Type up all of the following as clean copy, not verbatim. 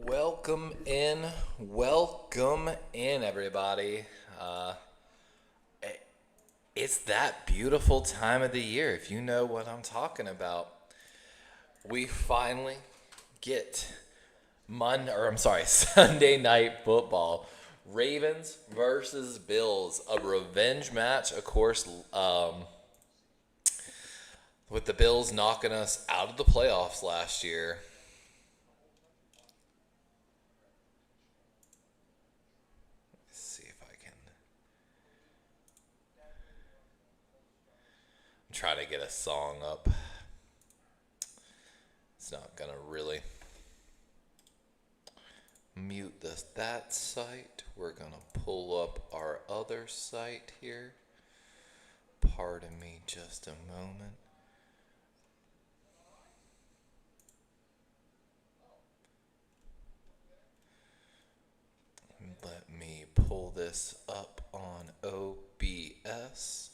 Welcome in, everybody. It's that beautiful time of the year, if you know what I'm talking about. We finally get Sunday night football. Ravens versus Bills, a revenge match, of course, with the Bills knocking us out of the playoffs last year. Try to get a song up. It's not gonna really mute that site. We're gonna pull up our other site here. Pardon me just a moment. Let me pull this up on OBS.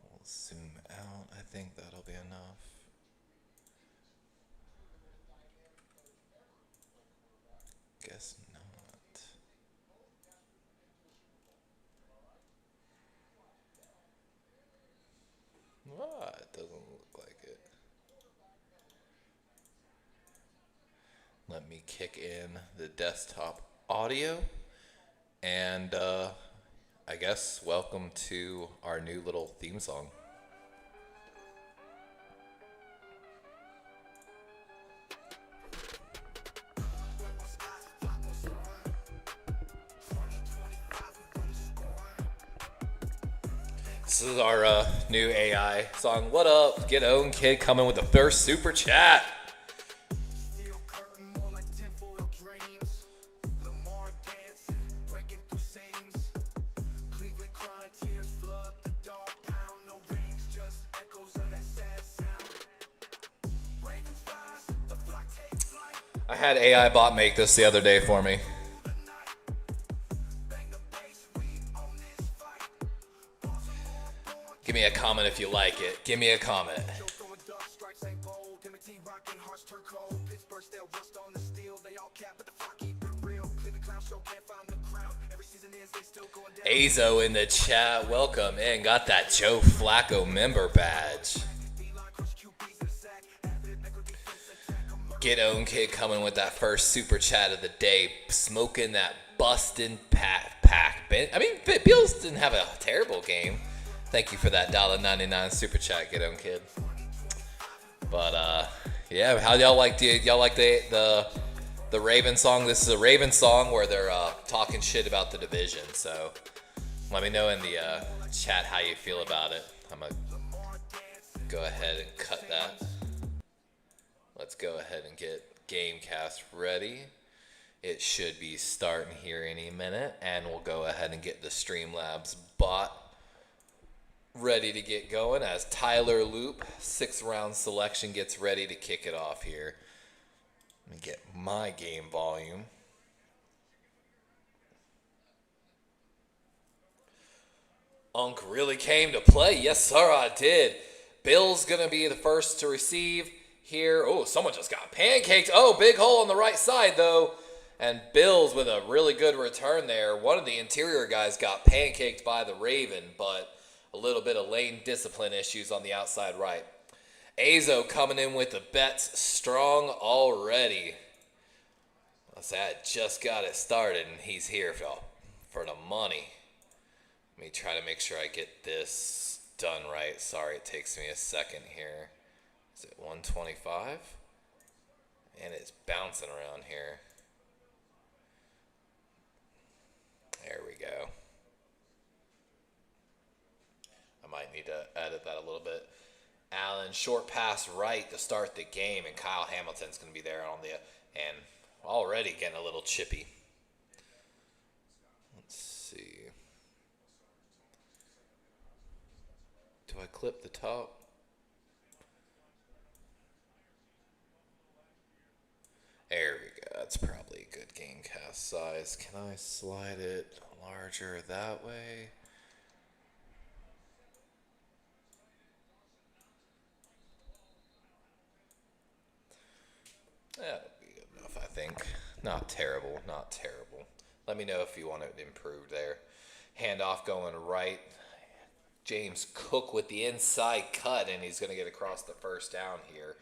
We'll zoom out. I think that'll be enough. Guess not. It doesn't look like it. Let me kick in the desktop audio. And I guess welcome to our new little theme song. This is our new AI song. What up? Get Own Kid coming with the first super chat. I had AI bot make this the other day for me. Give me a comment if you like it. Give me a comment. Azo in the chat. Welcome in. Got that Joe Flacco member badge. Get Own Kid coming with that first super chat of the day. Smoking that bustin' pack. I mean, Bills didn't have a terrible game. Thank you for that $1.99 super chat, Get Own Kid. But yeah, how y'all like the Raven song? This is a Raven song where they're talking shit about the division. So let me know in the chat how you feel about it. I'm gonna go ahead and cut that. Let's go ahead and get Gamecast ready. It should be starting here any minute, and we'll go ahead and get the Streamlabs bot ready to get going as Tyler Loop, 6th round selection, gets ready to kick it off here. Let me get my game volume. Unk really came to play. Yes, sir, I did. Bill's going to be the first to receive here. Oh, someone just got pancaked. Oh, big hole on the right side, though. And Bills with a really good return there. One of the interior guys got pancaked by the Raven, but a little bit of lane discipline issues on the outside right. Azo coming in with the bets strong already. I just got it started, and he's here for the money. Let me try to make sure I get this done right. Sorry, it takes me a second here. Is it 125? And it's bouncing around here. There we go. I might need to edit that a little bit. Allen, short pass right to start the game, and Kyle Hamilton's going to be there on the and already getting a little chippy. Let's see. Do I clip the top? There we go. That's probably a good game cast size. Can I slide it larger that way? That'll be good enough, I think. Not terrible, not terrible. Let me know if you want it improved there. Handoff going right. James Cook with the inside cut, and he's going to get across the first down here.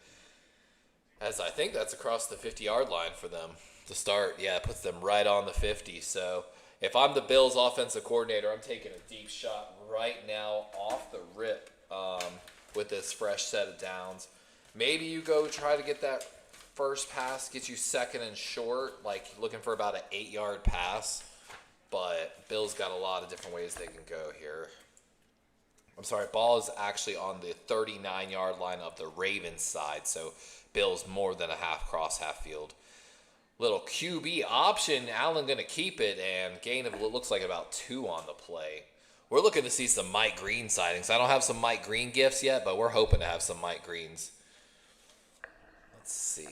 As I think that's across the 50-yard line for them to start. Yeah, it puts them right on the 50. So if I'm the Bills offensive coordinator, I'm taking a deep shot right now off the rip with this fresh set of downs. Maybe you go try to get that first pass, get you second and short, like looking for about an 8-yard pass. But Bills got a lot of different ways they can go here. I'm sorry, ball is actually on the 39-yard line of the Ravens side, so Bills more than a half cross, half field. Little QB option, Allen going to keep it, and gain of what looks like about 2 on the play. We're looking to see some Mike Green sightings. I don't have some Mike Green gifts yet, but we're hoping to have some Mike Greens. Let's see.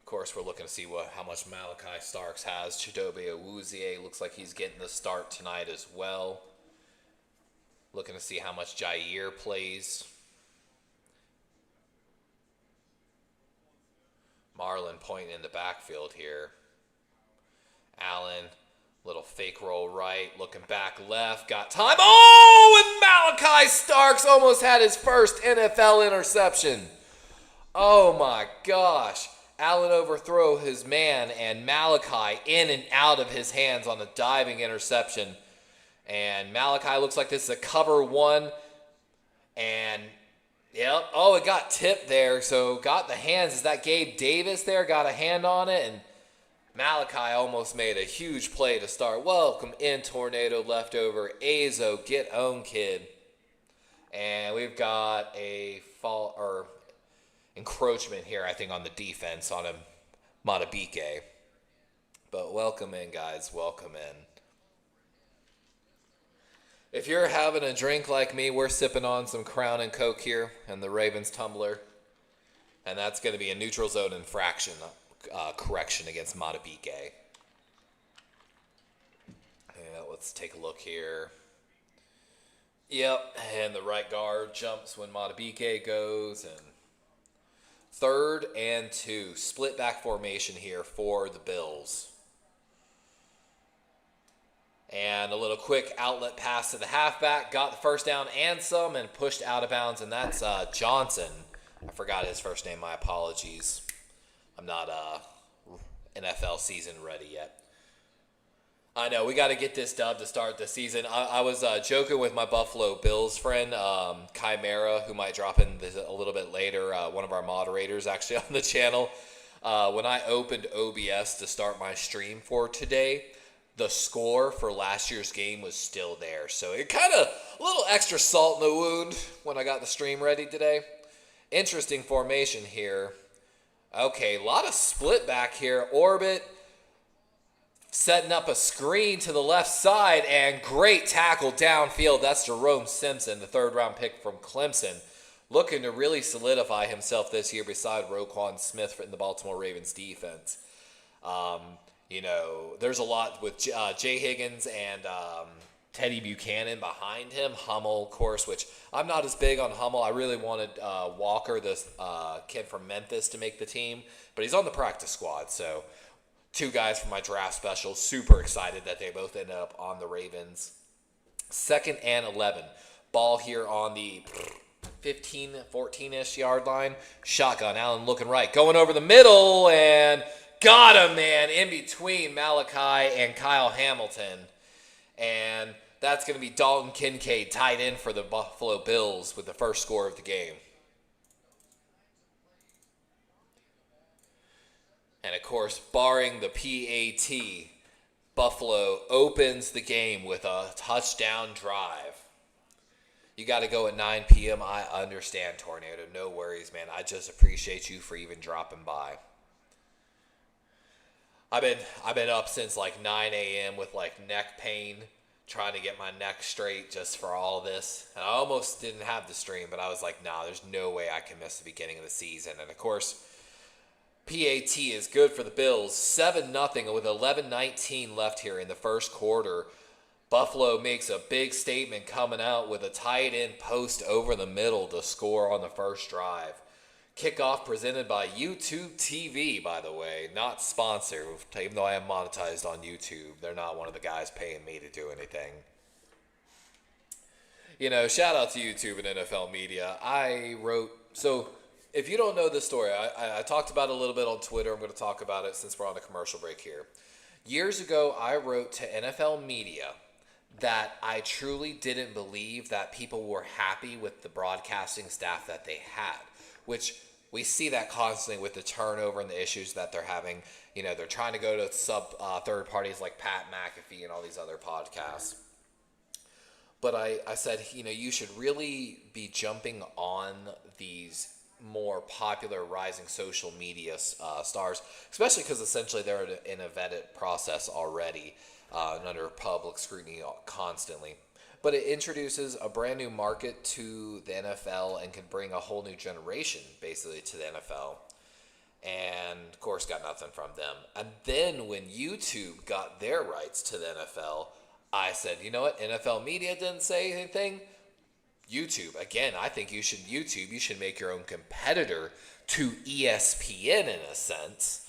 Of course, we're looking to see how much Malachi Starks has. Chidobe Awuzie looks like he's getting the start tonight as well. Looking to see how much Jair plays. Marlon pointing in the backfield here. Allen, little fake roll right, looking back left, got time. Oh, and Malachi Starks almost had his first NFL interception. Oh my gosh. Allen overthrow his man, and Malachi in and out of his hands on a diving interception. And Malachi looks like this is a cover 1. And, yep, oh, it got tipped there. So got the hands. Is that Gabe Davis there? Got a hand on it. And Malachi almost made a huge play to start. Welcome in, Tornado leftover. Azo, get own, kid. And we've got a fall, or encroachment here, I think, on the defense on a Matabike. But welcome in, guys. Welcome in. If you're having a drink like me, we're sipping on some Crown and Coke here in the Ravens tumbler. And that's going to be a neutral zone infraction correction against Matabike. Yeah, let's take a look here. Yep, and the right guard jumps when Matabike goes, and 3rd and 2. Split back formation here for the Bills. And a little quick outlet pass to the halfback. Got the first down and some, and pushed out of bounds. And that's Johnson. I forgot his first name. My apologies. I'm not NFL season ready yet. I know, we got to get this dub to start the season. I was joking with my Buffalo Bills friend, Chimera, who might drop in a little bit later, one of our moderators actually on the channel. When I opened OBS to start my stream for today, the score for last year's game was still there. So it kind of a little extra salt in the wound when I got the stream ready today. Interesting formation here. Okay, a lot of split back here. Orbit setting up a screen to the left side, and great tackle downfield. That's Jerome Simpson, the 3rd-round pick from Clemson, looking to really solidify himself this year beside Roquan Smith in the Baltimore Ravens defense. You know, there's a lot with Jay Higgins and Teddy Buchanan behind him. Hummel, of course, which I'm not as big on Hummel. I really wanted Walker, this kid from Memphis, to make the team, but he's on the practice squad, so 2 guys from my draft special. Super excited that they both ended up on the Ravens. 2nd and 11. Ball here on the 15, 14-ish yard line. Shotgun, Allen looking right. Going over the middle, and got him, man, in between Malachi and Kyle Hamilton. And that's going to be Dalton Kincaid, tight end for the Buffalo Bills, with the first score of the game. And, of course, barring the PAT, Buffalo opens the game with a touchdown drive. You got to go at 9 p.m. I understand, Tornado. No worries, man. I just appreciate you for even dropping by. I've been up since like 9 a.m. with like neck pain, trying to get my neck straight just for all this. And I almost didn't have the stream, but I was like, nah, there's no way I can miss the beginning of the season. And, of course, PAT is good for the Bills. 7-0 with 11:19 left here in the first quarter. Buffalo makes a big statement coming out with a tight end post over the middle to score on the first drive. Kickoff presented by YouTube TV, by the way, not sponsored. Even though I am monetized on YouTube, they're not one of the guys paying me to do anything. Shout out to YouTube and NFL media. So if you don't know this story, I talked about it a little bit on Twitter. I'm going to talk about it since we're on a commercial break here. Years ago, I wrote to NFL media that I truly didn't believe that people were happy with the broadcasting staff that they had, which we see that constantly with the turnover and the issues that they're having. They're trying to go to third parties like Pat McAfee and all these other podcasts. But I said, you should really be jumping on these more popular rising social media stars, especially because essentially they're in a vetted process already and under public scrutiny constantly. But it introduces a brand new market to the NFL and can bring a whole new generation basically to the NFL. And of course got nothing from them. And then when YouTube got their rights to the NFL, I said, you know what? NFL media didn't say anything. YouTube, again, I think you should make your own competitor to ESPN in a sense.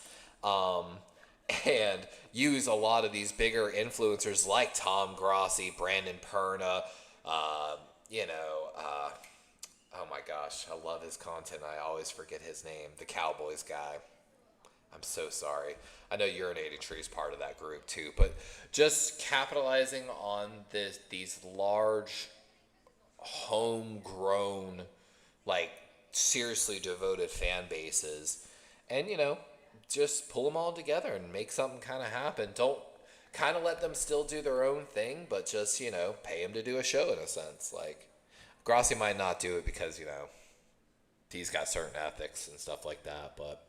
And use a lot of these bigger influencers like Tom Grossi, Brandon Perna, oh my gosh, I love his content. I always forget his name, the Cowboys guy. I'm so sorry. I know Urinating Tree is part of that group too, but just capitalizing on these large, homegrown, seriously devoted fan bases, and just pull them all together and make something kind of happen. Don't kind of let them still do their own thing, but just pay them to do a show in a sense. Grossi might not do it because he's got certain ethics and stuff like that, but.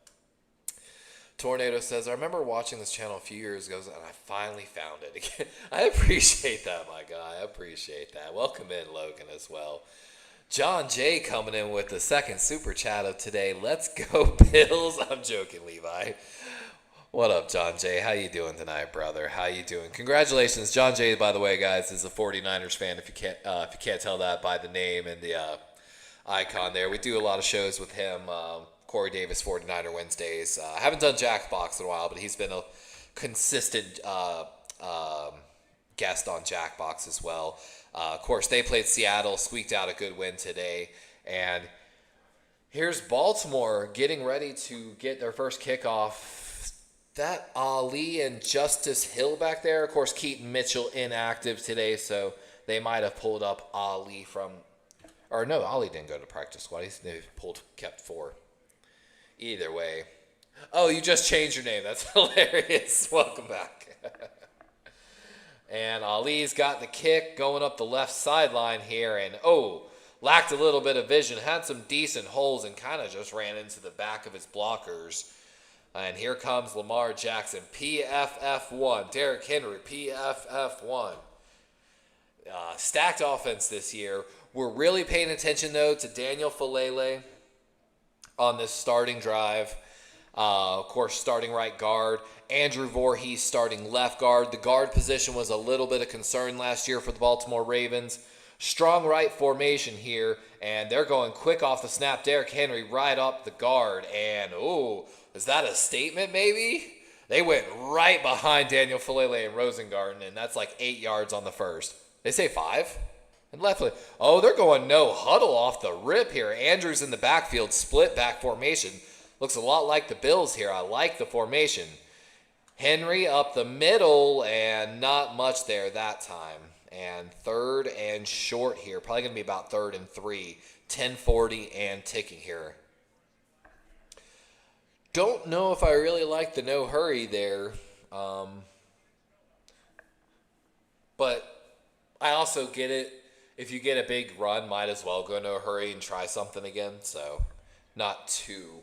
Tornado says, I remember watching this channel a few years ago, and I finally found it again. I appreciate that, my guy. I appreciate that. Welcome in, Logan, as well. John J. coming in with the second super chat of today. Let's go, Bills. I'm joking, Levi. What up, John J? How you doing tonight, brother? How you doing? Congratulations. John J, by the way, guys, is a 49ers fan, if you can't tell that by the name and the icon there. We do a lot of shows with him. Corey Davis, 49er Wednesdays. I haven't done Jackbox in a while, but he's been a consistent guest on Jackbox as well. Of course, they played Seattle, squeaked out a good win today. And here's Baltimore getting ready to get their first kickoff. That Ali and Justice Hill back there. Of course, Keaton Mitchell inactive today, so they might have pulled up Ali from... Or no, Ali didn't go to practice squad. They kept 4. Either way. Oh, you just changed your name. That's hilarious. Welcome back. And Ali's got the kick going up the left sideline here. And, lacked a little bit of vision. Had some decent holes and kind of just ran into the back of his blockers. And here comes Lamar Jackson. PFF1. Derrick Henry. PFF1. Stacked offense this year. We're really paying attention, though, to Daniel Falele on this starting drive. Of course, starting right guard. Andrew Voorhees starting left guard. The guard position was a little bit of concern last year for the Baltimore Ravens. Strong right formation here, and they're going quick off the snap. Derrick Henry right up the guard, and is that a statement maybe? They went right behind Daniel Falele and Rosengarten, and that's 8 yards on the first. They say 5? And left. They're going no huddle off the rip here. Andrews in the backfield, split back formation. Looks a lot like the Bills here. I like the formation. Henry up the middle, and not much there that time. And third and short here. Probably going to be about 3rd and 3. 10:40 and ticking here. Don't know if I really like the no hurry there. But I also get it. If you get a big run, might as well go into a hurry and try something again. So, not too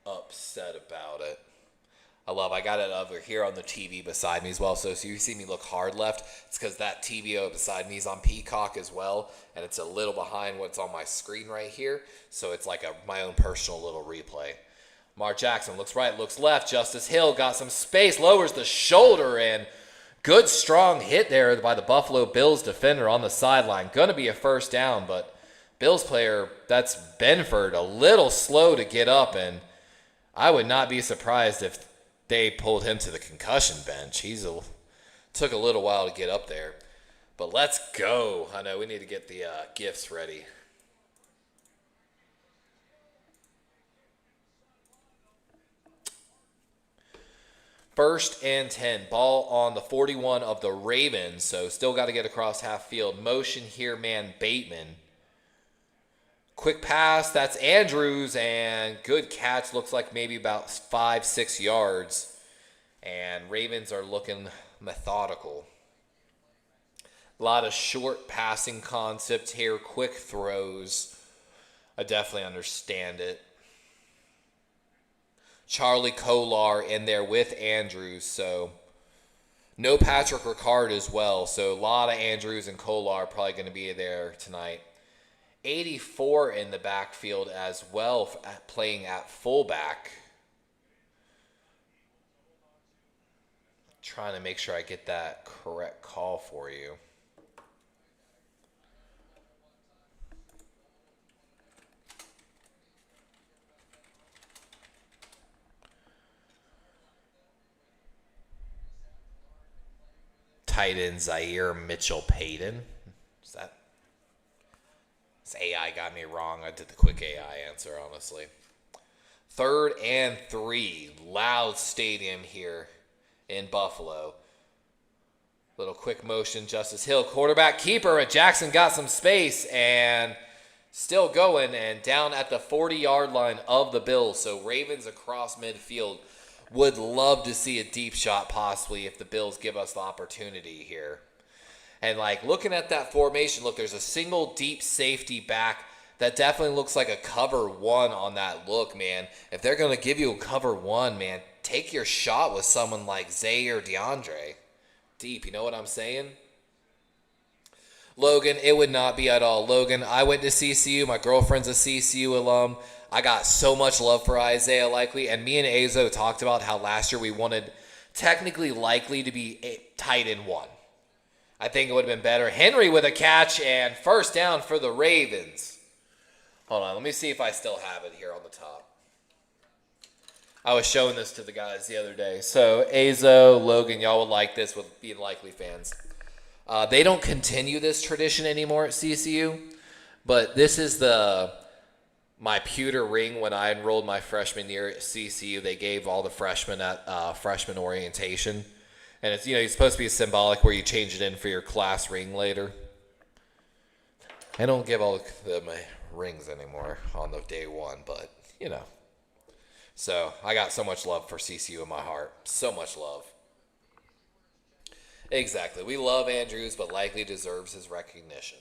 upset about it. I got it over here on the TV beside me as well. So you see me look hard left. It's because that TV beside me is on Peacock as well. And it's a little behind what's on my screen right here. So it's like my own personal little replay. Lamar Jackson looks right, looks left. Justice Hill got some space, lowers the shoulder, and Good strong hit there by the Buffalo Bills defender on the sideline. Going to be a first down, but Bills player, that's Benford, a little slow to get up, and I would not be surprised if they pulled him to the concussion bench. Took a little while to get up there. But let's go. I know we need to get the gifts ready. First and 10. Ball on the 41 of the Ravens. So still got to get across half field. Motion here, man, Bateman. Quick pass. That's Andrews. And good catch. Looks like maybe about 5-6 yards. And Ravens are looking methodical. A lot of short passing concepts here. Quick throws. I definitely understand it. Charlie Kolar in there with Andrews, so no Patrick Ricard as well. So a lot of Andrews and Kolar probably going to be there tonight. 84 in the backfield as well, playing at fullback. Trying to make sure I get that correct call for you. Tight end Zaire Mitchell-Payton. This AI got me wrong. I did the quick AI answer, honestly. 3rd and 3. Loud stadium here in Buffalo. Little quick motion. Justice Hill, quarterback keeper. And Jackson got some space and still going and down at the 40-yard line of the Bills. So Ravens across midfield. Would love to see a deep shot possibly if the Bills give us the opportunity here. And like looking at that formation, look, there's a single deep safety back that definitely looks like a cover 1 on that look, man. If they're going to give you a cover 1, man, take your shot with someone like Zay or DeAndre. Deep, you know what I'm saying? Logan, it would not be at all. Logan, I went to CCU. My girlfriend's a CCU alum. I got so much love for Isaiah Likely, and me and Azo talked about how last year we wanted technically Likely to be tight end 1. I think it would have been better. Henry with a catch and first down for the Ravens. Hold on, let me see if I still have it here on the top. I was showing this to the guys the other day. So Azo, Logan, y'all would like this with being Likely fans. They don't continue this tradition anymore at CCU, but this is my pewter ring when I enrolled my freshman year at CCU. They gave all the freshmen at freshman orientation. And it's, it's supposed to be symbolic where you change it in for your class ring later. I don't give all my rings anymore on the day 1, but, So I got so much love for CCU in my heart. So much love. Exactly. We love Andrews, but Likely deserves his recognition.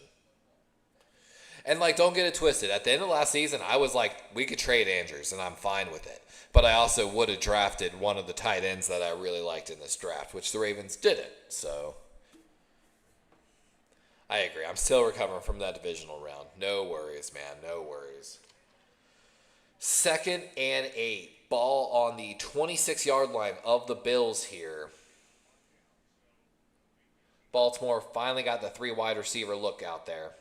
And, don't get it twisted. At the end of last season, I was like, we could trade Andrews, and I'm fine with it. But I also would have drafted one of the tight ends that I really liked in this draft, which the Ravens didn't. So, I agree. I'm still recovering from that divisional round. No worries, man. No worries. 2nd and 8. Ball on the 26-yard line of the Bills here. Baltimore finally got the 3 wide receiver look out there.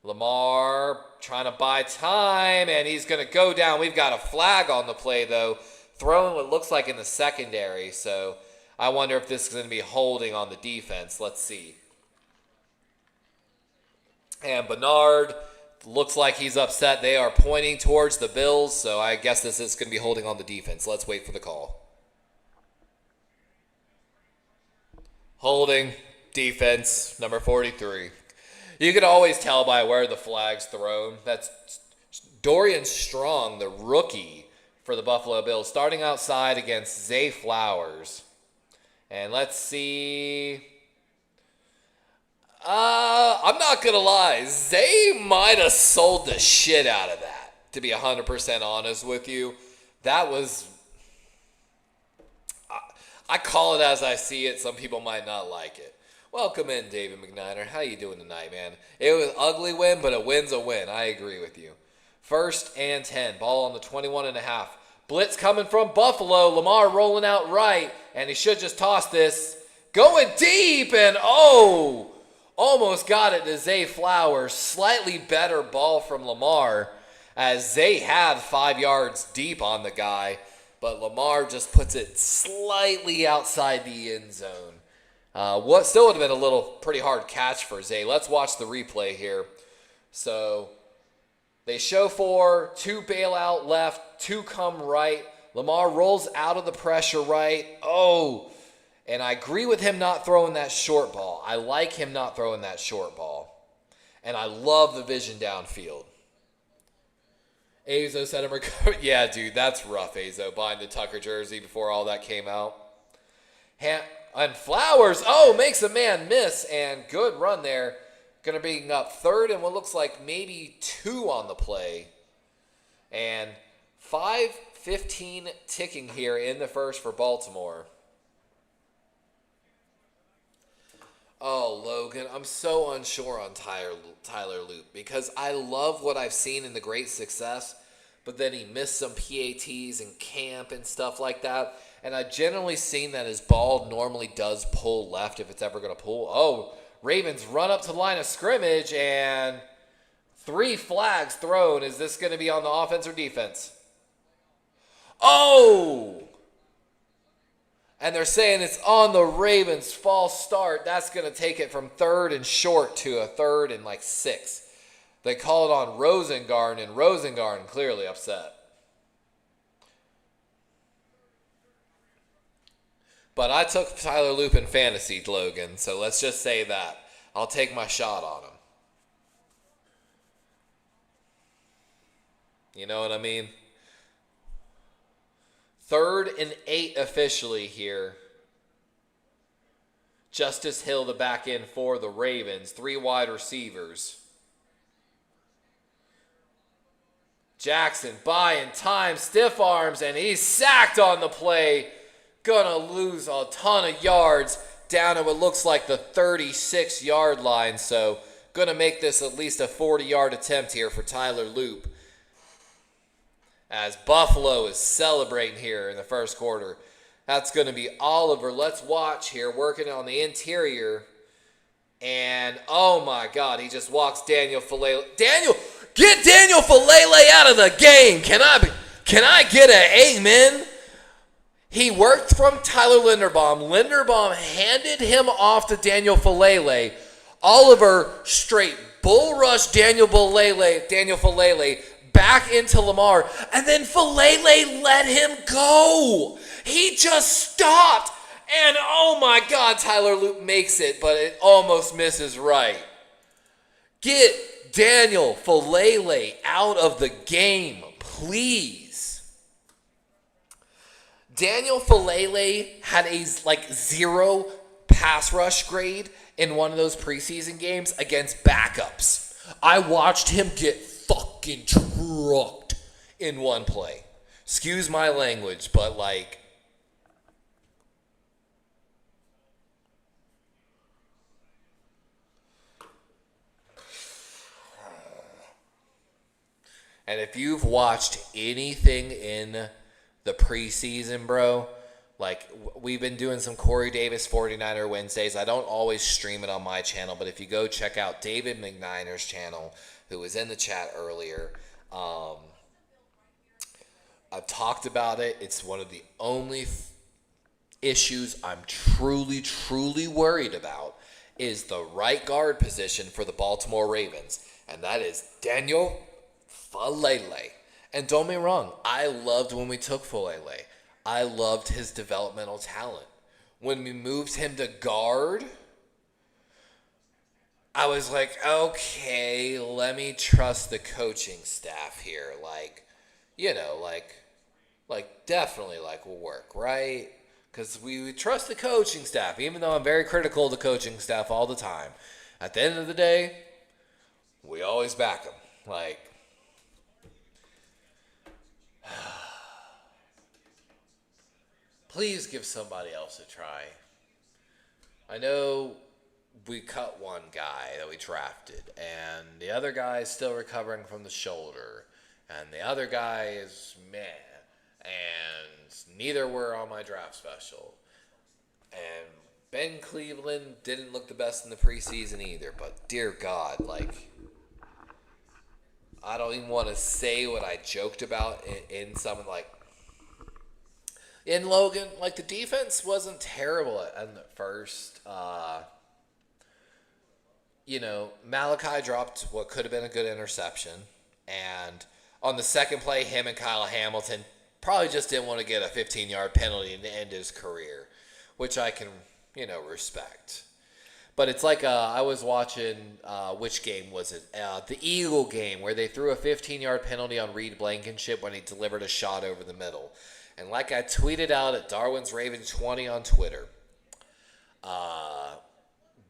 Lamar trying to buy time, and he's going to go down. We've got a flag on the play, though, throwing what looks like in the secondary. So I wonder if this is going to be holding on the defense. Let's see. And Bernard looks like he's upset. They are pointing towards the Bills, so I guess this is going to be holding on the defense. Let's wait for the call. Holding, defense, number 43. You can always tell by where the flag's thrown. That's Dorian Strong, the rookie for the Buffalo Bills, starting outside against Zay Flowers. And let's see. I'm not going to lie. Zay might have sold the shit out of that, to be 100% honest with you. That was... I call it as I see it. Some people might not like it. Welcome in, David McNiner. How you doing tonight, man? It was an ugly win, but a win's a win. I agree with you. 1st and 10. Ball on the 21.5. Blitz coming from Buffalo. Lamar rolling out right, and he should just toss this. going deep, and oh, almost got it to Zay Flowers. Slightly better ball from Lamar, as Zay had 5 yards deep on the guy, but Lamar just puts it slightly outside the end zone. What still would have been a little pretty hard catch for Zay. Let's watch the replay here. So they show 4, 2 bailout left, 2 come right. Lamar rolls out of the pressure right. Oh, and I agree with him not throwing that short ball. I like him not throwing that short ball. And I love the vision downfield. Azo said him recover. Yeah, dude, that's rough, Azo, buying the Tucker jersey before all that came out. And Flowers, makes a man miss, and good run there. Going to be up 3rd and what looks like maybe 2 on the play. And 5:15 ticking here in the first for Baltimore. Oh, Logan, I'm so unsure on Tyler Loop because I love what I've seen in the great success, but then he missed some PATs in camp and stuff like that. And I've generally seen that his ball normally does pull left if it's ever going to pull. Oh, Ravens run up to the line of scrimmage and 3 flags thrown. Is this going to be on the offense or defense? Oh! And they're saying it's on the Ravens' false start. That's going to take it from 3rd and short to a 3rd and 6. They call it on Rosengarten, and Rosengarten clearly upset. But I took Tyler Loop in fantasy, Logan, so let's just say that. I'll take my shot on him. You know what I mean? 3rd and 8 officially here. Justice Hill the back end for the Ravens. 3 wide receivers. Jackson buying time, stiff arms, and he's sacked on the play. Gonna lose a ton of yards down to what looks like the 36-yard line. So gonna make this at least a 40-yard attempt here for Tyler Loop. As Buffalo is celebrating here in the first quarter. That's going to be Oliver. Let's watch here, working on the interior. And, oh my God, he just walks Daniel Falele. Get Daniel Falele out of the game. Can I get an amen? He worked from Tyler Linderbaum. Linderbaum handed him off to Daniel Falele. Oliver straight bull rush Daniel Falele back into Lamar, and then Falele let him go. He just stopped, and oh my God, Tyler Loop makes it, but it almost misses right. Get Daniel Falele out of the game, please. Daniel Falele had a 0 pass rush grade in one of those preseason games against backups. I watched him get fucking trucked in one play. Excuse my language, but and if you've watched anything in the preseason, bro, we've been doing some Corey Davis 49er Wednesdays. I don't always stream it on my channel, but if you go check out David McNiner's channel, who was in the chat earlier, I've talked about it. It's one of the only issues I'm truly, truly worried about is the right guard position for the Baltimore Ravens, and that is Daniel Falele. And don't get me wrong, I loved when we took Falele. I loved his developmental talent. When we moved him to guard, I was like, okay, let me trust the coaching staff here. Definitely will work, right? Because we trust the coaching staff, even though I'm very critical of the coaching staff all the time. At the end of the day, we always back them. Please give somebody else a try. I know we cut one guy that we drafted, and the other guy is still recovering from the shoulder, and the other guy is meh, and neither were on my draft special. And Ben Cleveland didn't look the best in the preseason either, but dear God, like, I don't even want to say what I joked about in some, like, in Logan, like, the defense wasn't terrible at first. Malachi dropped what could have been a good interception. And on the second play, him and Kyle Hamilton probably just didn't want to get a 15-yard penalty and end his career, which I can, respect. But it's like I was watching, which game was it? The Eagle game, where they threw a 15-yard penalty on Reed Blankenship when he delivered a shot over the middle. And like I tweeted out at Darwin's Raven 20 on Twitter,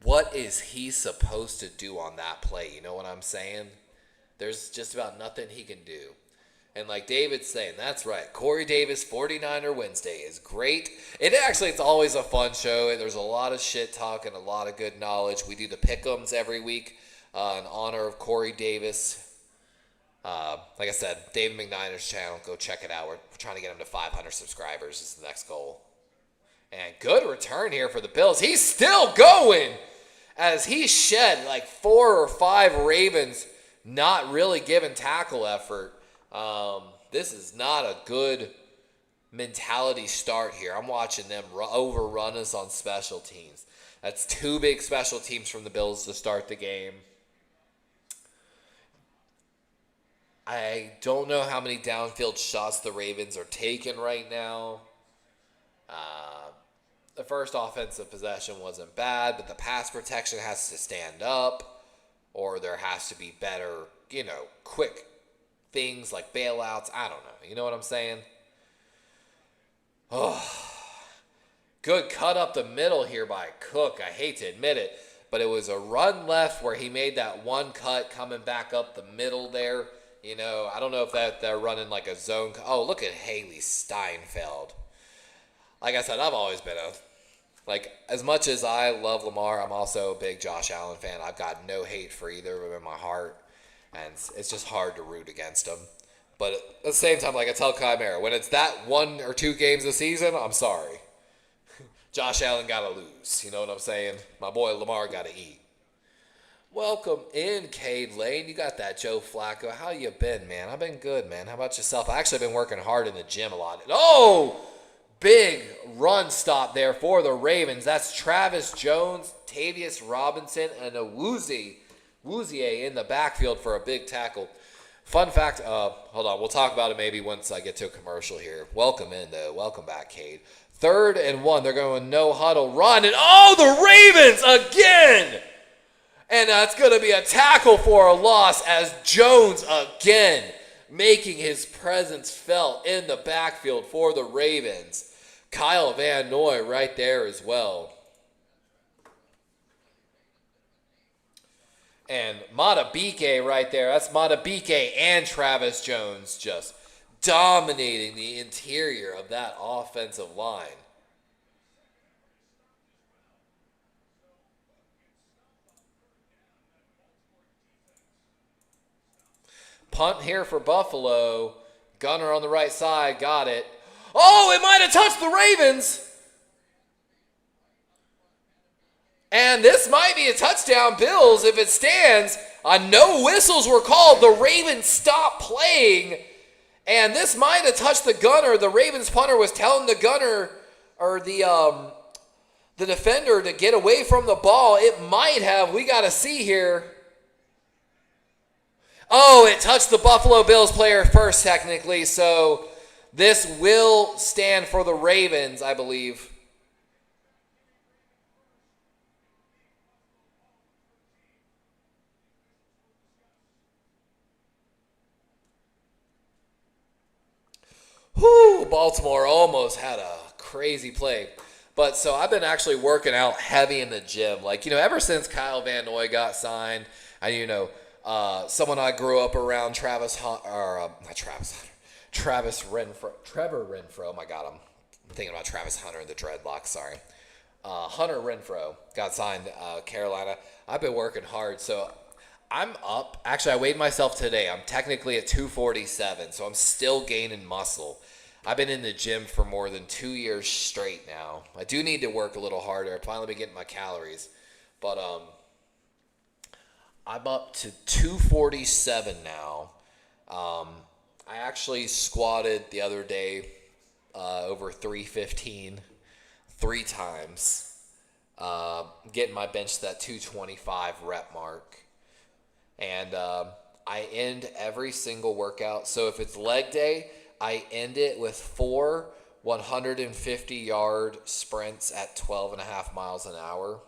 what is he supposed to do on that play? You know what I'm saying? There's just about nothing he can do. And like David's saying, that's right. Corey Davis, 49er Wednesday is great. It's always a fun show. There's a lot of shit talk and a lot of good knowledge. We do the pick'ems every week in honor of Corey Davis. Like I said, David McNiner's channel, go check it out. We're trying to get him to 500 subscribers is the next goal. And good return here for the Bills. He's still going as he shed like 4 or 5 Ravens not really giving tackle effort. This is not a good mentality start here. I'm watching them overrun us on special teams. That's 2 big special teams from the Bills to start the game. I don't know how many downfield shots the Ravens are taking right now. The first offensive possession wasn't bad, but the pass protection has to stand up, or there has to be better, quick things like bailouts. I don't know. You know what I'm saying? Oh, good cut up the middle here by Cook. I hate to admit it, but it was a run left where he made that one cut coming back up the middle there. I don't know if they're running like a zone. Oh, look at Haley Steinfeld. Like I said, I've always been as much as I love Lamar, I'm also a big Josh Allen fan. I've got no hate for either of them in my heart, and it's just hard to root against them. But at the same time, like I tell Chimera, when it's that 1 or 2 games a season, I'm sorry. Josh Allen got to lose. You know what I'm saying? My boy Lamar got to eat. Welcome in, Cade Lane. You got that Joe Flacco. How you been, man? I've been good, man. How about yourself? I actually been working hard in the gym a lot. Oh! Big run stop there for the Ravens. That's Travis Jones, Tavius Robinson, and Awuzie in the backfield for a big tackle. Fun fact, hold on. We'll talk about it maybe once I get to a commercial here. Welcome in, though. Welcome back, Cade. 3rd and 1. They're going no huddle run. And the Ravens again! And that's going to be a tackle for a loss as Jones again making his presence felt in the backfield for the Ravens. Kyle Van Noy right there as well. And Matabike right there. That's Matabike and Travis Jones just dominating the interior of that offensive line. Punt here for Buffalo. Gunner on the right side. Got it. Oh, it might have touched the Ravens. And this might be a touchdown, Bills, if it stands. No whistles were called. The Ravens stopped playing. And this might have touched the gunner. The Ravens punter was telling the gunner, or the defender, to get away from the ball. It might have. We got to see here. Oh, it touched the Buffalo Bills player first, technically. So this will stand for the Ravens, I believe. Whew, Baltimore almost had a crazy play. But so I've been actually working out heavy in the gym. Ever since Kyle Van Noy got signed, and someone I grew up around, Trevor Renfro. Oh my God, I'm thinking about Travis Hunter and the dreadlocks, sorry. Hunter Renfro got signed Carolina. I've been working hard, so I'm up. Actually, I weighed myself today. I'm technically at 247, so I'm still gaining muscle. I've been in the gym for more than 2 years straight now. I do need to work a little harder. I've finally been getting my calories. But I'm up to 247 now. I actually squatted the other day over 315 3 times, getting my bench to that 225 rep mark. And I end every single workout. So if it's leg day, I end it with 4 150-yard sprints at 12 and a half miles an hour.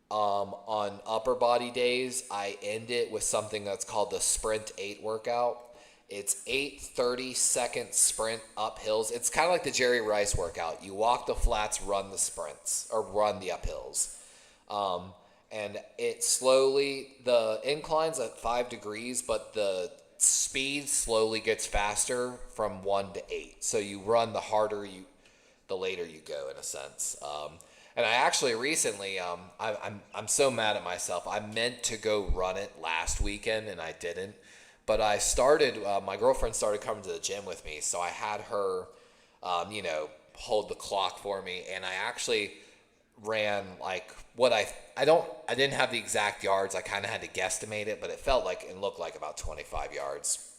On upper body days, I end it with something that's called the Sprint 8 workout. It's 8 30-second sprint up hills. It's kind of like the Jerry Rice workout. You walk the flats, run the sprints, or run the uphills. And it slowly, the incline's at 5 degrees, but the speed slowly gets faster from 1 to 8. So you run the harder the later you go, in a sense. And I actually recently, I'm so mad at myself. I meant to go run it last weekend and I didn't. But I started, my girlfriend started coming to the gym with me, so I had her, hold the clock for me, and I actually ran like what I didn't have the exact yards. I kind of had to guesstimate it, but it looked like about 25 yards.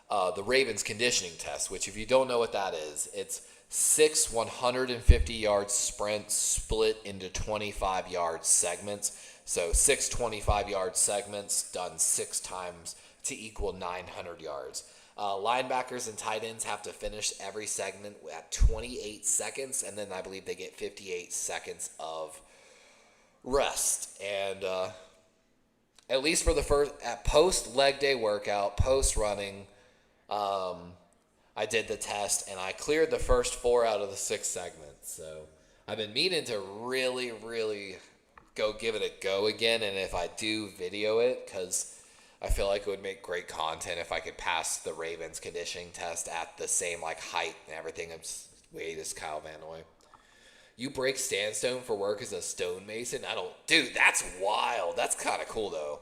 The Ravens conditioning test, which if you don't know what that is, it's 6 150-yard sprints split into 25-yard segments. So 6 25-yard segments done 6 times to equal 900 yards. Linebackers and tight ends have to finish every segment at 28 seconds, and then I believe they get 58 seconds of rest. And at least for the first, at post leg day workout, post running, I did the test and I cleared the first 4 out of the 6 segments. So I've been meaning to really, really go give it a go again. And if I do video it, because I feel like it would make great content if I could pass the Ravens conditioning test at the same height and everything. Wait, is Kyle Van Noy. You break sandstone for work as a stonemason? Dude, that's wild. That's kind of cool though.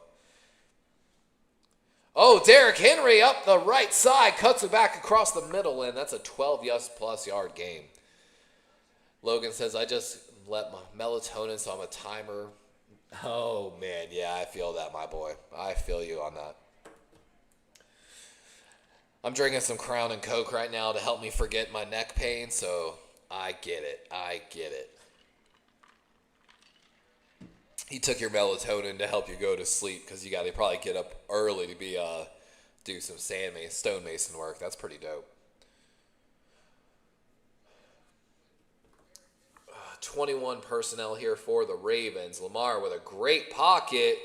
Oh, Derrick Henry up the right side, cuts it back across the middle, and that's a 12+ yard game. Logan says, I just let my melatonin, so I'm a timer. Oh, man, yeah, I feel that, my boy. I feel you on that. I'm drinking some Crown and Coke right now to help me forget my neck pain, so I get it. He took your melatonin to help you go to sleep because you got to probably get up early to be do some stonemason work. That's pretty dope. 21 personnel here for the Ravens. Lamar with a great pocket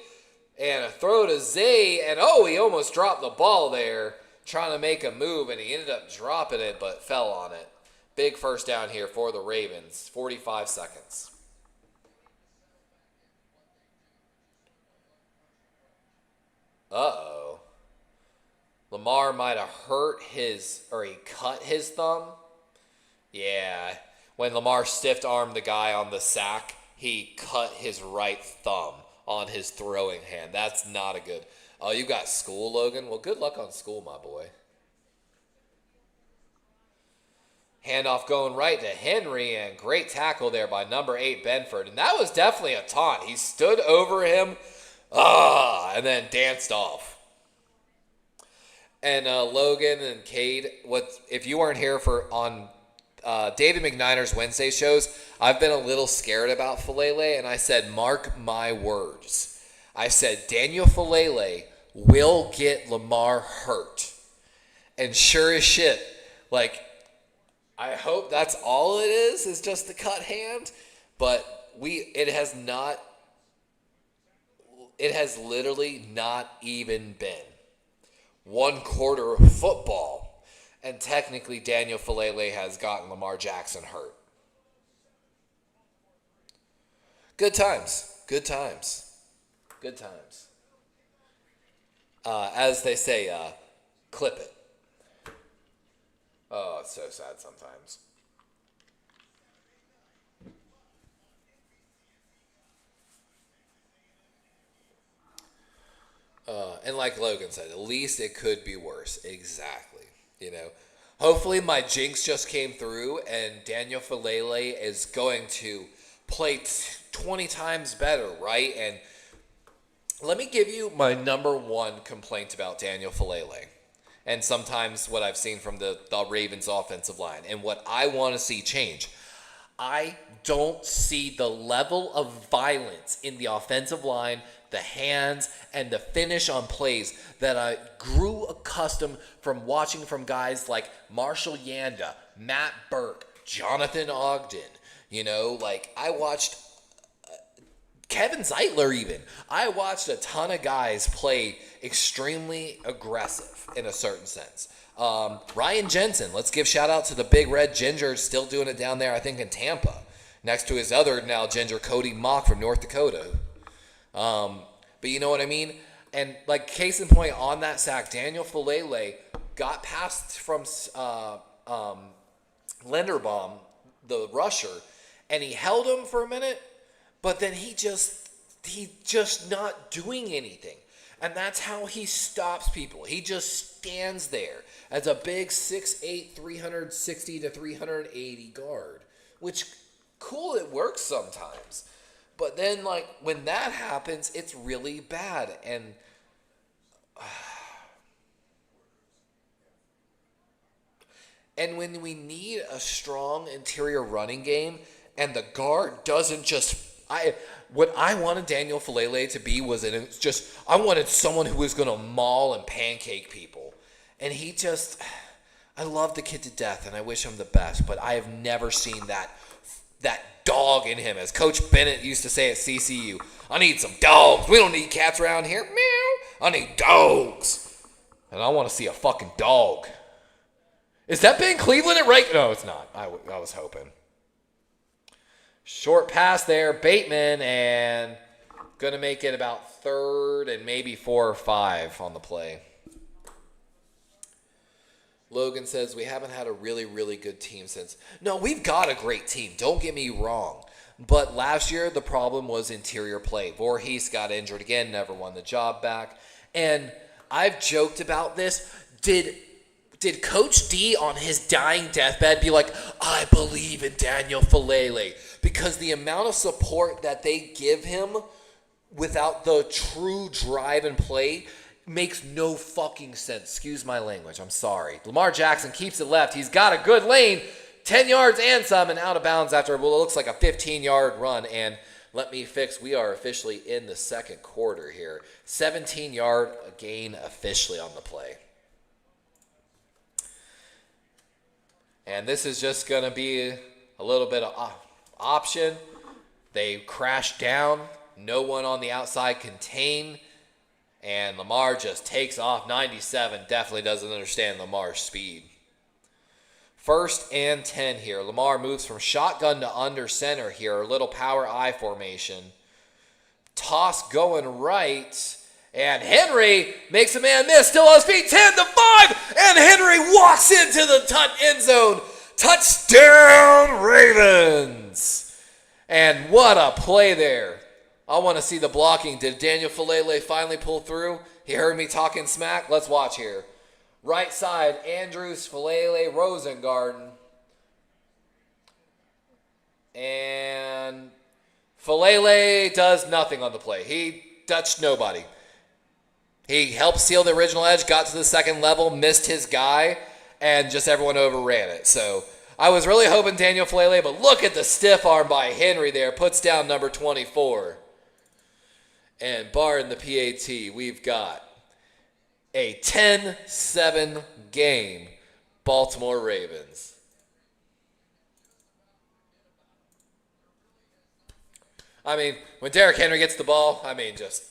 and a throw to Zay, and he almost dropped the ball there trying to make a move, and he ended up dropping it but fell on it. Big first down here for the Ravens. 45 seconds. Uh-oh. Lamar might have he cut his thumb. Yeah. When Lamar stiff-armed the guy on the sack, he cut his right thumb on his throwing hand. That's not a good. Oh, you got school, Logan? Well, good luck on school, my boy. Handoff going right to Henry, and great tackle there by number 8, Benford. And that was definitely a taunt. He stood over him, and then danced off. And Logan and Cade, if you weren't here on David McNiner's Wednesday shows, I've been a little scared about Falele, and I said, mark my words. I said, Daniel Falele will get Lamar hurt. And sure as shit, I hope that's all it is just the cut hand. But it has literally not even been 1 quarter of football. And technically, Daniel Falele has gotten Lamar Jackson hurt. Good times. As they say, clip it. Oh, it's so sad sometimes. And like Logan said, at least it could be worse. Exactly. Hopefully my jinx just came through and Daniel Falele is going to play 20 times better, right? And let me give you my number one complaint about Daniel Falele. And sometimes what I've seen from the Ravens offensive line and what I want to see change. I don't see the level of violence in the offensive line, the hands, and the finish on plays that I grew accustomed from watching from guys like Marshall Yanda, Matt Burke, Jonathan Ogden. You know, like I watched Kevin Zeitler even. I watched a ton of guys play extremely aggressive in a certain sense. Ryan Jensen, let's give shout out to the Big Red Ginger, still doing it down there, I think, in Tampa, next to his other now Ginger, Cody Mock from North Dakota. But you know what I mean? And like case in point on that sack, Daniel Falele got passed from Linderbaum, the rusher, and he held him for a minute, but then he just not doing anything. And that's how he stops people. He just stands there as a big 6'8", 360 to 380 guard. Which, cool, it works sometimes. But then, like, when that happens, it's really bad. And when we need a strong interior running game and the guard doesn't just... What I wanted Daniel Falele to be was I wanted someone who was going to maul and pancake people. And he just, I love the kid to death and I wish him the best, but I have never seen that dog in him. As Coach Bennett used to say at CCU, I need some dogs. We don't need cats around here. Meow. I need dogs. And I want to see a fucking dog. Is that Ben Cleveland at right? No, it's not. I was hoping. Short pass there, Bateman, and going to make it about third and maybe 4 or 5 on the play. Logan says, we haven't had a really, really good team since. No, we've got a great team. Don't get me wrong. But last year, the problem was interior play. Voorhees got injured again, never won the job back. And I've joked about this. Did Coach D on his dying deathbed be like, I believe in Daniel Falele? Because the amount of support that they give him without the true drive and play makes no fucking sense. Excuse my language. I'm sorry. Lamar Jackson keeps it left. He's got a good lane, 10 yards and some, and out of bounds after what looks like a 15-yard run. And let me fix, we are officially in the second quarter here. 17-yard gain officially on the play. And this is just going to be a little bit of option. They crash down. No one on the outside contain. And Lamar just takes off. 97 definitely doesn't understand Lamar's speed. 1st and 10 here. Lamar moves from shotgun to under center here. A little power I formation. Toss going right. And Henry makes a man miss. Still on his feet. 10 to 5. And Henry walks into the end zone. Touchdown, Ravens. And what a play there. I want to see the blocking. Did Daniel Falele finally pull through? He heard me talking smack. Let's watch here. Right side, Andrews, Falele, Rosengarten. And Falele does nothing on the play. He touched nobody. He helped seal the original edge, got to the second level, missed his guy, and just everyone overran it. So I was really hoping Daniel Falele, but look at the stiff arm by Henry there. Puts down number 24. And barring the PAT, we've got a 10-7 game, Baltimore Ravens. I mean, when Derrick Henry gets the ball, I mean, just...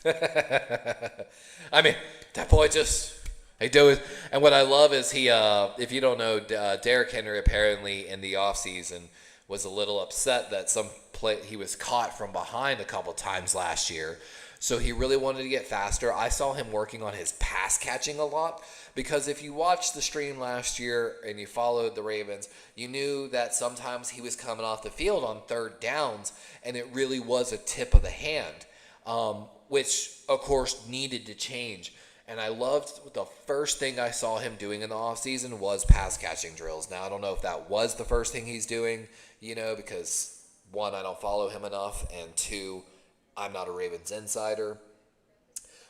I mean, that boy just... They do it. And what I love is he, if you don't know, Derrick Henry apparently in the offseason was a little upset that he was caught from behind a couple times last year. So he really wanted to get faster. I saw him working on his pass catching a lot because if you watched the stream last year and you followed the Ravens, you knew that sometimes he was coming off the field on third downs and it really was a tip of the hand, which of course needed to change. And I loved the first thing I saw him doing in the offseason was pass catching drills. Now, I don't know if that was the first thing he's doing, because one, I don't follow him enough, and two, I'm not a Ravens insider.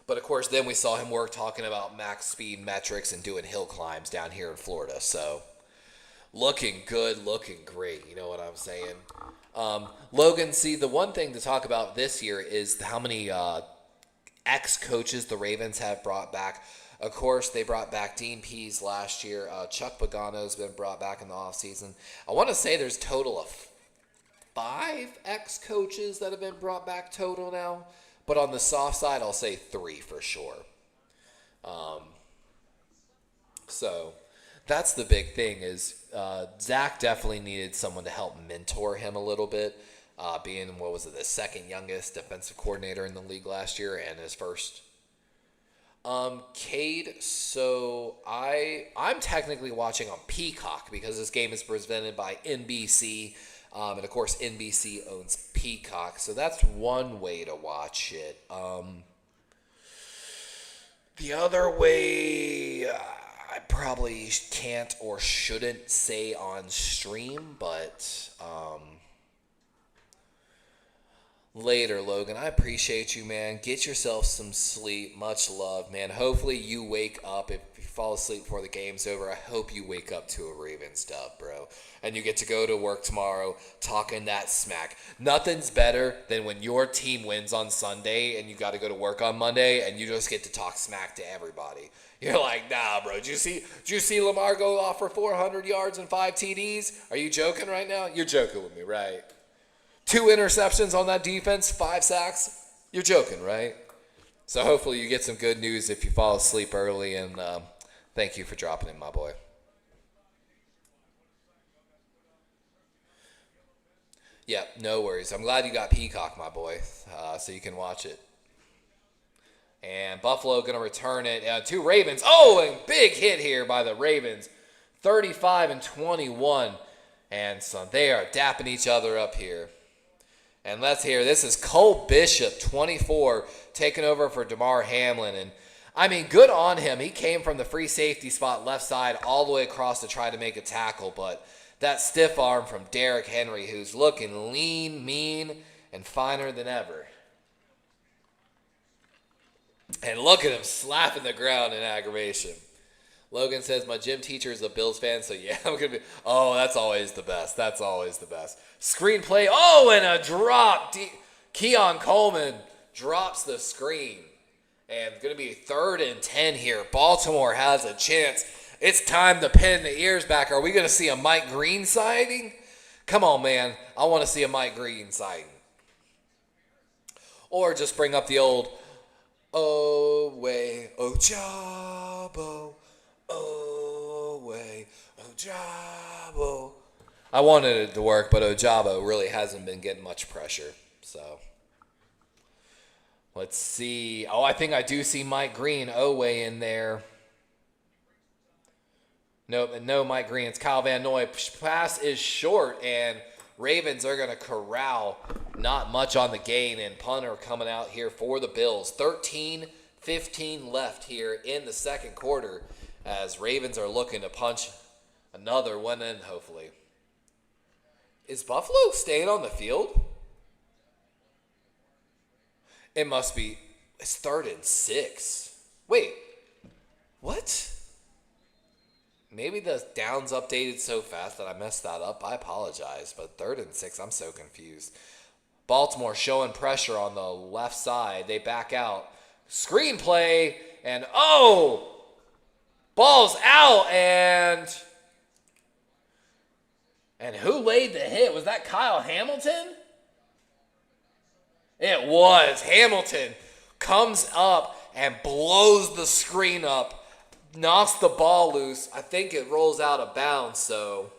But of course, then we saw him work talking about max speed metrics and doing hill climbs down here in Florida. So, looking good, looking great. You know what I'm saying? Logan, see, the one thing to talk about this year is how many ex-coaches the Ravens have brought back. Of course, they brought back Dean Pease last year. Chuck Pagano's been brought back in the offseason. I want to say there's a total of 5 ex-coaches that have been brought back total now. But on the soft side, I'll say 3 for sure. So that's the big thing is Zach definitely needed someone to help mentor him a little bit. Being, the second youngest defensive coordinator in the league last year and his first. Cade, so I'm technically watching on Peacock because this game is presented by NBC. And of course, NBC owns Peacock, so that's one way to watch it. The other way, I probably can't or shouldn't say on stream, but later, Logan. I appreciate you, man. Get yourself some sleep. Much love, man. Hopefully you wake up. If you fall asleep before the game's over, I hope you wake up to a Ravens dub, bro. And you get to go to work tomorrow talking that smack. Nothing's better than when your team wins on Sunday and you got to go to work on Monday and you just get to talk smack to everybody. You're like, nah, bro. Did you see Lamar go off for 400 yards and 5 TDs? Are you joking right now? You're joking with me, right? 2 interceptions on that defense, 5 sacks. You're joking, right? So hopefully you get some good news if you fall asleep early, and thank you for dropping in, my boy. Yeah, no worries. I'm glad you got Peacock, my boy, so you can watch it. And Buffalo going to return it to Ravens. Oh, and big hit here by the Ravens. 35-21. And so they are dapping each other up here. And let's hear, this is Cole Bishop, 24, taking over for Damar Hamlin. And, I mean, good on him. He came from the free safety spot left side all the way across to try to make a tackle. But that stiff arm from Derrick Henry, who's looking lean, mean, and finer than ever. And look at him slapping the ground in aggravation. Logan says, my gym teacher is a Bills fan, so yeah, I'm going to be... Oh, that's always the best. That's always the best. Screenplay. Oh, and a drop. Keon Coleman drops the screen. And it's going to be 3rd and 10 here. Baltimore has a chance. It's time to pin the ears back. Are we going to see a Mike Green sighting? Come on, man. I want to see a Mike Green sighting. Or just bring up the old, oh, way, oh, Jabo. Way, Ojabo. I wanted it to work, but Ojabo really hasn't been getting much pressure. So, let's see. Oh, I think I do see Mike Green, Oway in there. Nope, no Mike Green. It's Kyle Van Noy. Pass is short, and Ravens are going to corral. Not much on the gain, and punter coming out here for the Bills. 13-15 left here in the second quarter. As Ravens are looking to punch another one in, hopefully. Is Buffalo staying on the field? It must be. It's 3rd and 6. Wait. What? Maybe the downs updated so fast that I messed that up. I apologize. But 3rd and 6, I'm so confused. Baltimore showing pressure on the left side. They back out. Screenplay. And oh! Ball's out, and who laid the hit? Was that Kyle Hamilton? It was. Hamilton comes up and blows the screen up, knocks the ball loose. I think it rolls out of bounds, so.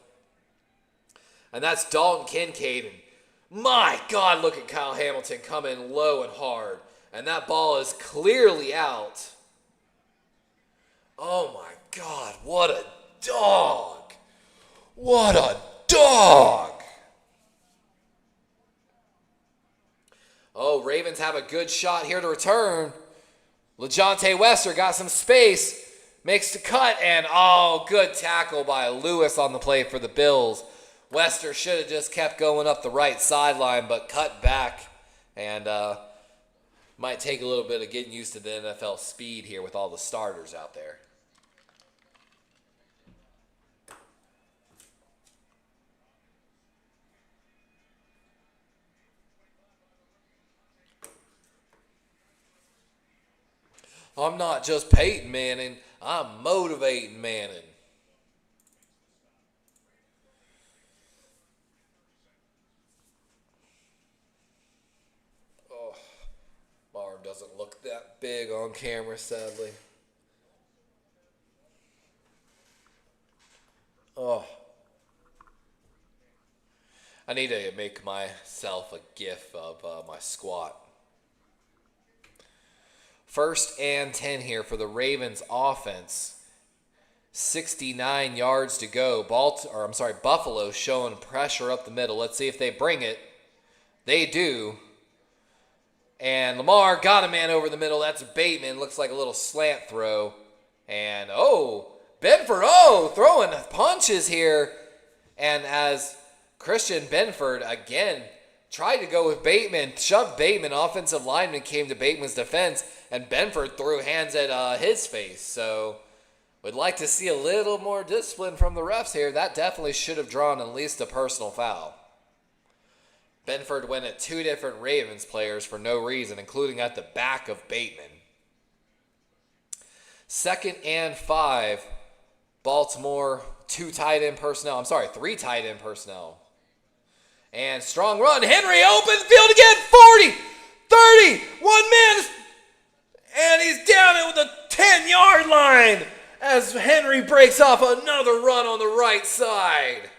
And that's Dalton Kincaid. And my God, look at Kyle Hamilton coming low and hard. And that ball is clearly out. Oh, my God, what a dog. What a dog. Oh, Ravens have a good shot here to return. LeJontay Wester got some space, makes the cut, and oh, good tackle by Lewis on the play for the Bills. Wester should have just kept going up the right sideline, but cut back, and might take a little bit of getting used to the NFL speed here with all the starters out there. I'm not just Peyton Manning, I'm motivating Manning. Oh, my arm doesn't look that big on camera, sadly. Oh, I need to make myself a gif of my squat. 1st and 10 here for the Ravens offense. 69 yards to go. Buffalo showing pressure up the middle. Let's see if they bring it. They do. And Lamar got a man over the middle. That's Bateman. Looks like a little slant throw. And, Benford, throwing punches here. And as Christian Benford, again, tried to go with Bateman, shoved Bateman. Offensive lineman came to Bateman's defense, and Benford threw hands at his face. So, would like to see a little more discipline from the refs here. That definitely should have drawn at least a personal foul. Benford went at 2 different Ravens players for no reason, including at the back of Bateman. 2nd and 5. Baltimore, 3 tight end personnel. And strong run. Henry opens field again. 40, 30, 1 man. And he's down it with a 10-yard line as Henry breaks off another run on the right side.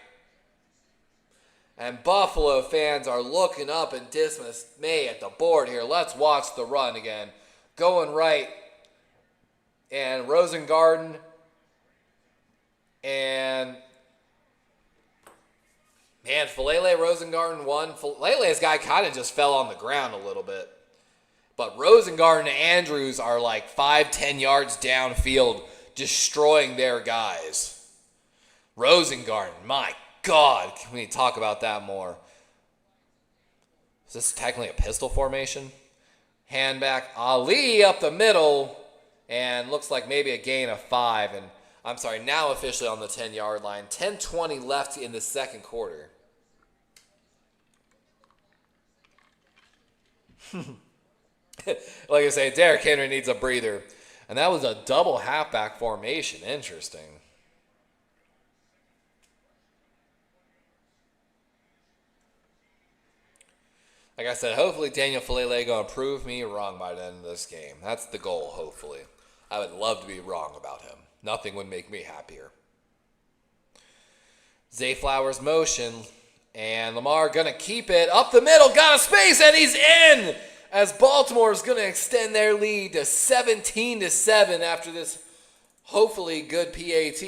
And Buffalo fans are looking up in dismay at the board here. Let's watch the run again. Going right. And Rosengarten. And man, Falele Rosengarten won. Falele's guy kind of just fell on the ground a little bit. But Rosengarten and Andrews are like 5-10 yards downfield, destroying their guys. Rosengarten, my God, can we talk about that more? Is this technically a pistol formation? Hand back, Ali up the middle, and looks like maybe a gain of 5. And I'm sorry, now officially on the 10-yard line. 10:20 left in the second quarter. Like I say, Derrick Henry needs a breather. And that was a double halfback formation. Interesting. Like I said, hopefully Daniel Falele going to prove me wrong by the end of this game. That's the goal, hopefully. I would love to be wrong about him. Nothing would make me happier. Zay Flowers motion. And Lamar going to keep it up the middle. Got a space, and he's in! As Baltimore is going to extend their lead to 17-7 after this hopefully good PAT.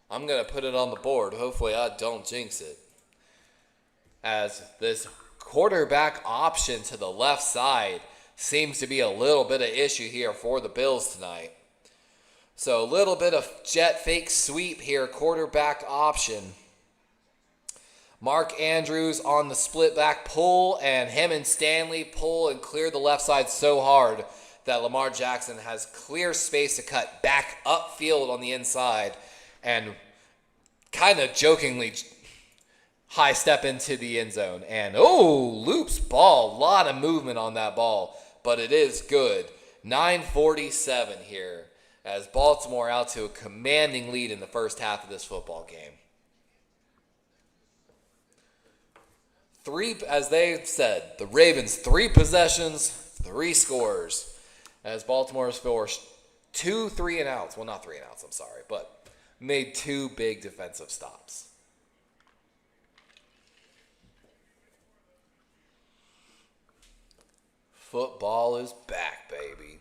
I'm going to put it on the board. Hopefully I don't jinx it. As this quarterback option to the left side seems to be a little bit of issue here for the Bills tonight. So a little bit of jet fake sweep here, quarterback option. Mark Andrews on the split back pull, and him and Stanley pull and clear the left side so hard that Lamar Jackson has clear space to cut back upfield on the inside and kind of jokingly high step into the end zone. And loops ball, a lot of movement on that ball, but it is good. 9:47 here as Baltimore out to a commanding lead in the first half of this football game. As they said, the Ravens 3 possessions, 3 scores. As Baltimore's forced 2 3-and-outs. Well, not 3-and-outs, I'm sorry, but made 2 big defensive stops. Football is back, baby.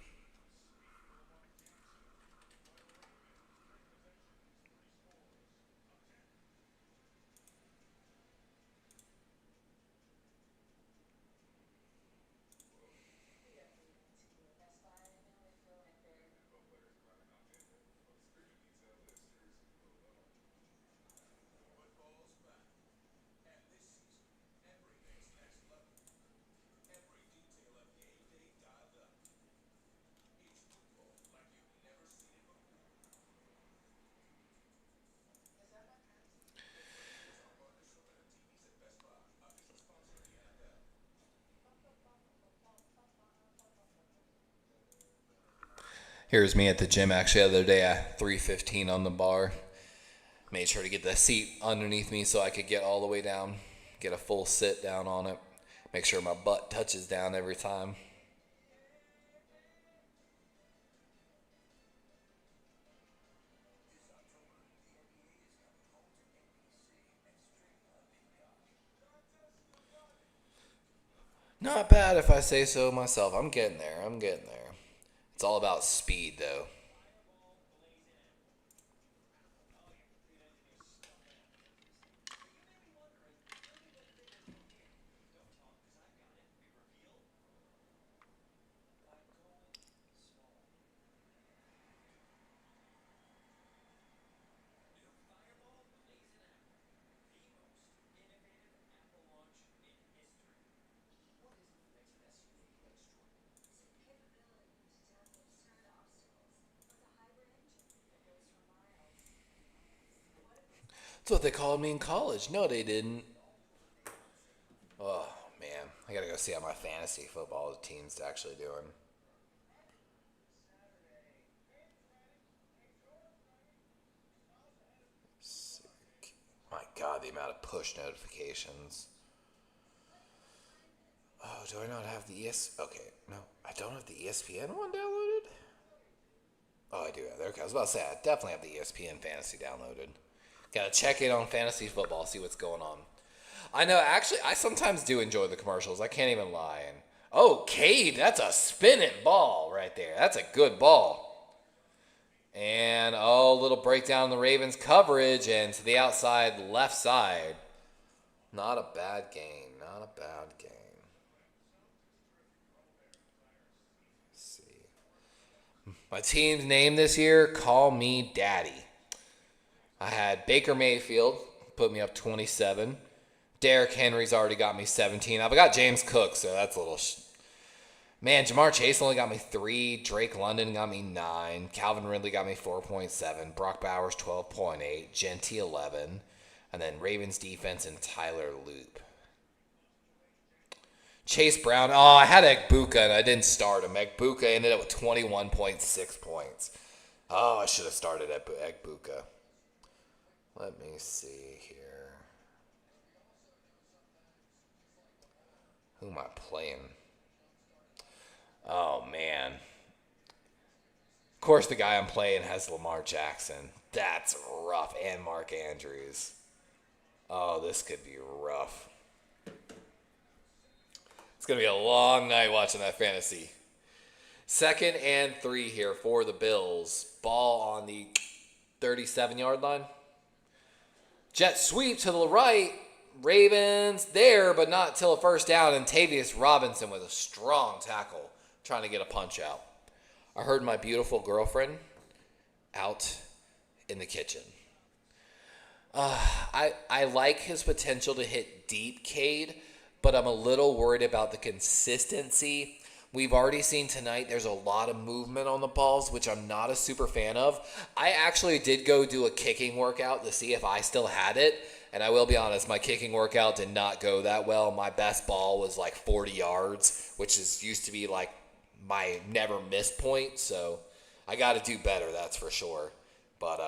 Here's me at the gym actually the other day at 315 on the bar. Made sure to get the seat underneath me so I could get all the way down, get a full sit down on it. Make sure my butt touches down every time. Not bad if I say so myself. I'm getting there. It's all about speed though. That's what they called me in college. No, they didn't. Oh, man. I got to go see how my fantasy football team's actually doing. My God, the amount of push notifications. Oh, do I not have the Okay, no, I don't have the ESPN one downloaded? Oh, I do have it. Okay, I was about to say, I definitely have the ESPN fantasy downloaded. Gotta check in on fantasy football, see what's going on. I know, actually, I sometimes do enjoy the commercials. I can't even lie. And oh, Cade, that's a spinning ball right there. That's a good ball. And, oh, little breakdown in the Ravens coverage and to the outside left side. Not a bad game. Not a bad game. Let's see. My team's name this year, Call Me Daddy. I had Baker Mayfield, put me up 27. Derrick Henry's already got me 17. I've got James Cook, so that's a little... Man, Jamar Chase only got me 3. Drake London got me 9. Calvin Ridley got me 4.7. Brock Bowers 12.8. Genty 11. And then Ravens defense and Tyler Loop. Chase Brown. Oh, I had Egbuka and I didn't start him. Egbuka ended up with 21.6 points. Oh, I should have started Egbuka. Let me see here. Who am I playing? Oh, man. Of course, the guy I'm playing has Lamar Jackson. That's rough. And Mark Andrews. Oh, this could be rough. It's going to be a long night watching that fantasy. 2nd and 3 here for the Bills. Ball on the 37-yard line. Jet sweep to the right. Ravens there, but not till a first down. And Tavius Robinson with a strong tackle trying to get a punch out. I heard my beautiful girlfriend out in the kitchen. I like his potential to hit deep, Cade, but I'm a little worried about the consistency. We've already seen tonight there's a lot of movement on the balls, which I'm not a super fan of. I actually did go do a kicking workout to see if I still had it. And I will be honest, my kicking workout did not go that well. My best ball was like 40 yards, which used to be like my never missed point. So I got to do better, that's for sure. But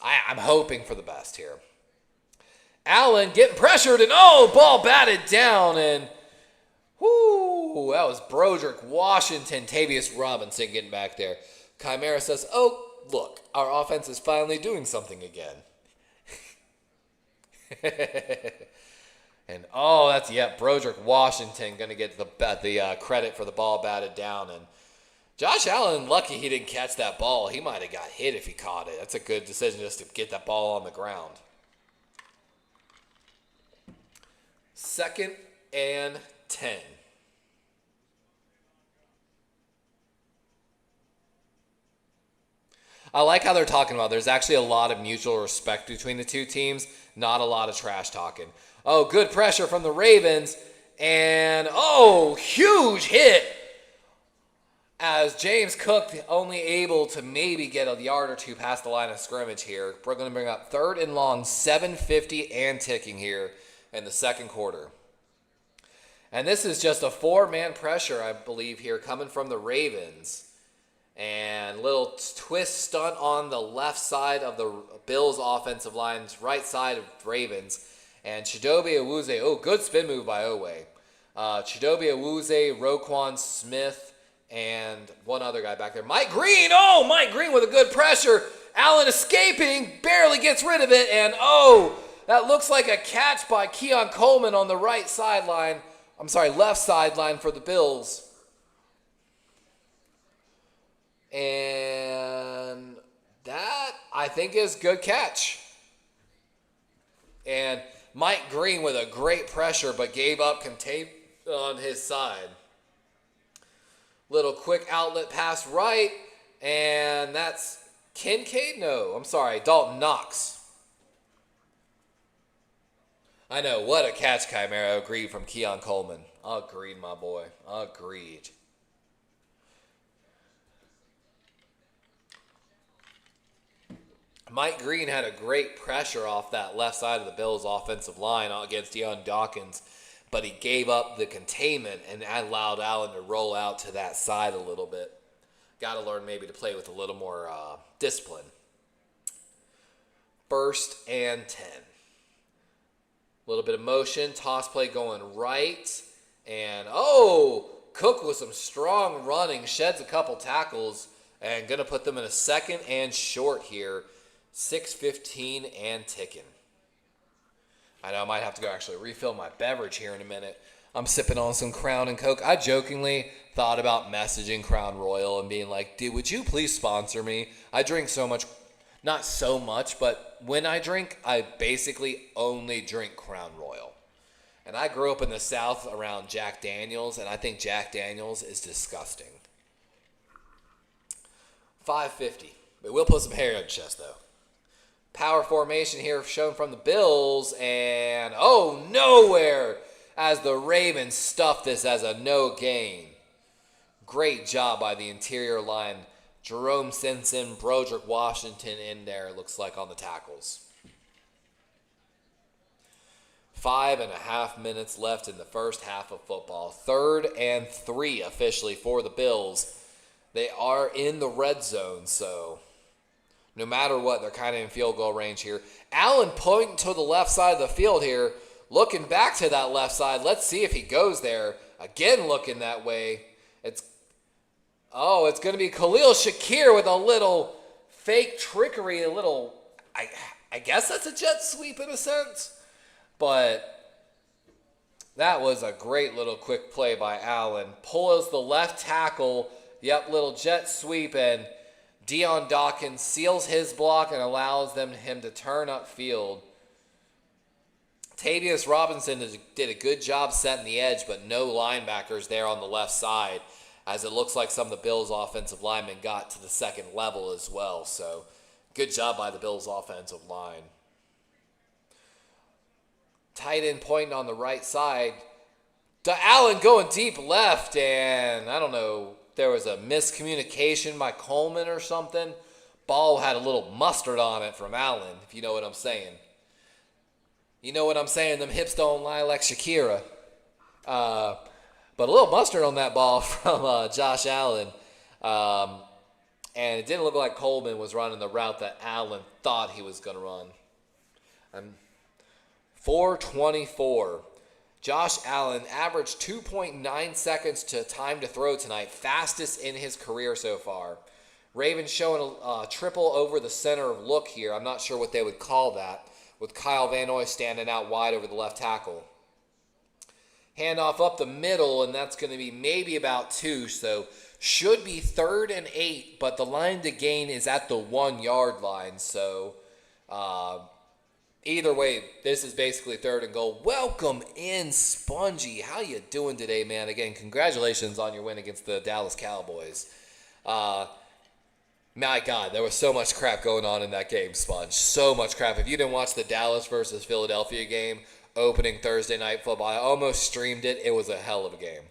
I'm hoping for the best here. Allen getting pressured and ball batted down and whoo, that was Broderick Washington, Tavius Robinson getting back there. Chimera says, oh, look, our offense is finally doing something again. And Broderick Washington going to get the credit for the ball batted down. And Josh Allen, lucky he didn't catch that ball. He might have got hit if he caught it. That's a good decision just to get that ball on the ground. 2nd and 10. I like how they're talking about there's actually a lot of mutual respect between the two teams, not a lot of trash talking. Oh, good pressure from the Ravens, and huge hit as James Cook only able to maybe get a yard or two past the line of scrimmage here. We're going to bring up 3rd and long, 7:50 and ticking here in the second quarter. And this is just a 4-man pressure, I believe, here coming from the Ravens. And little twist stunt on the left side of the Bills offensive line's right side of Ravens. And Chidobe Awuzie, good spin move by Owe. Chidobe Awuzie, Roquan Smith, and one other guy back there. Mike Green, Mike Green with a good pressure. Allen escaping, barely gets rid of it, and that looks like a catch by Keon Coleman on the left sideline for the Bills. And that, I think, is good catch. And Mike Green with a great pressure, but gave up contain on his side. Little quick outlet pass right, and that's Kincaid? No, I'm sorry, Dalton Knox. I know, what a catch, Chimera. Agreed from Keon Coleman. Agreed, my boy. Agreed. Mike Green had a great pressure off that left side of the Bills' offensive line against Deion Dawkins, but he gave up the containment and allowed Allen to roll out to that side a little bit. Got to learn maybe to play with a little more discipline. 1st and 10. A little bit of motion, toss play going right, and Cook with some strong running, sheds a couple tackles, and going to put them in a 2nd and short here. 6:15 and ticking. I know I might have to go actually refill my beverage here in a minute. I'm sipping on some Crown and Coke. I jokingly thought about messaging Crown Royal and being like, dude, would you please sponsor me? I drink so much, not so much, but when I drink, I basically only drink Crown Royal. And I grew up in the South around Jack Daniels, and I think Jack Daniels is disgusting. 5:50. But we'll put some hair on the chest, though. Power formation here shown from the Bills, and nowhere as the Ravens stuff this as a no gain. Great job by the interior line. Jerome Simpson, Broderick Washington in there, it looks like, on the tackles. 5.5 minutes left in the first half of football. 3rd and 3 officially for the Bills. They are in the red zone, so no matter what, they're kind of in field goal range here. Allen pointing to the left side of the field here, looking back to that left side. Let's see if he goes there. Again, looking that way. It's going to be Khalil Shakir with a little fake trickery, I guess that's a jet sweep in a sense. But that was a great little quick play by Allen. Pulls the left tackle. Yep, little jet sweep, and Deion Dawkins seals his block and allows him to turn upfield. Tavius Robinson did a good job setting the edge, but no linebackers there on the left side, as it looks like some of the Bills' offensive linemen got to the 2nd level as well. So good job by the Bills' offensive line. Tight end pointing on the right side. Allen going deep left, and I don't know, there was a miscommunication by Coleman or something. Ball had a little mustard on it from Allen, if you know what I'm saying. You know what I'm saying? Them hips don't lie like Shakira. But a little mustard on that ball from Josh Allen. And it didn't look like Coleman was running the route that Allen thought he was going to run. 4:24. Josh Allen averaged 2.9 seconds to time to throw tonight, fastest in his career so far. Ravens showing a triple over the center look here. I'm not sure what they would call that, with Kyle Van Noy standing out wide over the left tackle. Handoff up the middle, and that's going to be maybe about 2, so should be 3rd and 8, but the line to gain is at the 1-yard line, so either way, this is basically 3rd and goal. Welcome in, Spongy. How you doing today, man? Again, congratulations on your win against the Dallas Cowboys. My God, there was so much crap going on in that game, Sponge. So much crap. If you didn't watch the Dallas versus Philadelphia game, opening Thursday night football, I almost streamed it. It was a hell of a game.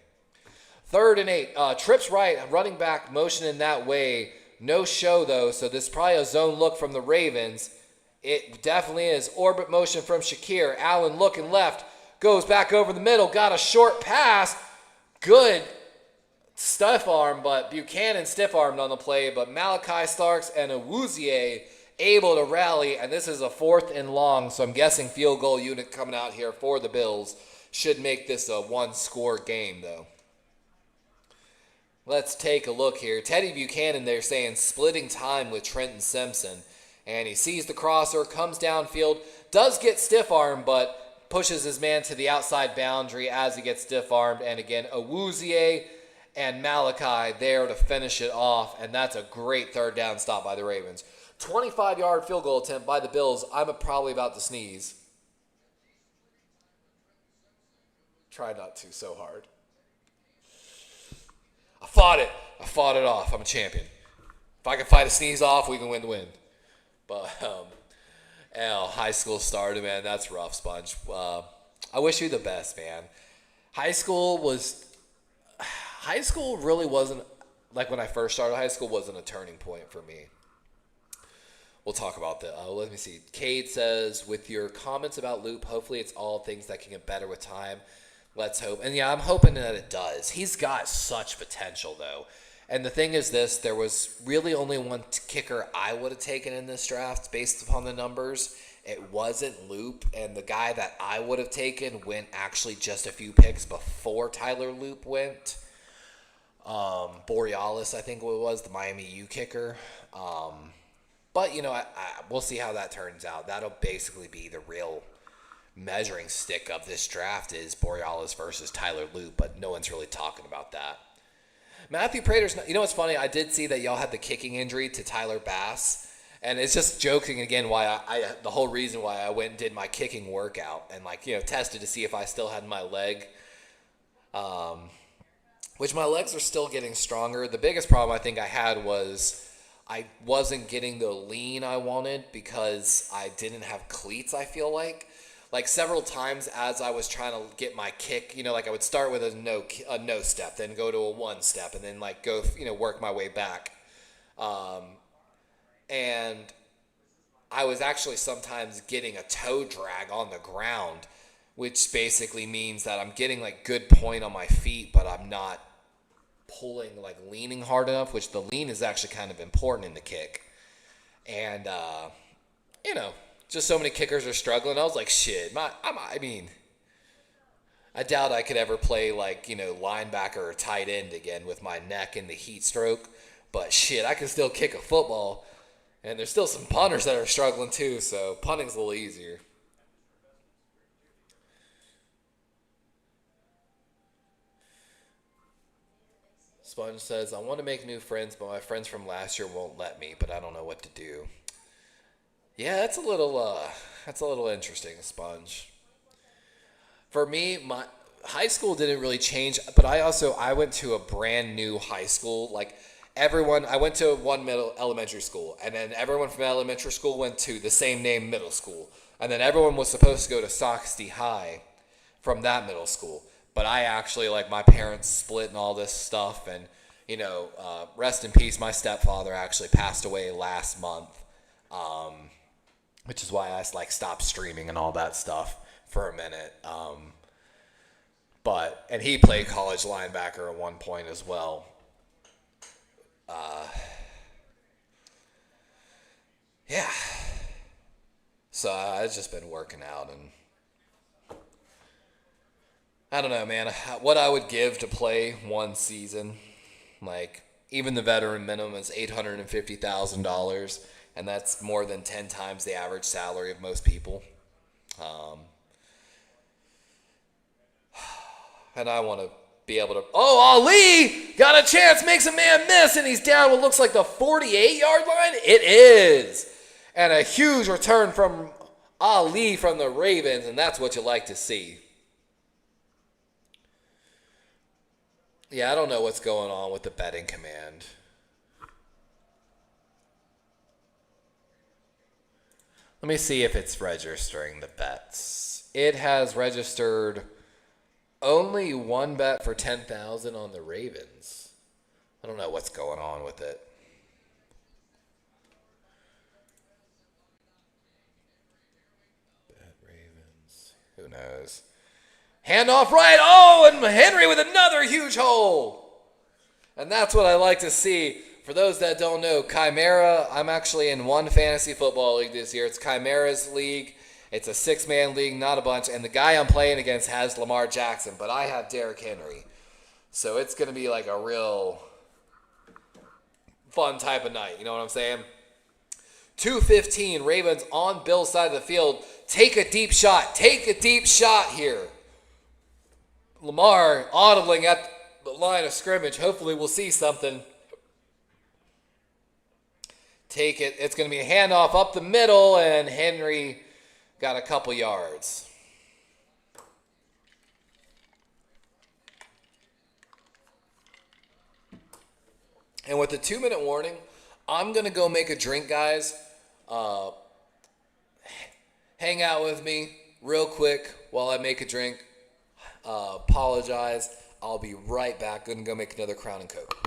3rd and 8. Trips right, running back motioning that way. No show, though, so this is probably a zone look from the Ravens. It definitely is. Orbit motion from Shakir. Allen looking left. Goes back over the middle. Got a short pass. Good stiff arm, but Buchanan stiff armed on the play, but Malachi Starks and Awuzie able to rally, and this is a 4th and long, so I'm guessing field goal unit coming out here for the Bills should make this a one-score game, though. Let's take a look here. Teddy Buchanan, they're saying, splitting time with Trenton Simpson, and he sees the crosser, comes downfield, does get stiff-armed, but pushes his man to the outside boundary as he gets stiff-armed, and again, Awuzie and Malachi there to finish it off, and that's a great third down stop by the Ravens. 25-yard field goal attempt by the Bills. I'm probably about to sneeze. Try not to so hard. I fought it. I fought it off. I'm a champion. If I can fight a sneeze off, we can win the win. But, high school started, man. That's rough, Sponge. I wish you the best, man. High school really wasn't, like when I first started high school, wasn't a turning point for me. We'll talk about that. Let me see. Cade says, with your comments about Loop, hopefully it's all things that can get better with time. Let's hope. And yeah, I'm hoping that it does. He's got such potential, though. And the thing is this, there was really only one kicker I would have taken in this draft based upon the numbers. It wasn't Loop, and the guy that I would have taken went actually just a few picks before Tyler Loop went. Borealis, I think it was, the Miami U kicker. But, we'll see how that turns out. That'll basically be the real measuring stick of this draft is Borealis versus Tyler Loop, but no one's really talking about that. Matthew Prater's, what's funny? I did see that y'all had the kicking injury to Tyler Bass, and it's just joking again why the whole reason why I went and did my kicking workout and tested to see if I still had my leg, which my legs are still getting stronger. The biggest problem I think I had was I wasn't getting the lean I wanted because I didn't have cleats, I feel like. Like several times as I was trying to get my kick, I would start with a no step, then go to a one step, and then go, work my way back. And I was actually sometimes getting a toe drag on the ground, which basically means that I'm getting good point on my feet, but I'm not pulling, leaning hard enough, which the lean is actually kind of important in the kick. And, just so many kickers are struggling. I was like, shit, I doubt I could ever play linebacker or tight end again with my neck and the heat stroke. But shit, I can still kick a football. And there's still some punters that are struggling too, so punting's a little easier. Sponge says, I want to make new friends, but my friends from last year won't let me, but I don't know what to do. Yeah, that's a little interesting, Sponge. For me, my high school didn't really change, but I went to a brand new high school. I went to one elementary school, and then everyone from elementary school went to the same name middle school, and then everyone was supposed to go to Soxty High from that middle school. But I actually, my parents split and all this stuff, and rest in peace, my stepfather actually passed away last month. Which is why I stopped streaming and all that stuff for a minute. And he played college linebacker at one point as well. Yeah. So I've just been working out, and I don't know, man. What I would give to play one season, even the veteran minimum is $850,000. And that's more than 10 times the average salary of most people. And I want to be able to... Oh, Ali got a chance, makes a man miss, and he's down what looks like the 48-yard line. It is. And a huge return from Ali from the Ravens, and that's what you like to see. Yeah, I don't know what's going on with the betting command. Let me see if it's registering the bets. It has registered only one bet for $10,000 on the Ravens. I don't know what's going on with it. Bet Ravens. Who knows? Handoff right. Oh, and Henry with another huge hole. And that's what I like to see. For those that don't know, Chimera, I'm actually in one fantasy football league this year. It's Chimera's league. It's a six-man league, not a bunch. And the guy I'm playing against has Lamar Jackson, but I have Derrick Henry. So it's going to be like a real fun type of night. You know what I'm saying? 2:15, Ravens on Bill's side of the field. Take a deep shot. Take a deep shot here. Lamar audibling at the line of scrimmage. Hopefully we'll see something. Take it. It's going to be a handoff up the middle, and Henry got a couple yards. And with the 2-minute warning, I'm going to go make a drink, guys. Hang out with me real quick while I make a drink. Apologize. I'll be right back. Going to go make another Crown and Coke.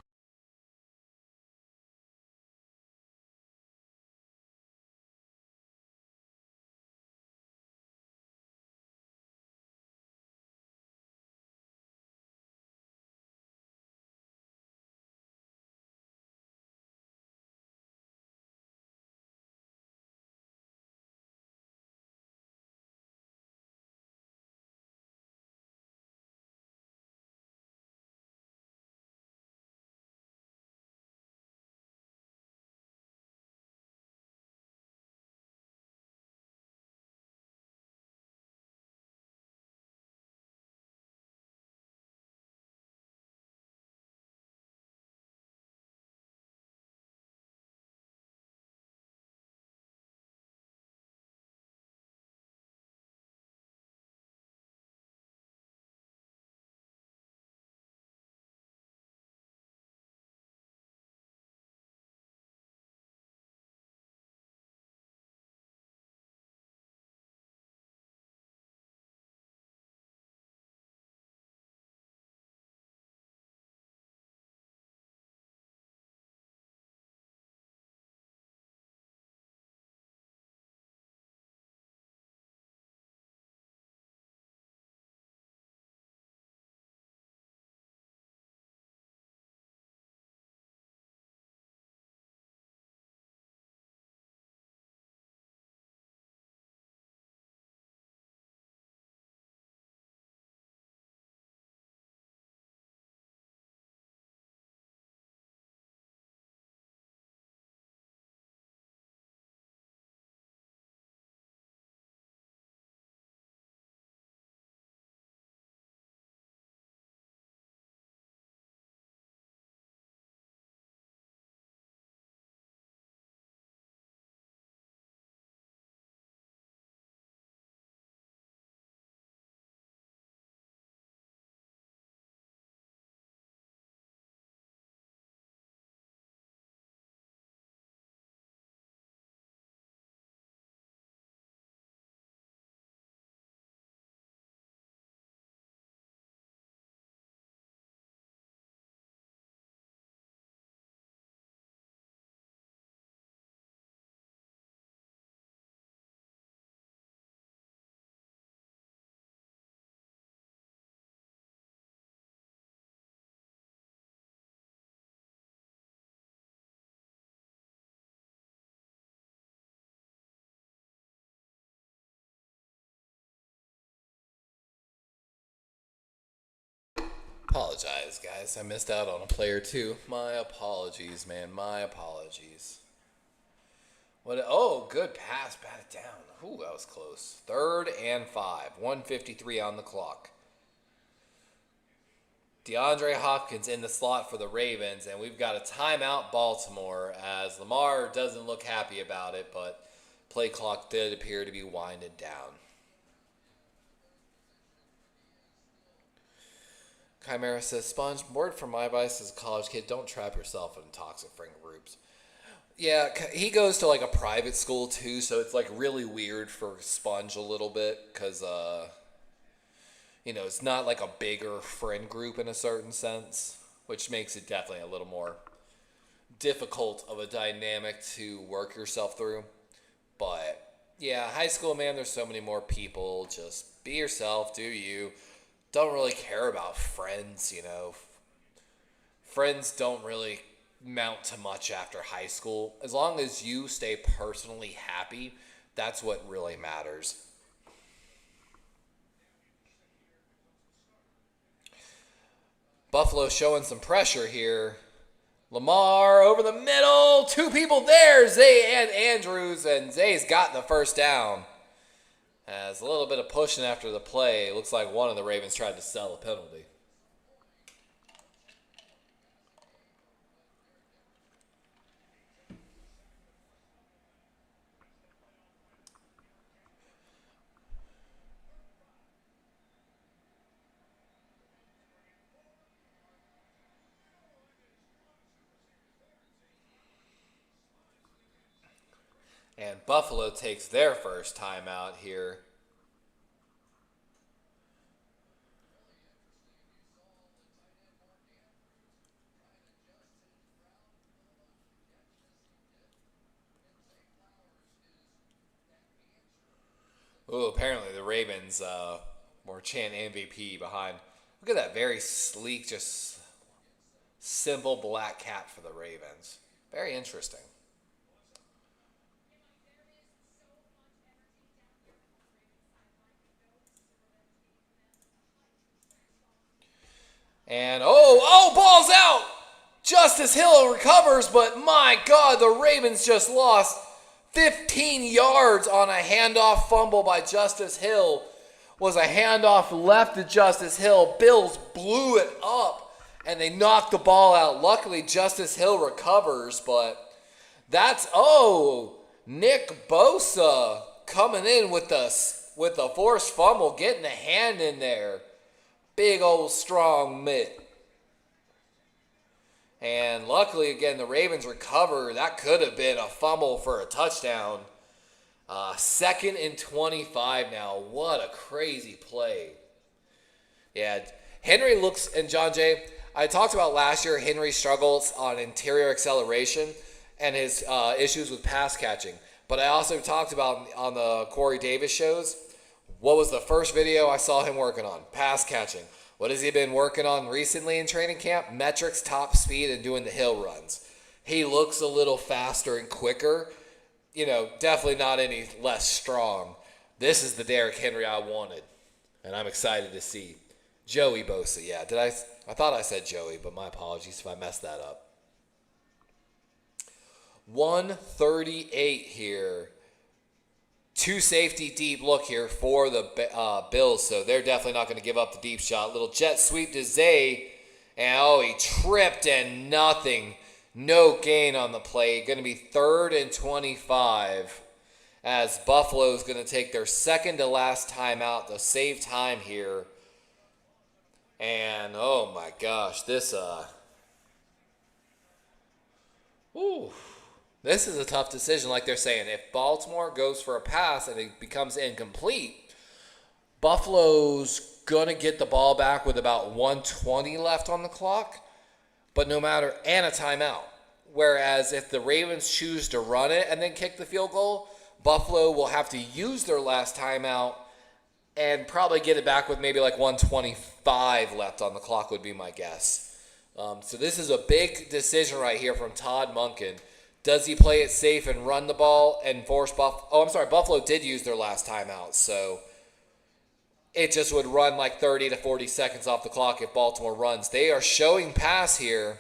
Apologize, guys. I missed out on a player too. My apologies, man. My apologies. What? Oh, good pass. Bat it down. Ooh, that was close. 3rd and 5. 1:53 on the clock. DeAndre Hopkins in the slot for the Ravens, and we've got a timeout Baltimore as Lamar doesn't look happy about it, but play clock did appear to be winding down. Chimera says, Sponge, word from my advice as a college kid, don't trap yourself in toxic friend groups. Yeah, he goes to like a private school too, so it's like really weird for Sponge a little bit because, it's not like a bigger friend group in a certain sense, which makes it definitely a little more difficult of a dynamic to work yourself through. But yeah, high school, man, there's so many more people. Just be yourself, do you. Don't really care about friends. friends don't really mount to much after high school. As long as you stay personally happy, that's what really matters. Buffalo showing some pressure here. Lamar over the middle. Two people there, Zay and Andrews, and Zay's got the first down. As a little bit of pushing after the play. Looks like one of the Ravens tried to sell a penalty. And Buffalo takes their first timeout here. Ooh, apparently the Ravens were chanting MVP behind. Look at that very sleek, just simple black cap for the Ravens. Very interesting. And ball's out. Justice Hill recovers, but my God, the Ravens just lost 15 yards on a handoff fumble by Justice Hill. Was a handoff left to Justice Hill. Bills blew it up, and they knocked the ball out. Luckily, Justice Hill recovers, but Nick Bosa coming in with the forced fumble, getting a hand in there. Big old strong mitt. And luckily, again, the Ravens recover. That could have been a fumble for a touchdown. 2nd and 25 now. What a crazy play. Yeah, Henry looks, and John Jay, I talked about last year Henry struggles on interior acceleration and his issues with pass catching. But I also talked about on the Corey Davis shows, what was the first video I saw him working on? Pass catching. What has he been working on recently in training camp? Metrics, top speed, and doing the hill runs. He looks a little faster and quicker. Definitely not any less strong. This is the Derrick Henry I wanted. And I'm excited to see. Joey Bosa, yeah. I thought I said Joey, but my apologies if I messed that up. 138 here. Two safety deep look here for the Bills, so they're definitely not going to give up the deep shot. Little jet sweep to Zay, and he tripped and nothing. No gain on the play. Going to be 3rd and 25 as Buffalo's going to take their second to last timeout to save time here. And, oh my gosh, this is a tough decision, like they're saying. If Baltimore goes for a pass and it becomes incomplete, Buffalo's going to get the ball back with about 1:20 left on the clock, and a timeout. Whereas if the Ravens choose to run it and then kick the field goal, Buffalo will have to use their last timeout and probably get it back with maybe like 1:25 left on the clock would be my guess. So this is a big decision right here from Todd Monken. Does he play it safe and run the ball and force Buffalo did use their last timeout, so it just would run like 30 to 40 seconds off the clock if Baltimore runs. They are showing pass here.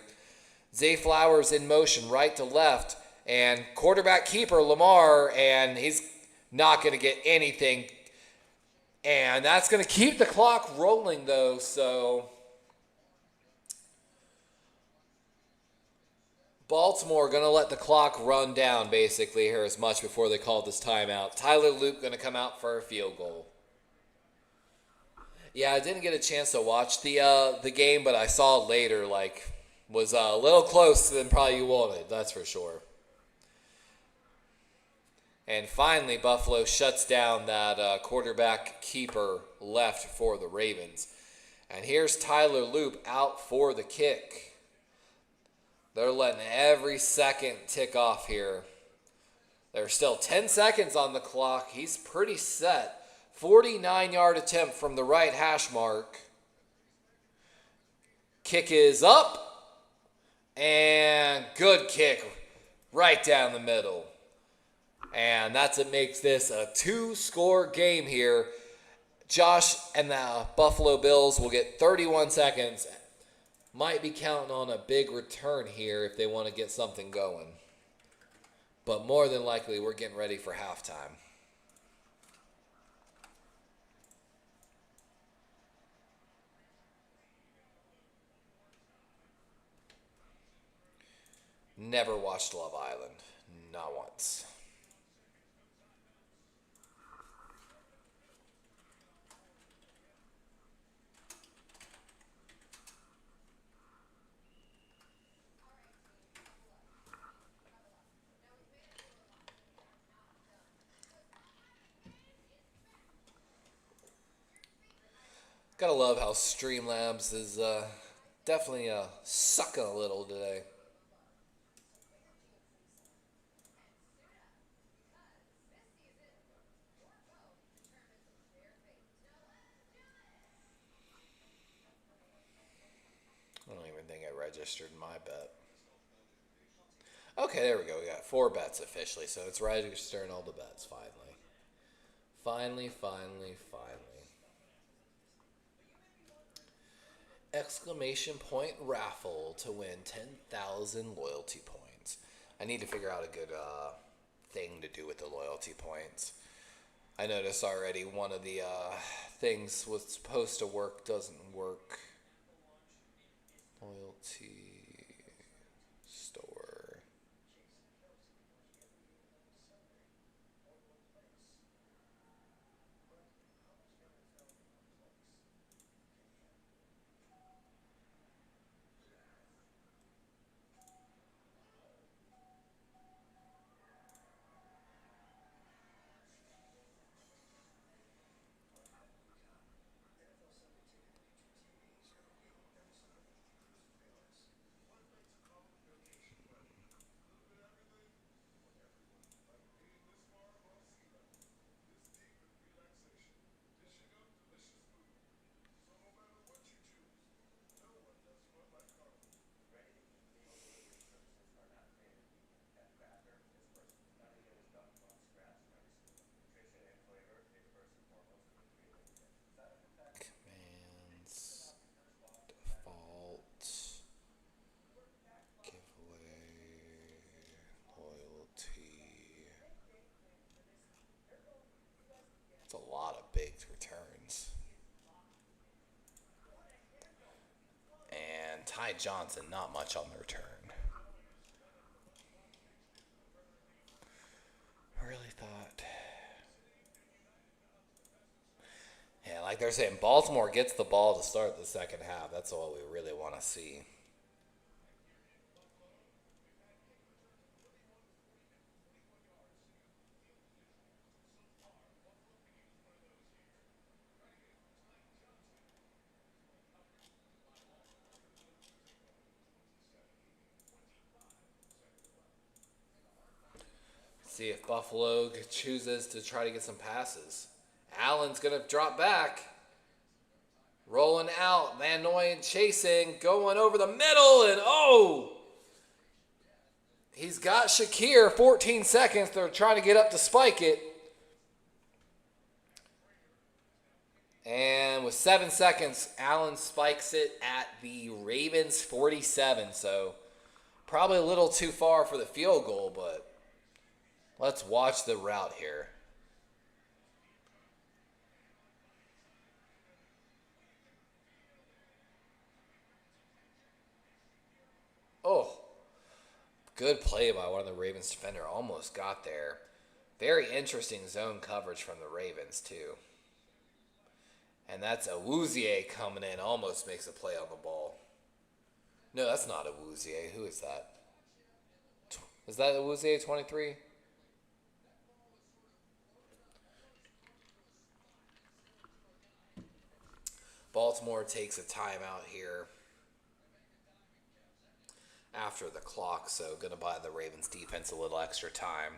Zay Flowers in motion, right to left, and quarterback keeper Lamar, and he's not going to get anything. And that's going to keep the clock rolling, though, so Baltimore going to let the clock run down basically here as much before they call this timeout. Tyler Loop going to come out for a field goal. Yeah, I didn't get a chance to watch the game, but I saw it later, was a little closer than probably you wanted, that's for sure. And finally, Buffalo shuts down that quarterback keeper left for the Ravens. And here's Tyler Loop out for the kick. They're letting every second tick off here. There's still 10 seconds on the clock. He's pretty set. 49-yard attempt from the right hash mark. Kick is up. And good kick right down the middle. And that's what makes this a 2-score game here. Josh and the Buffalo Bills will get 31 seconds. Might be counting on a big return here if they want to get something going. But more than likely, we're getting ready for halftime. Never watched Love Island. Not once. Gotta love how Streamlabs is definitely sucking a little today. I don't even think I registered my bet. Okay, there we go. We got 4 bets officially, so it's registering all the bets finally. Finally. Exclamation point raffle to win 10,000 loyalty points. I need to figure out a good thing to do with the loyalty points. I noticed already one of the things was supposed to work doesn't work. Loyalty store. Commands. Default. Giveaway. Loyalty. It's a lot of big returns. And Ty Johnson, not much on the return. I really thought. Yeah, like they're saying, Baltimore gets the ball to start the second half. That's what we really want to see. See if Buffalo chooses to try to get some passes. Allen's going to drop back. Rolling out. Van Noyen chasing. Going over the middle. And he's got Shakir. 14 seconds. They're trying to get up to spike it. And with 7 seconds, Allen spikes it at the Ravens 47. So probably a little too far for the field goal, but let's watch the route here. Oh, good play by one of the Ravens defender. Almost got there. Very interesting zone coverage from the Ravens, too. And that's Awuzie coming in. Almost makes a play on the ball. No, that's not Awuzie. Who is that? Is that Awuzie 23? Baltimore takes a timeout here after the clock, so going to buy the Ravens defense a little extra time.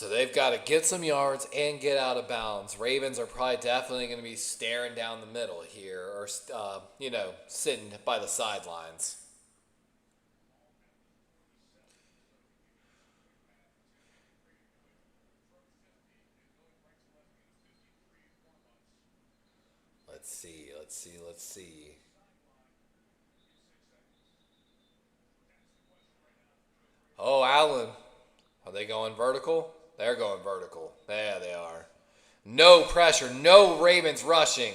So they've got to get some yards and get out of bounds. Ravens are probably definitely going to be staring down the middle here, or sitting by the sidelines. Let's see. Let's see. Let's see. Oh, Allen. Are they going vertical? They're going vertical. There they are. No pressure. No Ravens rushing.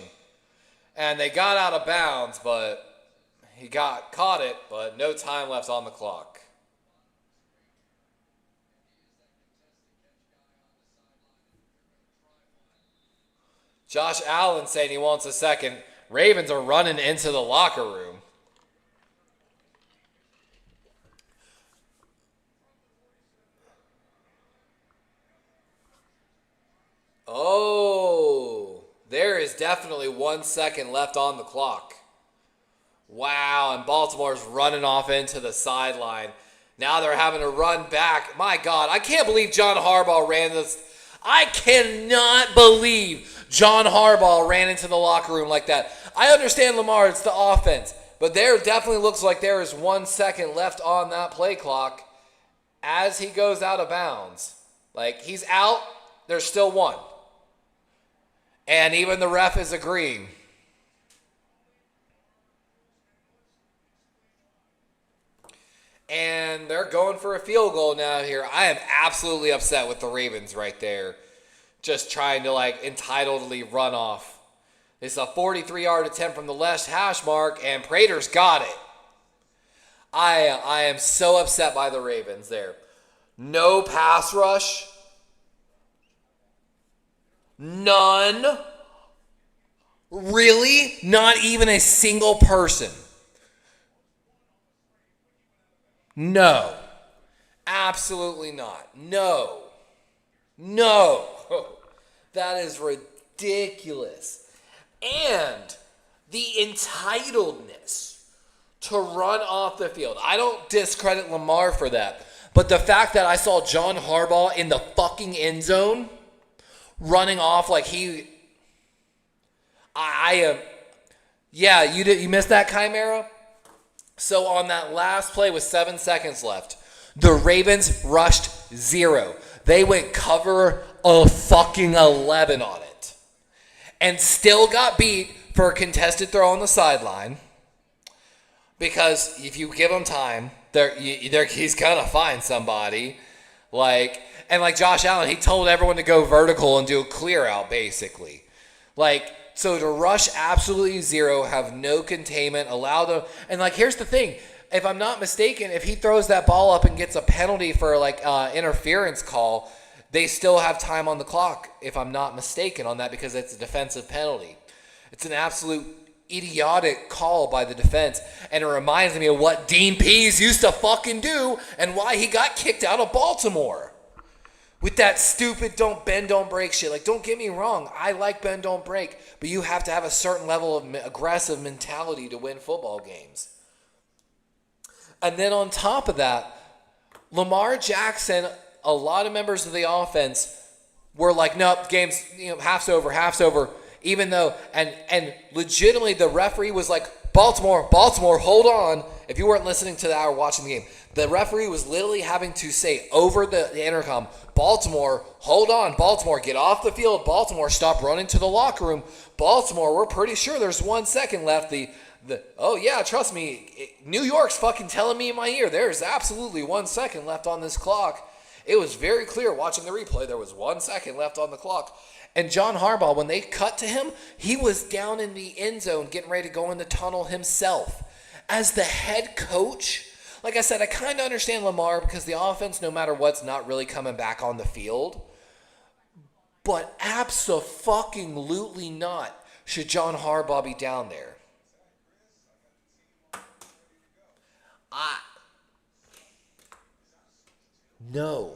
And they got out of bounds, but he caught it, but no time left on the clock. Josh Allen saying he wants a second. Ravens are running into the locker room. Oh, there is definitely 1 second left on the clock. Wow, and Baltimore's running off into the sideline. Now they're having to run back. My God, I can't believe John Harbaugh ran this. I cannot believe John Harbaugh ran into the locker room like that. I understand Lamar, it's the offense, but there definitely looks like there is 1 second left on that play clock as he goes out of bounds. Like, he's out, there's still one. And even the ref is agreeing. And they're going for a field goal now here. I am absolutely upset with the Ravens right there. Just trying to, entitledly run off. It's a 43-yard attempt from the left hash mark, and Prater's got it. I am so upset by the Ravens there. No pass rush. None. Really? Not even a single person. No. Absolutely not. No. No. That is ridiculous. And the entitledness to run off the field. I don't discredit Lamar for that. But the fact that I saw John Harbaugh in the fucking end zone running off like he... I am... Yeah, you missed that, Chimera? So on that last play with 7 seconds left, the Ravens rushed 0. They went cover of fucking 11 on it. And still got beat for a contested throw on the sideline. Because if you give him time, he's going to find somebody. Like Josh Allen, he told everyone to go vertical and do a clear out, basically. So to rush absolutely 0, have no containment, allow them. And, here's the thing. If I'm not mistaken, if he throws that ball up and gets a penalty for, interference call, they still have time on the clock, if I'm not mistaken on that, because it's a defensive penalty. It's an absolute idiotic call by the defense, and it reminds me of what Dean Pease used to fucking do and why he got kicked out of Baltimore. With that stupid don't bend, don't break shit. Don't get me wrong. I like bend, don't break. But you have to have a certain level of aggressive mentality to win football games. And then on top of that, Lamar Jackson, a lot of members of the offense were like, nope, game's, half's over. Even though, and legitimately the referee was like, Baltimore, hold on. If you weren't listening to that or watching the game, the referee was literally having to say over the intercom, Baltimore, hold on. Baltimore, get off the field. Baltimore, stop running to the locker room. Baltimore, we're pretty sure there's 1 second left. Oh yeah, trust me, New York's fucking telling me in my ear, there's absolutely 1 second left on this clock. It was very clear watching the replay, there was 1 second left on the clock. And John Harbaugh, when they cut to him, he was down in the end zone getting ready to go in the tunnel himself. As the head coach, like I said, I kind of understand Lamar because the offense, no matter what's not really coming back on the field. But abso-fucking-lutely not should John Harbaugh be down there. No.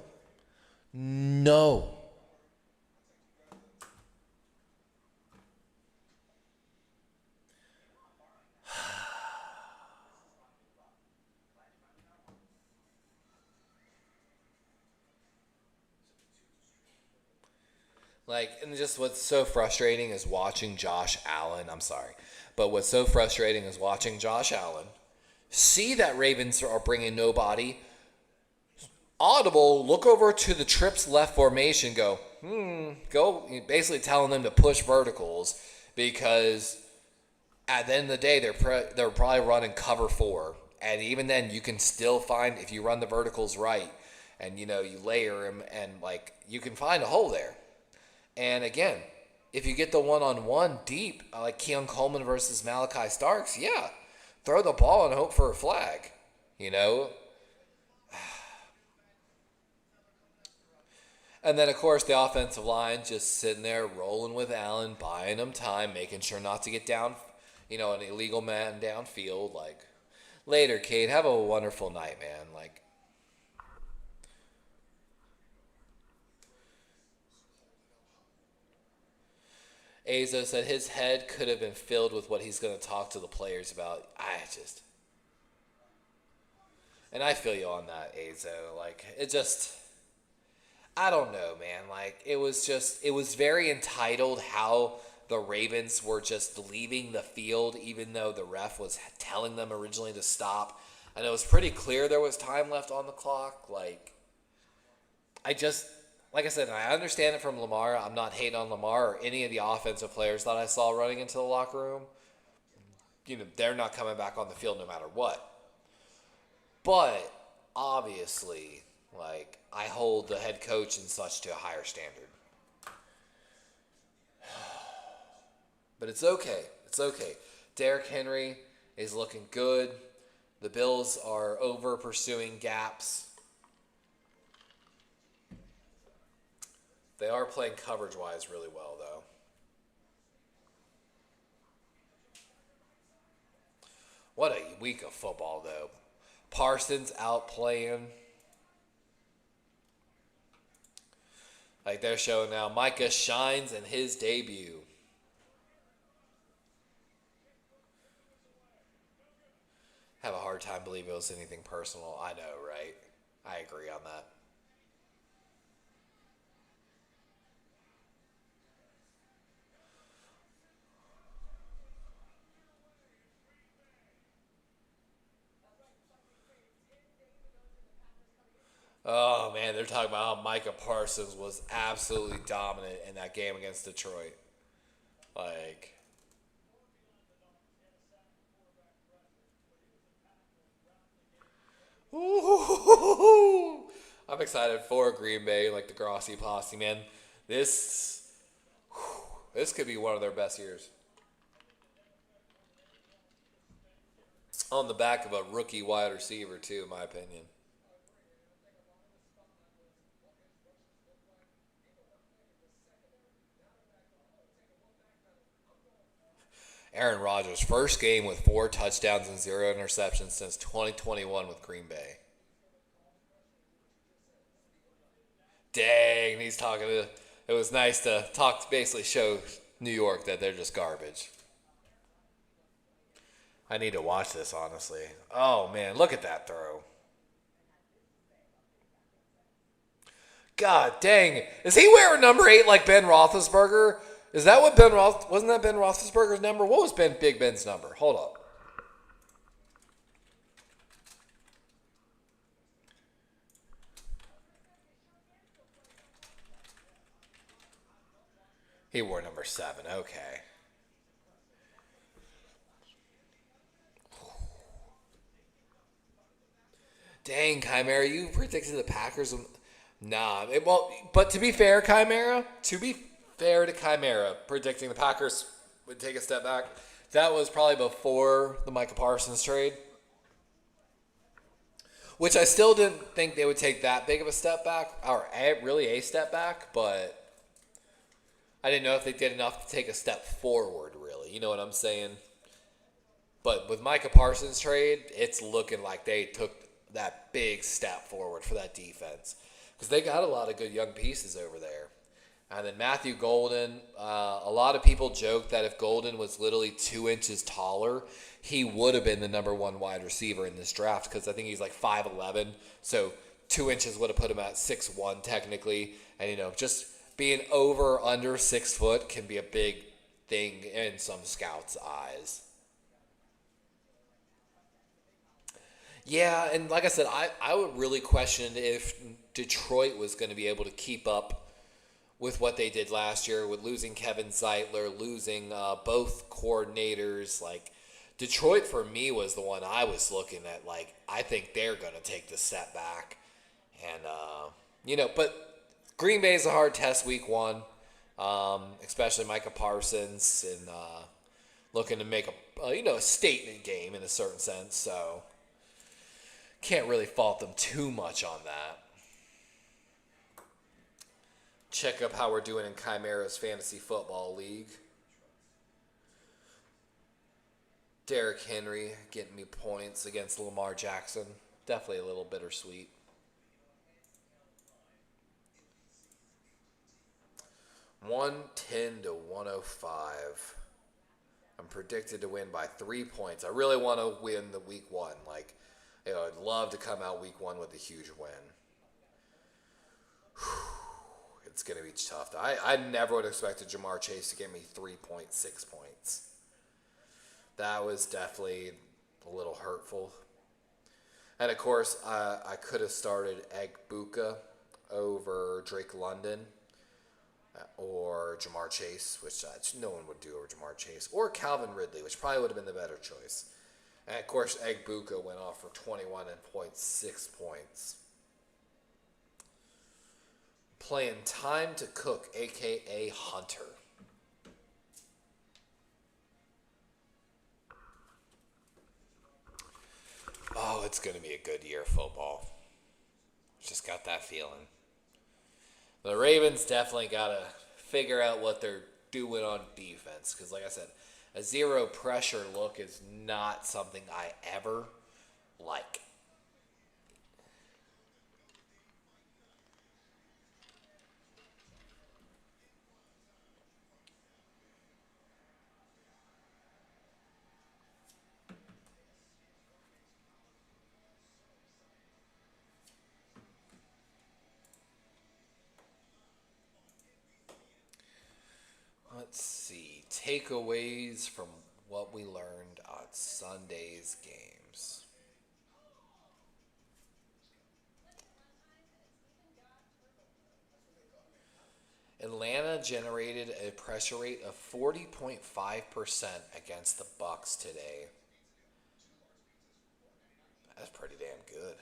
And just what's so frustrating is watching Josh Allen. I'm sorry. But what's so frustrating is watching Josh Allen see that Ravens are bringing nobody. Audible, look over to the trips left formation, go, basically telling them to push verticals because at the end of the day, they're probably running cover 4. And even then, you can still find, if you run the verticals right and, you layer them and, you can find a hole there. And again, if you get the one-on-one deep, like Keon Coleman versus Malachi Starks, yeah, throw the ball and hope for a flag, And then, of course, the offensive line just sitting there rolling with Allen, buying him time, making sure not to get down, an illegal man downfield. Later, Cade, have a wonderful night, man. Azo said his head could have been filled with what he's going to talk to the players about. And I feel you on that, Azo. I don't know, man. It was very entitled how the Ravens were just leaving the field, even though the ref was telling them originally to stop. And it was pretty clear there was time left on the clock. Like I said, I understand it from Lamar. I'm not hating on Lamar or any of the offensive players that I saw running into the locker room. They're not coming back on the field no matter what. But obviously, I hold the head coach and such to a higher standard. But it's okay. It's okay. Derrick Henry is looking good. The Bills are over pursuing gaps. They are playing coverage-wise really well, though. What a week of football, though. Parsons out playing. They're showing now, Micah shines in his debut. Have a hard time believing it was anything personal. I know, right? I agree on that. Oh, man, they're talking about how Micah Parsons was absolutely dominant in that game against Detroit. Ooh, I'm excited for Green Bay, the Grossi Posse, man. This could be one of their best years. On the back of a rookie wide receiver, too, in my opinion. Aaron Rodgers, first game with 4 touchdowns and 0 interceptions since 2021 with Green Bay. Dang, he's talking to. It was nice to basically show New York that they're just garbage. I need to watch this, honestly. Oh, man, look at that throw. God dang. Is he wearing number 8 like Ben Roethlisberger? Is that what wasn't that Ben Roethlisberger's number? What was Big Ben's number? Hold up. He wore number 7. Okay. Dang, Chimera, you predicted the Packers. Nah, but to be fair, Chimera, to Chimera, predicting the Packers would take a step back. That was probably before the Micah Parsons trade, which I still didn't think they would take that big of a step back, or really a step back, but I didn't know if they did enough to take a step forward, really. You know what I'm saying? But with Micah Parsons' trade, it's looking like they took that big step forward for that defense, because they got a lot of good young pieces over there. And then Matthew Golden, a lot of people joke that if Golden was literally 2 inches taller, he would have been the number 1 wide receiver in this draft, because I think he's 5'11", so 2 inches would have put him at 6'1" technically. And, just being over under 6 foot can be a big thing in some scouts' eyes. Yeah, and like I said, I would really question if Detroit was going to be able to keep up with what they did last year with losing Kevin Zeitler, losing both coordinators. Like, Detroit for me was the one I was looking at. Like, I think they're going to take the step back. And, but Green Bay is a hard test week one, especially Micah Parsons and looking to make a statement game in a certain sense. So can't really fault them too much on that. Check up how we're doing in Chimera's Fantasy Football League. Derrick Henry getting me points against Lamar Jackson. Definitely a little bittersweet. 110 to 105. I'm predicted to win by 3 points. I really want to win the week one. I'd love to come out week one with a huge win. It's going to be tough. I never would have expected Jamar Chase to get me 3.6 points. That was definitely a little hurtful. And of course, I could have started Egbuka over Drake London or Jamar Chase, which no one would do over Jamar Chase, or Calvin Ridley, which probably would have been the better choice. And of course, Egbuka went off for 21.6 points. Playing Time to Cook, a.k.a. Hunter. Oh, it's going to be a good year of football. Just got that feeling. The Ravens definitely got to figure out what they're doing on defense. Because like I said, a zero pressure look is not something I ever like. Let's see. Takeaways from what we learned on Sunday's games. Atlanta generated a pressure rate of 40.5% against the Bucs today. That's pretty damn good.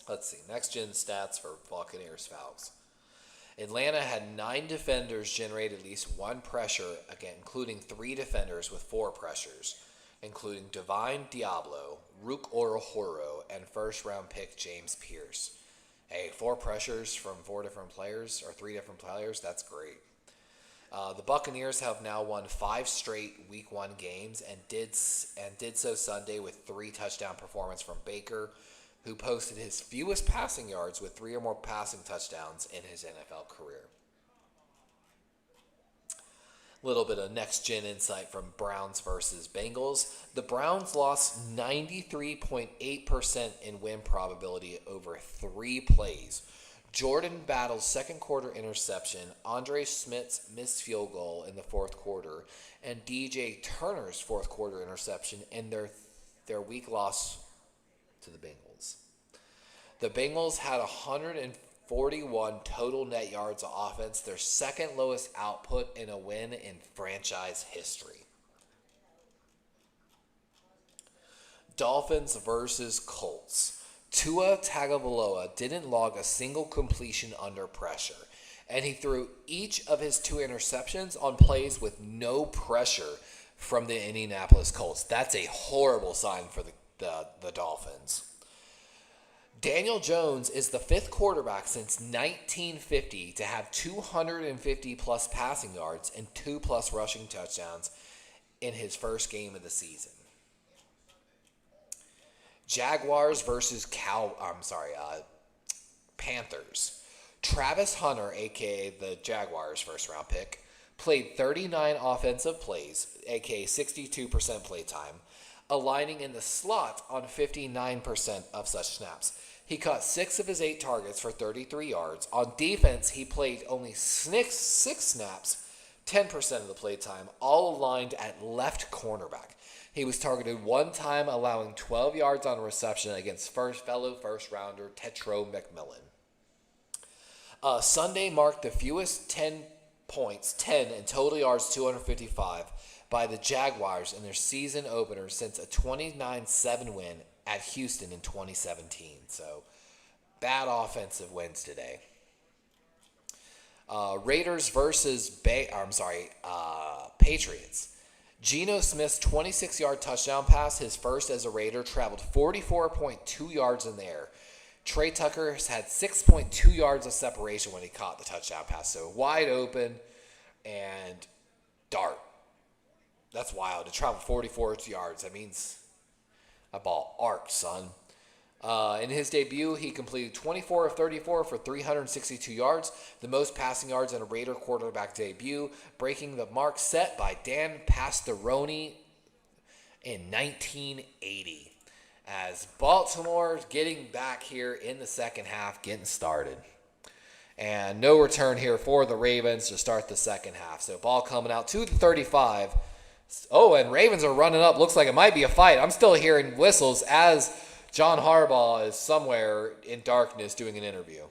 Let's see. Next gen stats for Buccaneers Falcons. Atlanta had 9 defenders generate at least 1 pressure, again, including 3 defenders with 4 pressures, including Divine Diablo, Rook Orohoro, and first-round pick James Pierce. Hey, 4 pressures from 4 different players, or 3 different players, that's great. The Buccaneers have now won 5 straight Week 1 games and did so Sunday with 3 touchdown performances from Baker, who posted his fewest passing yards with 3 or more passing touchdowns in his NFL career. Little bit of next-gen insight from Browns versus Bengals. The Browns lost 93.8% in win probability over 3 plays. Jordan Battle's second quarter interception, Andre Smith's missed field goal in the fourth quarter, and DJ Turner's fourth quarter interception in their week loss to the Bengals. The Bengals had 141 total net yards of offense, their second lowest output in a win in franchise history. Dolphins versus Colts. Tua Tagovailoa didn't log a single completion under pressure, and he threw each of his 2 interceptions on plays with no pressure from the Indianapolis Colts. That's a horrible sign for the Dolphins. Daniel Jones is the 5th quarterback since 1950 to have 250-plus passing yards and 2-plus rushing touchdowns in his first game of the season. Jaguars versus Panthers. Travis Hunter, a.k.a. the Jaguars' first-round pick, played 39 offensive plays, a.k.a. 62% playtime, aligning in the slot on 59% of such snaps. He caught 6 of his 8 targets for 33 yards. On defense, he played only 6 snaps, 10% of the play time, all aligned at left cornerback. He was targeted 1 time, allowing 12 yards on reception against fellow first-rounder Tetro McMillan. Sunday marked the fewest 10 in total yards, 255, by the Jaguars in their season opener since a 29-7 win at Houston in 2017. So, bad offensive wins today. Raiders versus Patriots. Geno Smith's 26-yard touchdown pass, his first as a Raider, traveled 44.2 yards in the air. Trey Tucker has had 6.2 yards of separation when he caught the touchdown pass. So wide open and dart. That's wild. To travel 44 yards, that means that ball arced, son. In his debut, he completed 24 of 34 for 362 yards, the most passing yards in a Raider quarterback debut, breaking the mark set by Dan Pastoroni in 1980. As Baltimore getting back here in the second half, getting started. And no return here for the Ravens to start the second half. So ball coming out to the 35. Oh, and Ravens are running up. Looks like it might be a fight. I'm still hearing whistles as John Harbaugh is somewhere in darkness doing an interview.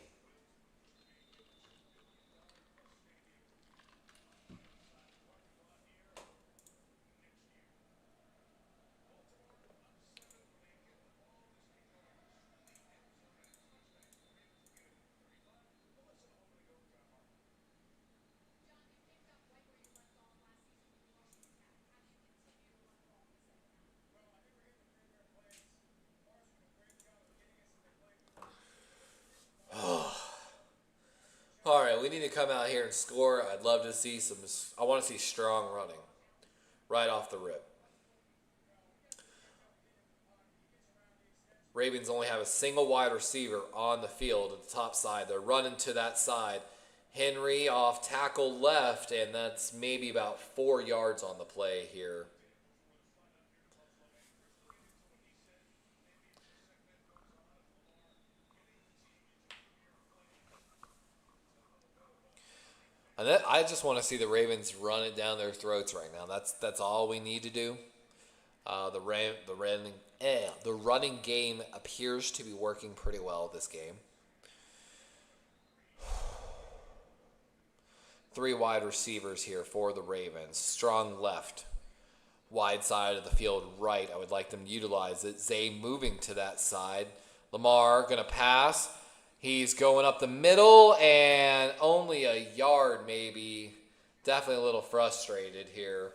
All right, we need to come out here and score. I'd love to see I want to see strong running right off the rip. Ravens only have a single wide receiver on the field at the top side. They're running to that side. Henry off tackle left, and that's maybe about 4 yards on the play here. And I just want to see the Ravens run it down their throats right now. That's all we need to do. The running game appears to be working pretty well this game. 3 wide receivers here for the Ravens. Strong left, wide side of the field right. I would like them to utilize it. Zay moving to that side. Lamar going to pass. He's going up the middle and only a yard maybe. Definitely a little frustrated here.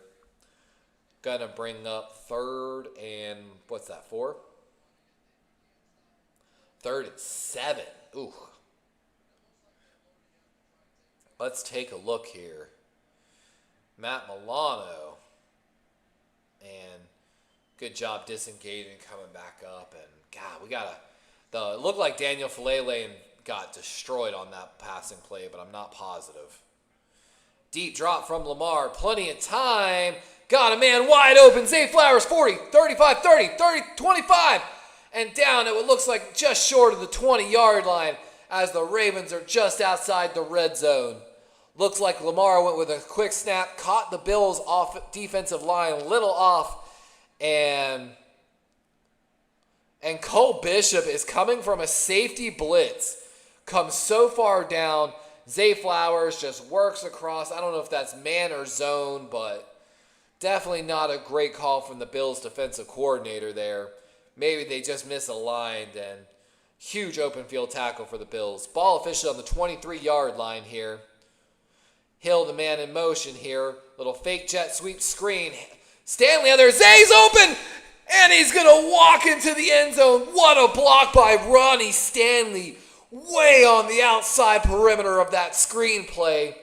Gonna bring up 3rd and, what's that, 4? 3rd and 7. Ooh. Let's take a look here. Matt Milano. And good job disengaging, coming back up. And, God, we got to... It looked like Daniel Falele got destroyed on that passing play, but I'm not positive. Deep drop from Lamar. Plenty of time. Got a man wide open. Zay Flowers, 40, 35, 30, 30, 25. And down it looks like just short of the 20-yard line as the Ravens are just outside the red zone. Looks like Lamar went with a quick snap, caught the Bills off defensive line, a little off, and Cole Bishop is coming from a safety blitz. Comes so far down. Zay Flowers just works across. I don't know if that's man or zone, but definitely not a great call from the Bills defensive coordinator there. Maybe they just misaligned, and huge open field tackle for the Bills. Ball officially on the 23-yard line here. Hill, the man in motion here. Little fake jet sweep screen. Stanley out there. Zay's open! And he's going to walk into the end zone. What a block by Ronnie Stanley. Way on the outside perimeter of that screen play.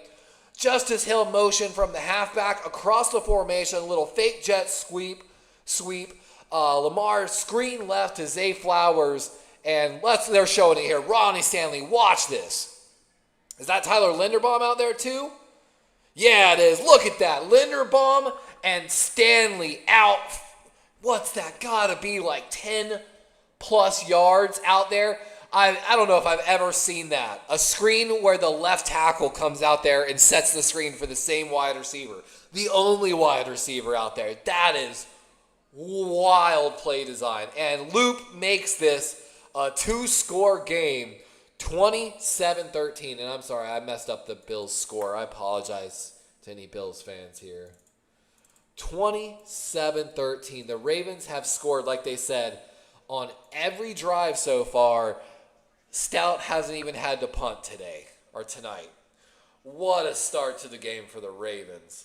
Justice Hill motion from the halfback across the formation. A little fake jet sweep. Lamar screen left to Zay Flowers. And they're showing it here. Ronnie Stanley, watch this. Is that Tyler Linderbaum out there too? Yeah, it is. Look at that. Linderbaum and Stanley out What's that? Gotta be like 10 plus yards out there. I don't know if I've ever seen that. A screen where the left tackle comes out there and sets the screen for the same wide receiver. The only wide receiver out there. That is wild play design. And Loop makes this a two-score game, 27-13. And I'm sorry, I messed up the Bills score. I apologize to any Bills fans here. 27-13. The Ravens have scored, like they said, on every drive so far. Stout hasn't even had to punt today or tonight. What a start to the game for the Ravens.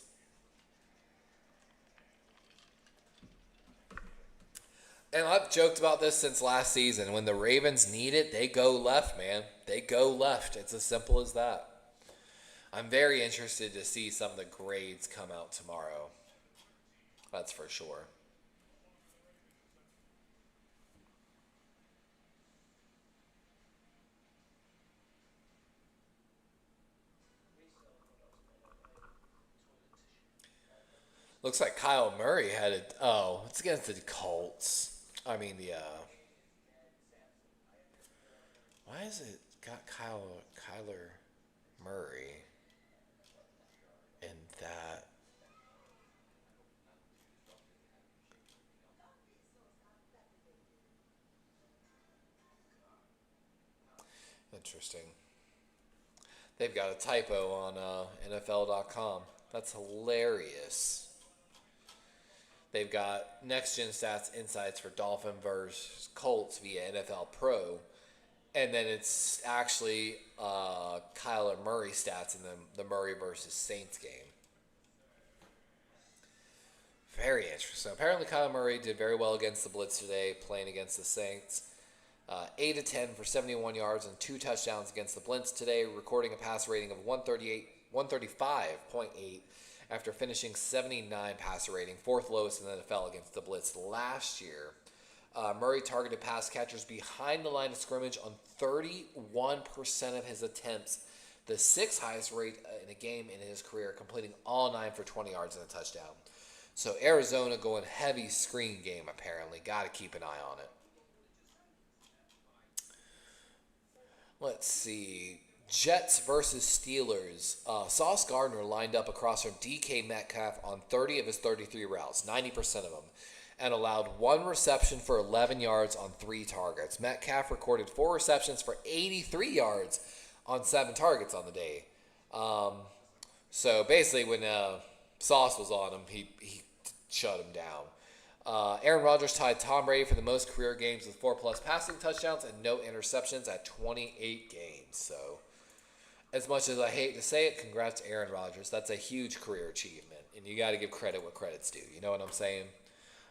And I've joked about this since last season. When the Ravens need it, they go left, man. They go left. It's as simple as that. I'm very interested to see some of the grades come out tomorrow. That's for sure. Looks like Kyle Murray had it. Oh, it's against the Colts. I mean, why is it got Kyler Murray in that? Interesting. They've got a typo on NFL.com. That's hilarious. They've got next gen stats insights for Dolphin versus Colts via NFL Pro. And then it's actually Kyler Murray stats in the Murray versus Saints game. Very interesting. Apparently Kyler Murray did very well against the Blitz today, playing against the Saints. 8 of 10 for 71 yards and 2 touchdowns against the Blitz today, recording a pass rating of 135.8 after finishing 79 passer rating, fourth lowest in the NFL against the Blitz last year. Murray targeted pass catchers behind the line of scrimmage on 31% of his attempts, the sixth highest rate in a game in his career, completing all 9 for 20 yards and a touchdown. So Arizona going heavy screen game apparently. Got to keep an eye on it. Let's see. Jets versus Steelers. Sauce Gardner lined up across from DK Metcalf on 30 of his 33 routes, 90% of them, and allowed 1 reception for 11 yards on 3 targets. Metcalf recorded 4 receptions for 83 yards on 7 targets on the day. So basically when Sauce was on him, he shut him down. Aaron Rodgers tied Tom Brady for the most career games with 4+ passing touchdowns and no interceptions at 28 games. So, as much as I hate to say it, congrats to Aaron Rodgers. That's a huge career achievement, and you got to give credit what credit's due. You know what I'm saying?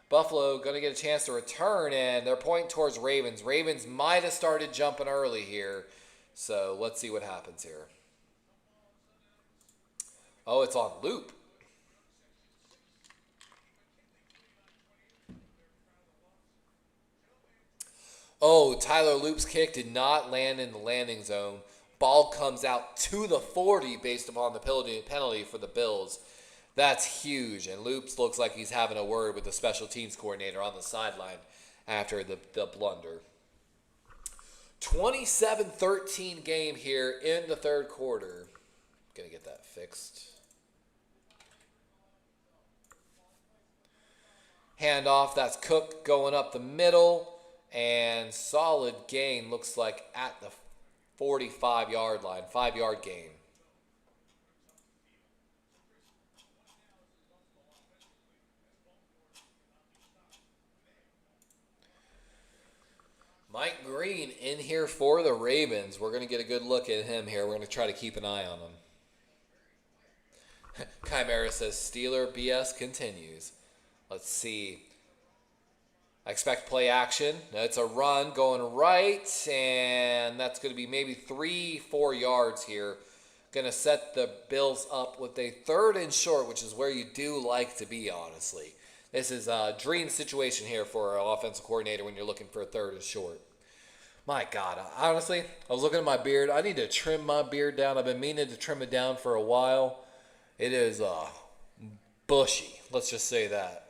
Buffalo going to get a chance to return, and they're pointing towards Ravens. Ravens might have started jumping early here, so let's see what happens here. Oh, it's on loop. Oh, Tyler Loop's kick did not land in the landing zone. Ball comes out to the 40 based upon the penalty for the Bills. That's huge. And Loops looks like he's having a word with the special teams coordinator on the sideline after the blunder. 27-13 game here in the third quarter. Gonna get that fixed. Handoff, that's Cook going up the middle. And solid gain, looks like at the 45-yard line, 5-yard gain. Mike Green in here for the Ravens. We're going to get a good look at him here. We're going to try to keep an eye on him. Chimera says Steeler BS continues. Let's see. I expect play action. It's a run going right, and that's going to be maybe 3-4 yards here. Going to set the Bills up with a 3rd and short, which is where you do like to be, honestly. This is a dream situation here for an offensive coordinator when you're looking for a 3rd and short. My God, honestly, I was looking at my beard. I need to trim my beard down. I've been meaning to trim it down for a while. It is bushy. Let's just say that.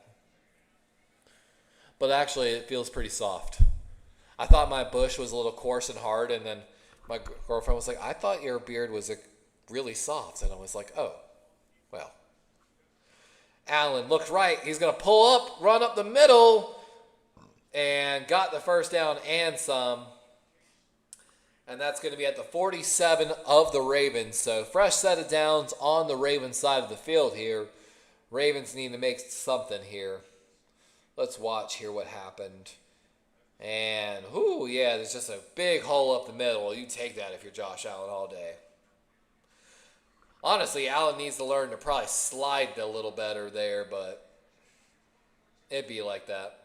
but actually it feels pretty soft. I thought my bush was a little coarse and hard, and then my girlfriend was like, I thought your beard was really soft. And I was like, oh, well. Allen looked right. He's going to pull up, run up the middle, and got the first down and some. And that's going to be at the 47 of the Ravens. So fresh set of downs on the Ravens side of the field here. Ravens need to make something here. Let's watch here what happened. And, ooh, yeah, there's just a big hole up the middle. You take that if you're Josh Allen all day. Honestly, Allen needs to learn to probably slide a little better there, but it'd be like that.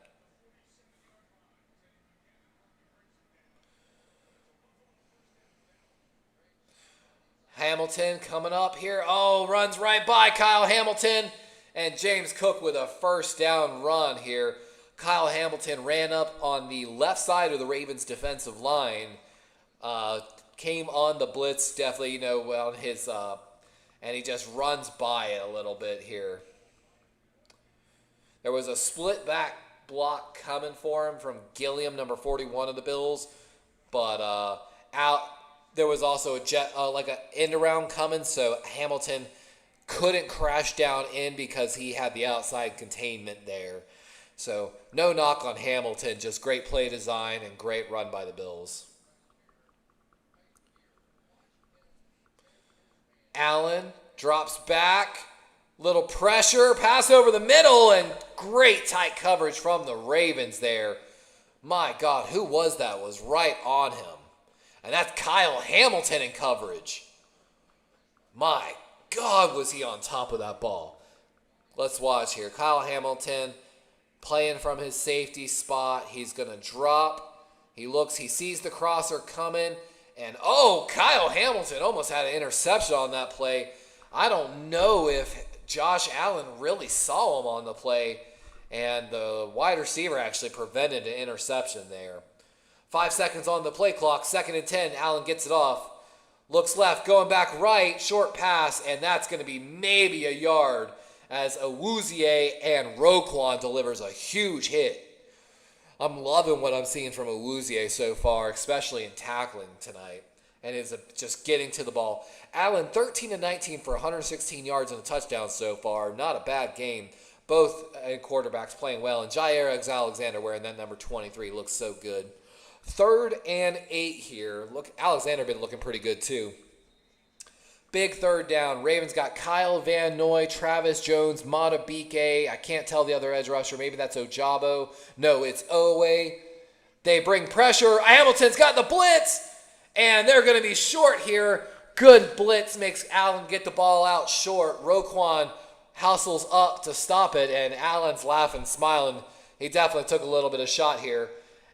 Hamilton coming up here. Oh, runs right by Kyle Hamilton. And James Cook with a first down run here. Kyle Hamilton ran up on the left side of the Ravens defensive line. Came on the blitz, definitely, on his, and he just runs by it a little bit here. There was a split back block coming for him from Gilliam, number 41 of the Bills. But there was also an end around coming, so Hamilton couldn't crash down in because he had the outside containment there. So no knock on Hamilton, just great play design and great run by the Bills. Allen drops back, little pressure, pass over the middle, and great tight coverage from the Ravens there. My God, who was that? Was right on him. And that's Kyle Hamilton in coverage. My God, was he on top of that ball. Let's watch here. Kyle Hamilton playing from his safety spot. He's going to drop. He looks, he sees the crosser coming. And, Kyle Hamilton almost had an interception on that play. I don't know if Josh Allen really saw him on the play. And the wide receiver actually prevented an interception there. 5 seconds on the play clock. 2nd and 10. Allen gets it off. Looks left, going back right. Short pass, and that's going to be maybe a yard as Awuzie and Roquan delivers a huge hit. I'm loving what I'm seeing from Awuzie so far, especially in tackling tonight. And is just getting to the ball. Allen, 13-19 for 116 yards and a touchdown so far. Not a bad game. Both quarterbacks playing well. And Jair Alexander wearing that number 23 looks so good. 3rd and 8 here. Look, Alexander been looking pretty good too. Big 3rd down. Ravens got Kyle Van Noy, Travis Jones, Matabike. I can't tell the other edge rusher. Maybe that's Ojabo. No, it's Owe. They bring pressure. Hamilton's got the blitz. And they're going to be short here. Good blitz makes Allen get the ball out short. Roquan hustles up to stop it. And Allen's laughing, smiling. He definitely took a little bit of shot here.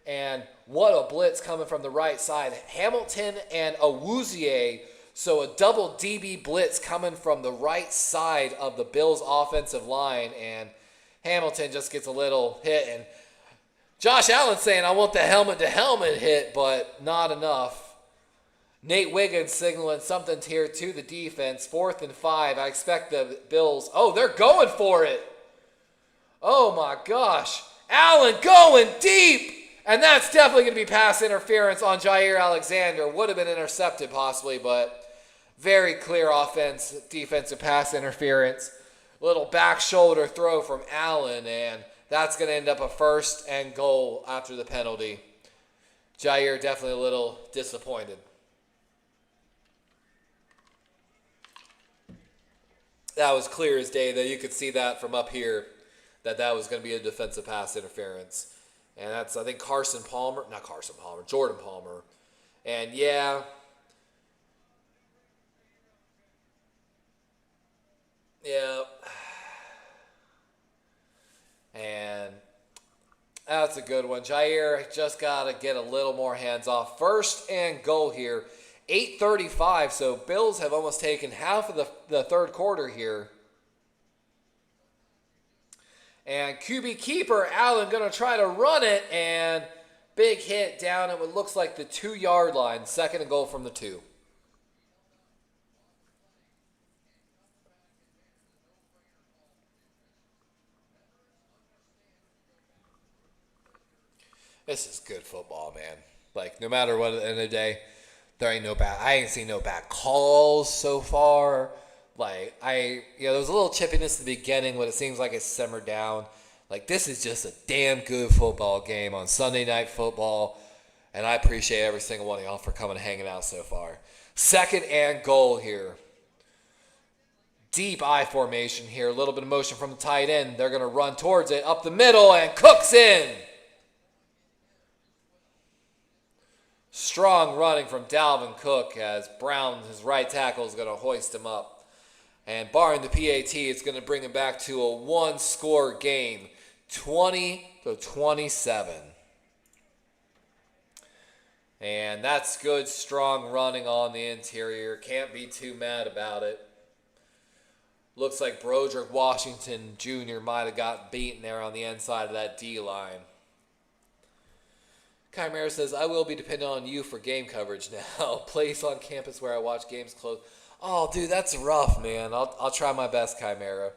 And what a blitz coming from the right side. Hamilton and Awuzie. So a double DB blitz coming from the right side of the Bills' offensive line. And Hamilton just gets a little hit. And Josh Allen saying, I want the helmet-to-helmet hit, but not enough. Nate Wiggins signaling something here to the defense. 4th and 5. I expect the Bills. Oh, they're going for it. Oh, my gosh. Allen going deep. And that's definitely going to be pass interference on Jair Alexander. Would have been intercepted possibly, but very clear defensive pass interference. Little back shoulder throw from Allen, and that's going to end up a 1st and goal after the penalty. Jair definitely a little disappointed. That was clear as day, though. You could see that from up here, that was going to be a defensive pass interference. And that's, I think, Jordan Palmer. And, yeah. Yeah. And that's a good one. Jair just got to get a little more hands off. 1st and goal here. 8:35, so Bills have almost taken half of the 3rd quarter here. And QB keeper, Allen, going to try to run it, and big hit down at what looks like the 2-yard line. 2nd and goal from the 2. This is good football, man. Like, no matter what, at the end of the day, there ain't no bad. I ain't seen no bad calls so far. Like, there was a little chippiness at the beginning, but it seems like it's simmered down. Like, this is just a damn good football game on Sunday Night Football, and I appreciate every single one of y'all for coming and hanging out so far. Second and goal here. Deep I formation here. A little bit of motion from the tight end. They're going to run towards it, up the middle, and Cook's in. Strong running from Dalvin Cook as Brown, his right tackle, is going to hoist him up. And barring the PAT, it's going to bring him back to a one-score game, 20-27. And that's good, strong running on the interior. Can't be too mad about it. Looks like Broderick Washington Jr. might have gotten beaten there on the inside of that D-line. Chimera says, I will be dependent on you for game coverage now. Place on campus where I watch games close. Oh, dude, that's rough, man. I'll try my best, Chimera.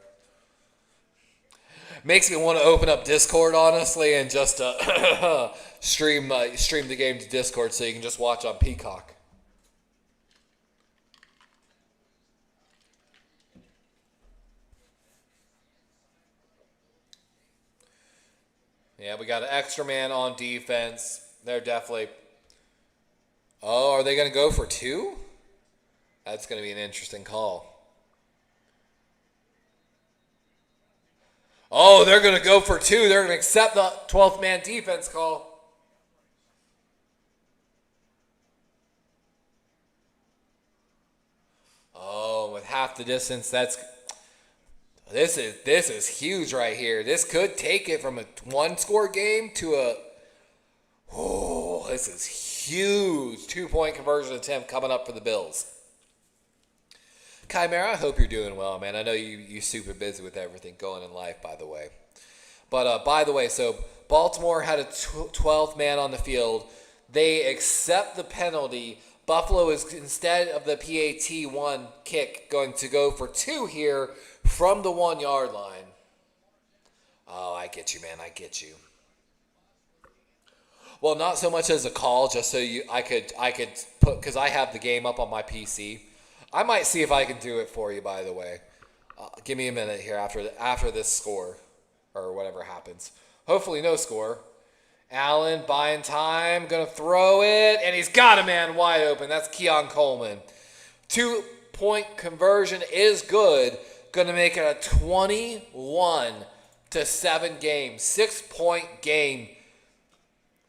Makes me want to open up Discord, honestly, and just stream the game to Discord so you can just watch on Peacock. Yeah, we got an extra man on defense. They're definitely... Oh, are they going to go for two? That's going to be an interesting call. Oh, they're going to go for two. They're going to accept the 12th man defense call. Oh, with half the distance, this is huge right here. This could take it from a one-score game to a... Oh, this is huge. 2-point conversion attempt coming up for the Bills. Chimera, I hope you're doing well, man. I know you're super busy with everything going in life, by the way. But, by the way, so Baltimore had a 12th man on the field. They accept the penalty. Buffalo is, instead of the PAT-1 kick, going to go for two here from the 1-yard line. Oh, I get you, man. I get you. Well, not so much as a call, just so I could put, because I have the game up on my PC. I might see if I can do it for you, by the way. Give me a minute here after this score, or whatever happens. Hopefully no score. Allen buying time, going to throw it, and he's got a man wide open. That's Keon Coleman. 2-point conversion is good. Going to make it a 21-7 game. 6-point game.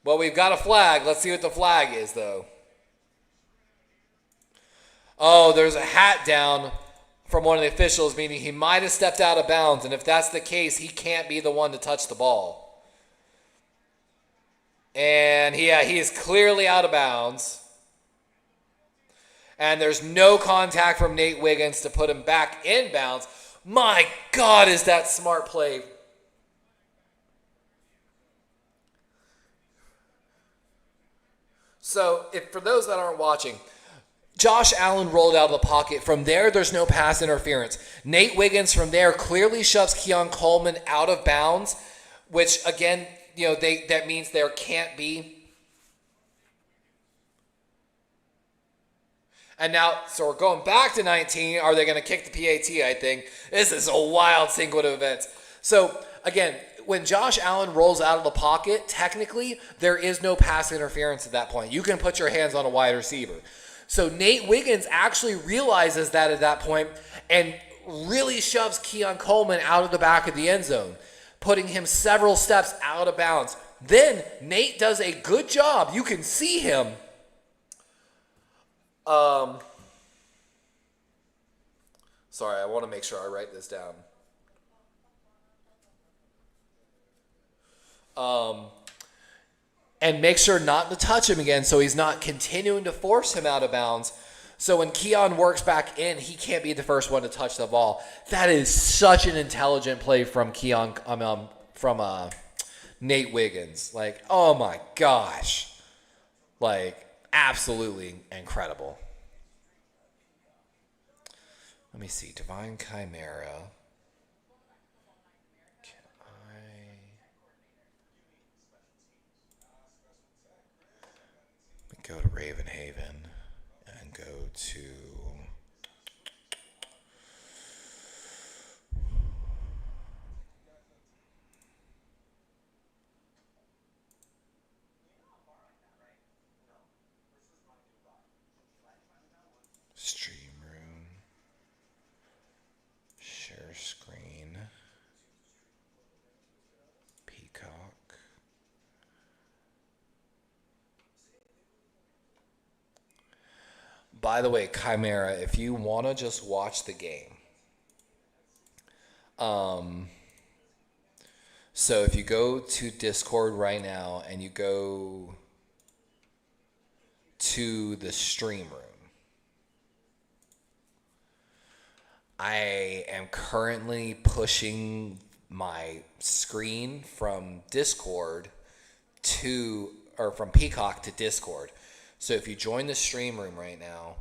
Well, we've got a flag. Let's see what the flag is, though. Oh, there's a hat down from one of the officials, meaning he might have stepped out of bounds. And if that's the case, he can't be the one to touch the ball. And he is clearly out of bounds. And there's no contact from Nate Wiggins to put him back in bounds. My God, is that smart play. So, for those that aren't watching, Josh Allen rolled out of the pocket. From there, there's no pass interference. Nate Wiggins from there clearly shoves Keon Coleman out of bounds, which, again, that means there can't be. And now, so we're going back to 19. Are they going to kick the PAT, I think? This is a wild sequence of events. So, again, when Josh Allen rolls out of the pocket, technically, there is no pass interference at that point. You can put your hands on a wide receiver. So Nate Wiggins actually realizes that at that point and really shoves Keon Coleman out of the back of the end zone, putting him several steps out of bounds. Then Nate does a good job. You can see him. Sorry, I want to make sure I write this down. And make sure not to touch him again so he's not continuing to force him out of bounds. So when Keon works back in, he can't be the first one to touch the ball. That is such an intelligent play from Nate Wiggins. Like, oh my gosh. Like, absolutely incredible. Let me see. Divine Chimera. go to Ravenhaven and go to Stream Room, Share Screen, Peacock. By the way, Chimera, if you want to just watch the game, so if you go to Discord right now and you go to the stream room, I am currently pushing my screen from Discord from Peacock to Discord. So if you join the stream room right now,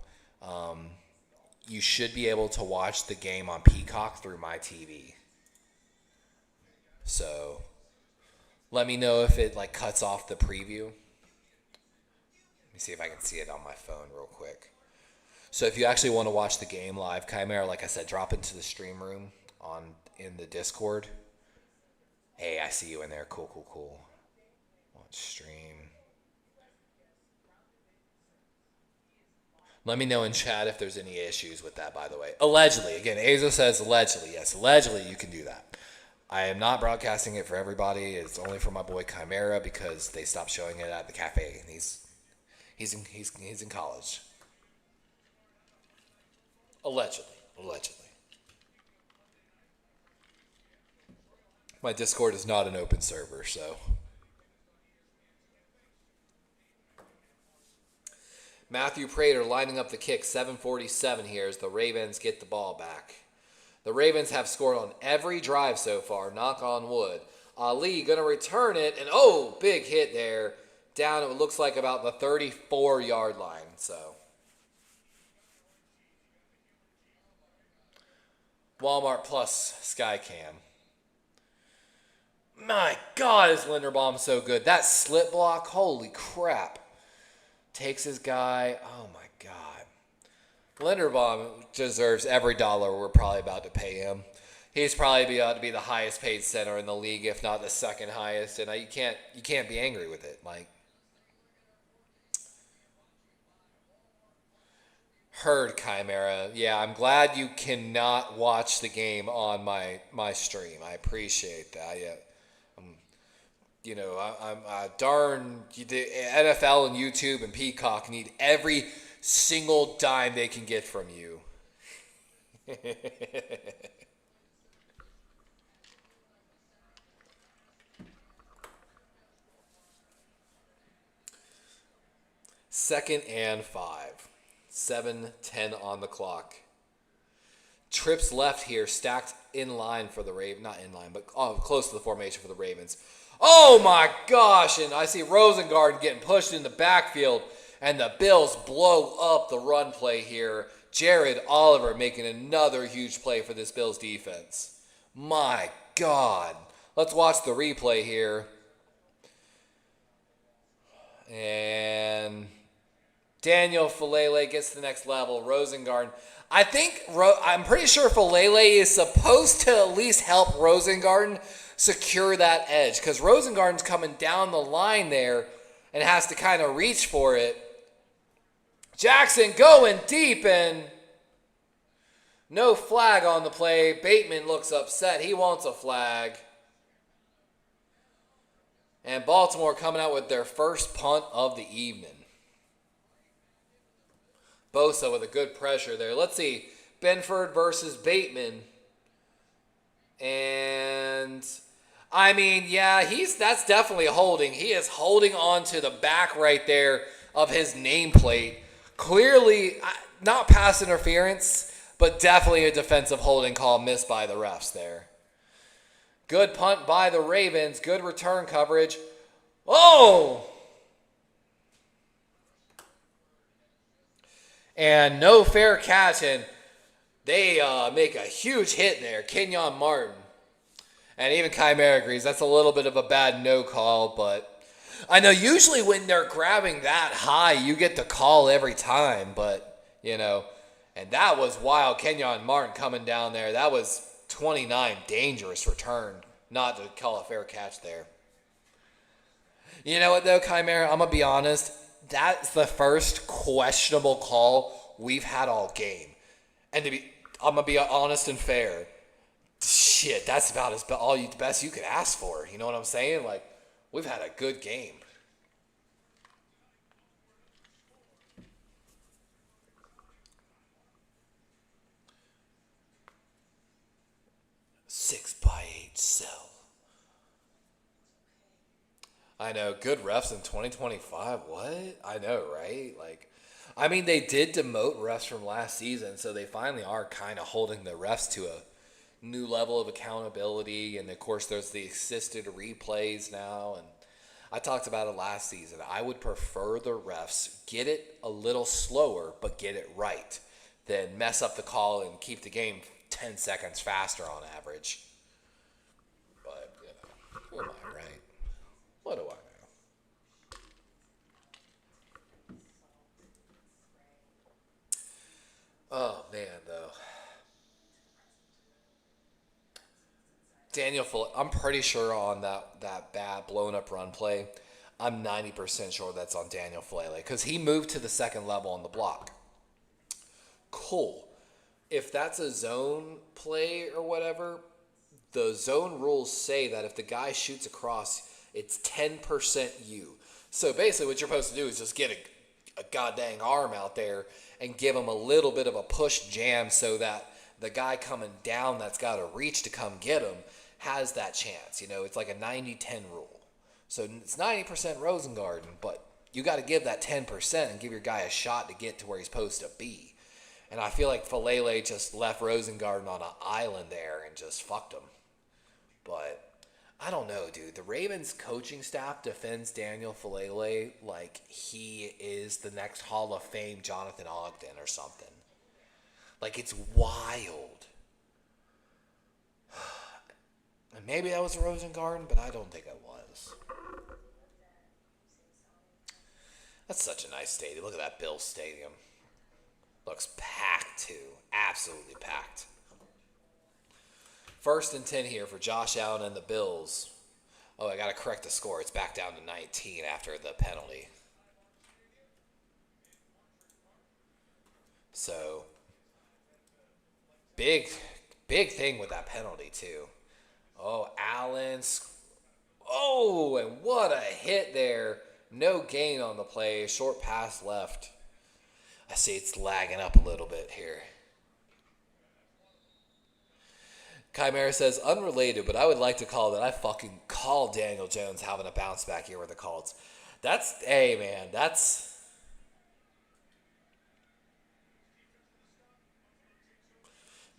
you should be able to watch the game on Peacock through my TV. So let me know if it like cuts off the preview. Let me see if I can see it on my phone real quick. So if you actually want to watch the game live, Chimera, like I said, drop into the stream room in the Discord. Hey, I see you in there. Cool. Watch stream. Let me know in chat if there's any issues with that, by the way. Allegedly. Again, Azo says allegedly. Yes, allegedly you can do that. I am not broadcasting it for everybody. It's only for my boy Chimera because they stopped showing it at the cafe. And he's in college. Allegedly. My Discord is not an open server, so. Matthew Prater lining up the kick, 7:47 here as the Ravens get the ball back. The Ravens have scored on every drive so far, knock on wood. Ali going to return it, and big hit there. Down, it looks like about the 34-yard line, so. Walmart Plus Skycam. My God, is Linderbaum so good. That slip block, holy crap. Takes his guy. Oh, my God. Linderbaum deserves every dollar we're probably about to pay him. He's probably about to be the highest paid center in the league, if not the second highest. And you can't be angry with it. Like, heard, Chimera. Yeah, I'm glad you cannot watch the game on my stream. I appreciate that. Yeah. I'm darn, the NFL and YouTube and Peacock need every single dime they can get from you. Second and 5. 7:10 on the clock. Trips left here, stacked in line for the Ravens. Not in line, but close to the formation for the Ravens. Oh my gosh, and I see Rosengarten getting pushed in the backfield, and the Bills blow up the run play here. Jared Oliver making another huge play for this Bills defense. My God. Let's watch the replay here. And Daniel Falele gets to the next level. Rosengarten. I'm pretty sure Falele is supposed to at least help Rosengarten secure that edge, because Rosengarten's coming down the line there and has to kind of reach for it. Jackson going deep, and no flag on the play. Bateman looks upset. He wants a flag. And Baltimore coming out with their first punt of the evening. Bosa with a good pressure there. Let's see. Benford versus Bateman. And I mean, yeah, that's definitely holding. He is holding on to the back right there of his nameplate. Clearly, not pass interference, but definitely a defensive holding call missed by the refs there. Good punt by the Ravens. Good return coverage. Oh! And no fair catch, and they make a huge hit there. Kenyon Martin. And even Chimera agrees that's a little bit of a bad no call, but I know usually when they're grabbing that high, you get the call every time, but, and that was wild. Kenyon Martin coming down there. That was 29 dangerous return not to call a fair catch there. You know what, though, Chimera? I'm going to be honest. That's the first questionable call we've had all game. And I'm going to be honest and fair. Shit, that's about the best you could ask for. You know what I'm saying? Like, we've had a good game. Six by eight cell. I know, good refs in 2025. What? I know, right? Like, I mean, they did demote refs from last season, so they finally are kind of holding the refs to a new level of accountability. And of course, there's the assisted replays now. And I talked about it last season. I would prefer the refs get it a little slower, but get it right, than mess up the call and keep the game 10 seconds faster on average. But, who am I, right? What do I know? Oh, man, though. I'm pretty sure on that bad blown up run play, I'm 90% sure that's on Daniel Falele because he moved to the second level on the block. Cool. If that's a zone play or whatever, the zone rules say that if the guy shoots across, it's 10% you. So basically what you're supposed to do is just get a goddamn arm out there and give him a little bit of a push jam so that the guy coming down that's got to reach to come get him has that chance. It's like a 90-10 rule. So it's 90% Rosengarten, but you got to give that 10% and give your guy a shot to get to where he's supposed to be. And I feel like Falele just left Rosengarten on an island there and just fucked him. But I don't know, dude. The Ravens coaching staff defends Daniel Falele like he is the next Hall of Fame Jonathan Ogden or something. Like, it's wild. And maybe that was Rosengarten, but I don't think it was. That's such a nice stadium. Look at that Bills stadium. Looks packed, too. Absolutely packed. 1st and 10 here for Josh Allen and the Bills. Oh, I got to correct the score. It's back down to 19 after the penalty. So, big thing with that penalty, too. Oh, Allen's. Oh, and what a hit there. No gain on the play. Short pass left. I see it's lagging up a little bit here. Chimera says, unrelated, but I would like to call that I fucking call Daniel Jones having a bounce back here with the Colts. Hey, man,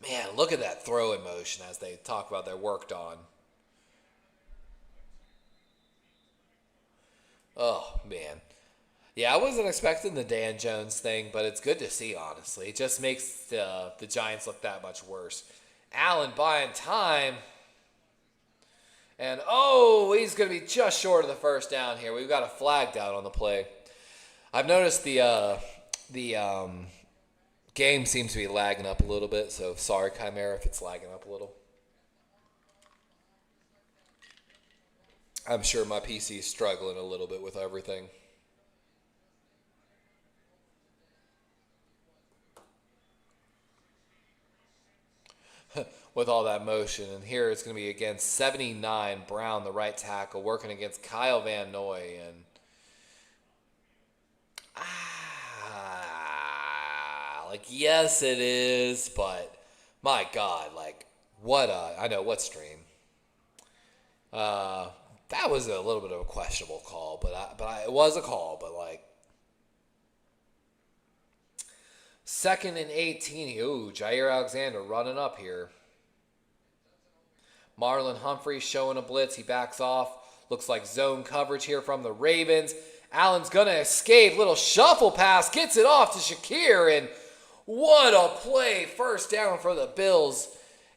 Man, look at that throw in motion as they talk about they're worked on. Oh, man. Yeah, I wasn't expecting the Dan Jones thing, but it's good to see, honestly. It just makes the Giants look that much worse. Allen buying time. And, he's going to be just short of the first down here. We've got a flag down on the play. I've noticed the game seems to be lagging up a little bit, so sorry, Chimera, if it's lagging up a little. I'm sure my PC is struggling a little bit with everything. With all that motion. And here it's going to be against 79, Brown, the right tackle, working against Kyle Van Noy. And yes, it is, but my God, I know what stream. That was a little bit of a questionable call, but it was a call, but 2nd and 18. Ooh, Jair Alexander running up here. Marlon Humphrey showing a blitz. He backs off. Looks like zone coverage here from the Ravens. Allen's going to escape. Little shuffle pass. Gets it off to Shakir. And what a play. First down for the Bills.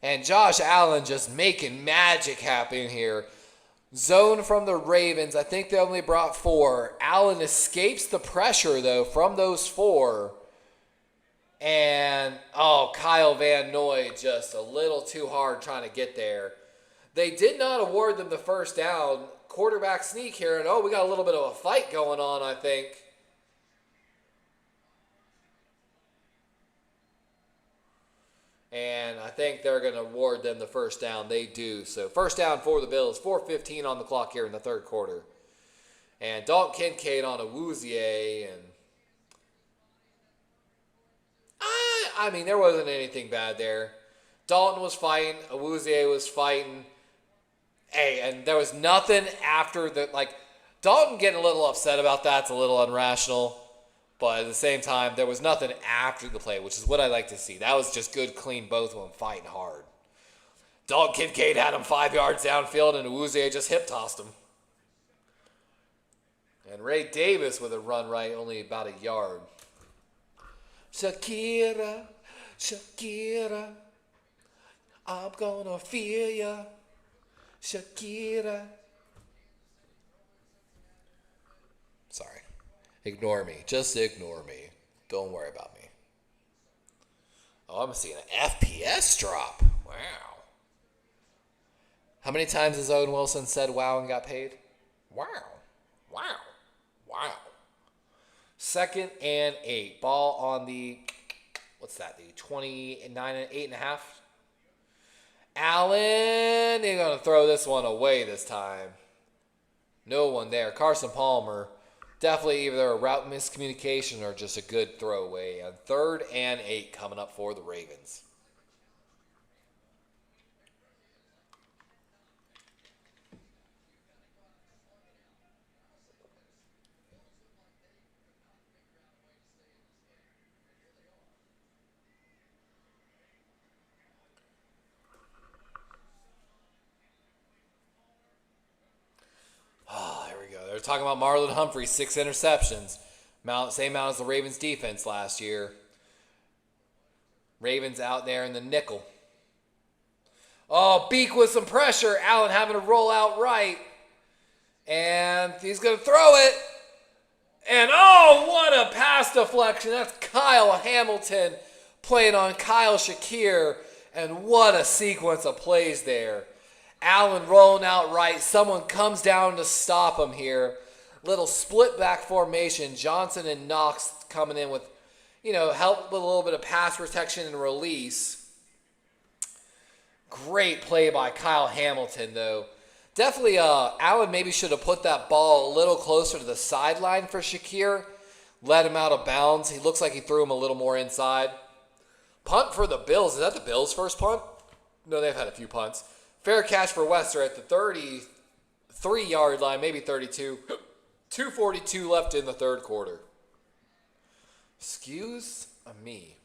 And Josh Allen just making magic happen here. Zone from the Ravens. I think they only brought 4. Allen escapes the pressure, though, from those 4. And, Kyle Van Noy just a little too hard trying to get there. They did not award them the first down. Quarterback sneak here, and we got a little bit of a fight going on, I think. And I think they're going to award them the first down. They do. So first down for the Bills. 4:15 on the clock here in the third quarter. And Dalton Kincaid on a Woozier. And I mean, there wasn't anything bad there. Dalton was fighting. Awuzie was fighting. Hey, and there was nothing after the, Dalton getting a little upset about that's a little irrational. But at the same time, there was nothing after the play, which is what I like to see. That was just good, clean, both of them fighting hard. Dalton Kincaid had him 5 yards downfield, and Awuzie just hip-tossed him. And Ray Davis with a run right, only about a yard. Shakira, Shakira, I'm gonna feel ya. Shakira. Sorry. Ignore me. Just ignore me. Don't worry about me. I'm seeing an FPS drop. Wow. How many times has Owen Wilson said wow and got paid? Wow. Wow. Wow. 2nd and 8. Ball on the, what's that, the 29 and 8.5? Allen, they're going to throw this one away this time. No one there. Carson Palmer, definitely either a route miscommunication or just a good throwaway. And 3rd and 8 coming up for the Ravens. They're talking about Marlon Humphrey, 6 interceptions. Same amount as the Ravens defense last year. Ravens out there in the nickel. Beak with some pressure. Allen having to roll out right. And he's going to throw it. And what a pass deflection. That's Kyle Hamilton playing on Kyle Shakir. And what a sequence of plays there. Allen rolling out right. Someone comes down to stop him here. Little split back formation. Johnson and Knox coming in with, help with a little bit of pass protection and release. Great play by Kyle Hamilton, though. Definitely, Allen maybe should have put that ball a little closer to the sideline for Shakir. Let him out of bounds. He looks like he threw him a little more inside. Punt for the Bills. Is that the Bills' first punt? No, they've had a few punts. Fair catch for Wester at the 33-yard line, maybe 32. 2:42 left in the third quarter. Excuse me.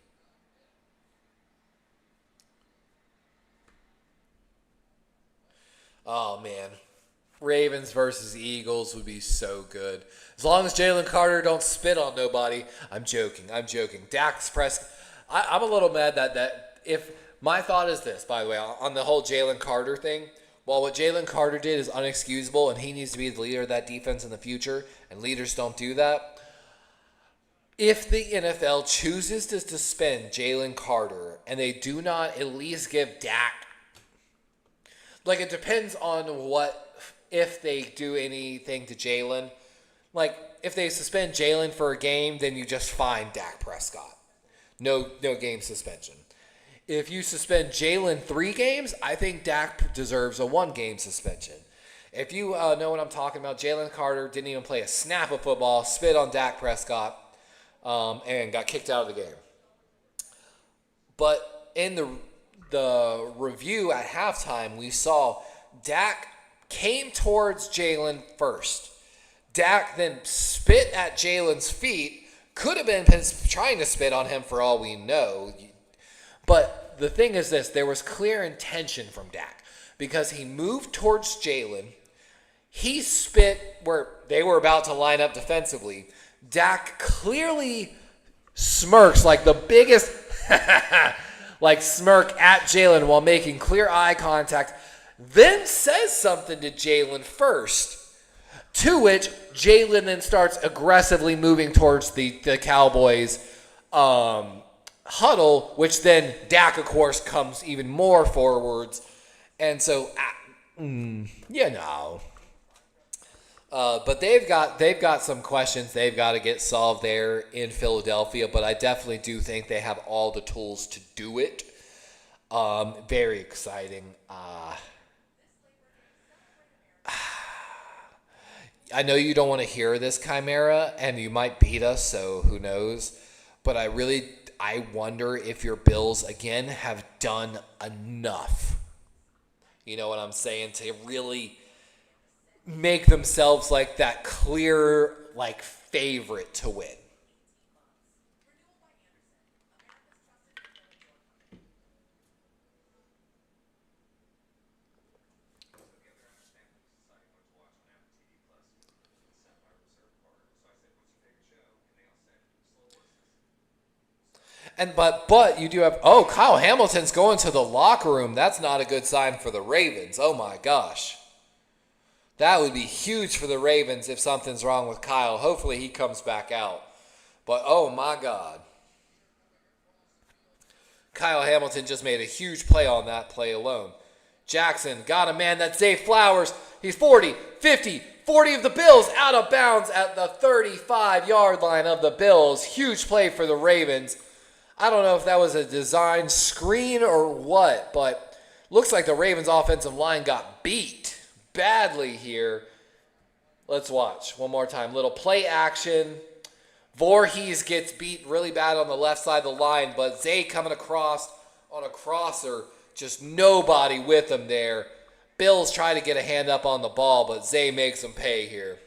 Oh, man. Ravens versus Eagles would be so good. As long as Jalen Carter don't spit on nobody. I'm joking. Dak's press. I'm a little mad that if... My thought is this, by the way, on the whole Jalen Carter thing. While what Jalen Carter did is unexcusable and he needs to be the leader of that defense in the future, and leaders don't do that, if the NFL chooses to suspend Jalen Carter and they do not at least give Dak, it depends on if they do anything to Jalen. If they suspend Jalen for a game, then you just fine Dak Prescott. No game suspension. If you suspend Jalen 3 games, I think Dak deserves a 1-game suspension. If you know what I'm talking about, Jalen Carter didn't even play a snap of football, spit on Dak Prescott, and got kicked out of the game. But in the review at halftime, we saw Dak came towards Jalen first. Dak then spit at Jalen's feet. Could have been trying to spit on him for all we know. But the thing is this, there was clear intention from Dak because he moved towards Jalen. He spit where they were about to line up defensively. Dak clearly smirks like the biggest smirk at Jalen while making clear eye contact. then says something to Jalen first, to which Jalen then starts aggressively moving towards the Cowboys huddle, which then Dak, of course, comes even more forwards. And so, but they've got some questions they've got to get solved there in Philadelphia, but I definitely do think they have all the tools to do it. Very exciting. I know you don't want to hear this, Chimera, and you might beat us, so who knows. But I wonder if your Bills, again, have done enough. You know what I'm saying? To really make themselves like that clear, like, favorite to win. But you do have, Kyle Hamilton's going to the locker room. That's not a good sign for the Ravens. Oh my gosh. That would be huge for the Ravens if something's wrong with Kyle. Hopefully he comes back out. But oh my God. Kyle Hamilton just made a huge play on that play alone. Jackson got a man. That's Zay Flowers. He's 40, 50, 40 of the Bills out of bounds at the 35-yard line of the Bills. Huge play for the Ravens. I don't know if that was a design screen or what, but looks like the Ravens offensive line got beat badly here. Let's watch one more time. Little play action. Voorhees gets beat really bad on the left side of the line, but Zay coming across on a crosser, just nobody with him there. Bills try to get a hand up on the ball, but Zay makes them pay here.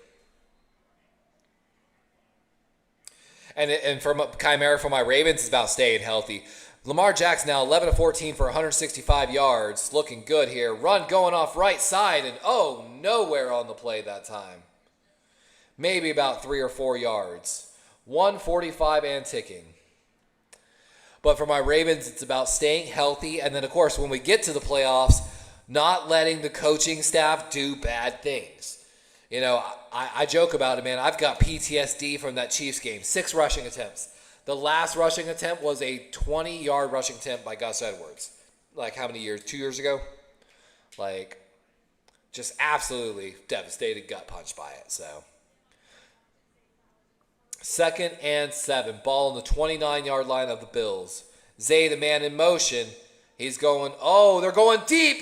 And from Chimera for my Ravens, it's about staying healthy. Lamar Jackson now 11 of 14 for 165 yards. Looking good here. Run going off right side, and nowhere on the play that time. Maybe about 3 or 4 yards. 145 and ticking. But for my Ravens, it's about staying healthy. And then, of course, when we get to the playoffs, not letting the coaching staff do bad things. You know, I joke about it, man. I've got PTSD from that Chiefs game. 6 rushing attempts. The last rushing attempt was a 20-yard rushing attempt by Gus Edwards. Like, how many years? 2 years ago? Like, just absolutely devastated, gut punched by it. So, 2nd and 7. Ball on the 29-yard line of the Bills. Zay, the man in motion. He's going, they're going deep.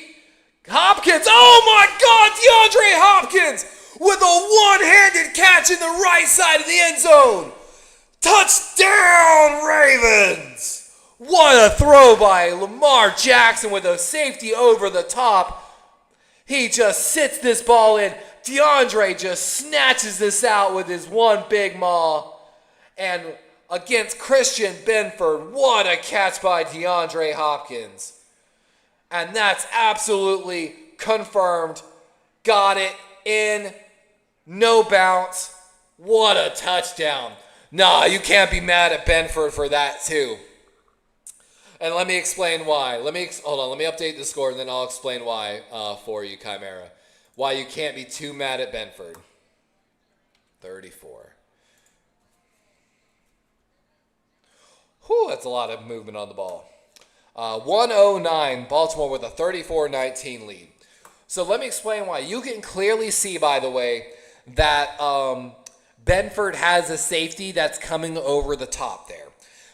Hopkins, oh my God, DeAndre Hopkins with a one-handed catch in the right side of the end zone. Touchdown, Ravens! What a throw by Lamar Jackson with a safety over the top. He just sits this ball in. DeAndre just snatches this out with his one big maw. And against Christian Benford, what a catch by DeAndre Hopkins. And that's absolutely confirmed. Got it in. No bounce. What a touchdown. Nah, you can't be mad at Benford for that too. And let me explain why. Hold on, let me update the score and then I'll explain why for you, Chimera. Why you can't be too mad at Benford. 34. Whew, that's a lot of movement on the ball. 109, Baltimore with a 34-19 lead. So let me explain why. You can clearly see, by the way, that Benford has a safety that's coming over the top there.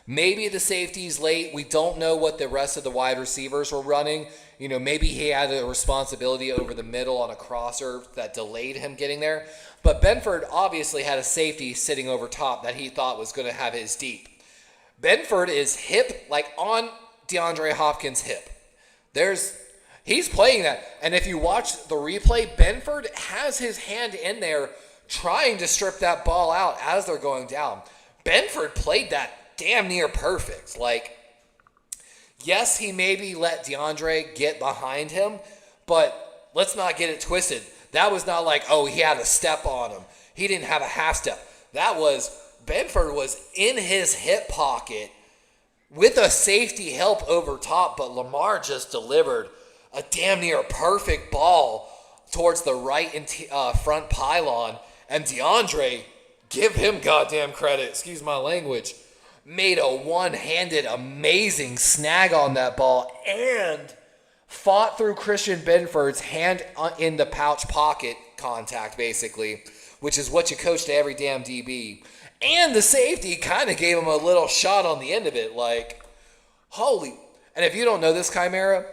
Maybe the safety's late. We don't know what the rest of the wide receivers were running. You know, maybe he had a responsibility over the middle on a crosser that delayed him getting there. But Benford obviously had a safety sitting over top that he thought was going to have his deep. Benford is hip, like on DeAndre Hopkins' hip. He's playing that. And if you watch the replay, Benford has his hand in there trying to strip that ball out as they're going down. Benford played that damn near perfect. Like, yes, he maybe let DeAndre get behind him, but let's not get it twisted. That was not like, he had a step on him. He didn't have a half step. Benford was in his hip pocket with a safety help over top, but Lamar just delivered a damn near perfect ball towards the right front pylon, and DeAndre, give him goddamn credit, excuse my language, made a one-handed amazing snag on that ball and fought through Christian Benford's hand in the pouch pocket contact, basically, which is what you coach to every damn DB. And the safety kind of gave him a little shot on the end of it, like, holy. And if you don't know this, Chimera,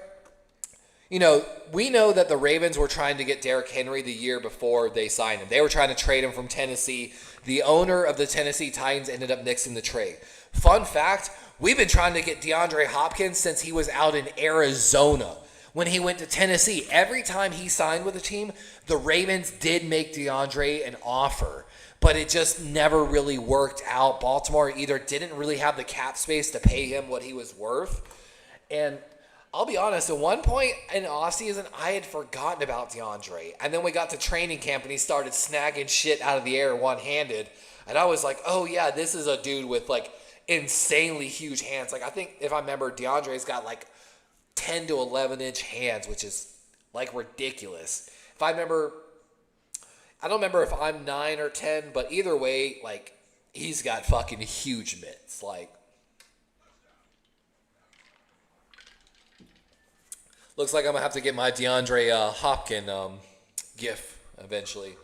you know, we know that the Ravens were trying to get Derrick Henry the year before they signed him. They were trying to trade him from Tennessee. The owner of the Tennessee Titans ended up nixing the trade. Fun fact, we've been trying to get DeAndre Hopkins since he was out in Arizona. When he went to Tennessee, every time he signed with a team, the Ravens did make DeAndre an offer, but it just never really worked out. Baltimore either didn't really have the cap space to pay him what he was worth, and I'll be honest, at one point in offseason, I had forgotten about DeAndre, and then we got to training camp and he started snagging shit out of the air one-handed, and I was like, oh yeah, this is a dude with like insanely huge hands. Like, I think if I remember, DeAndre's got like 10 to 11 inch hands, which is like ridiculous. If I remember, I don't remember if I'm 9 or 10, but either way, like, he's got fucking huge mitts. Like, looks like I'm gonna have to get my DeAndre Hopkins gif eventually.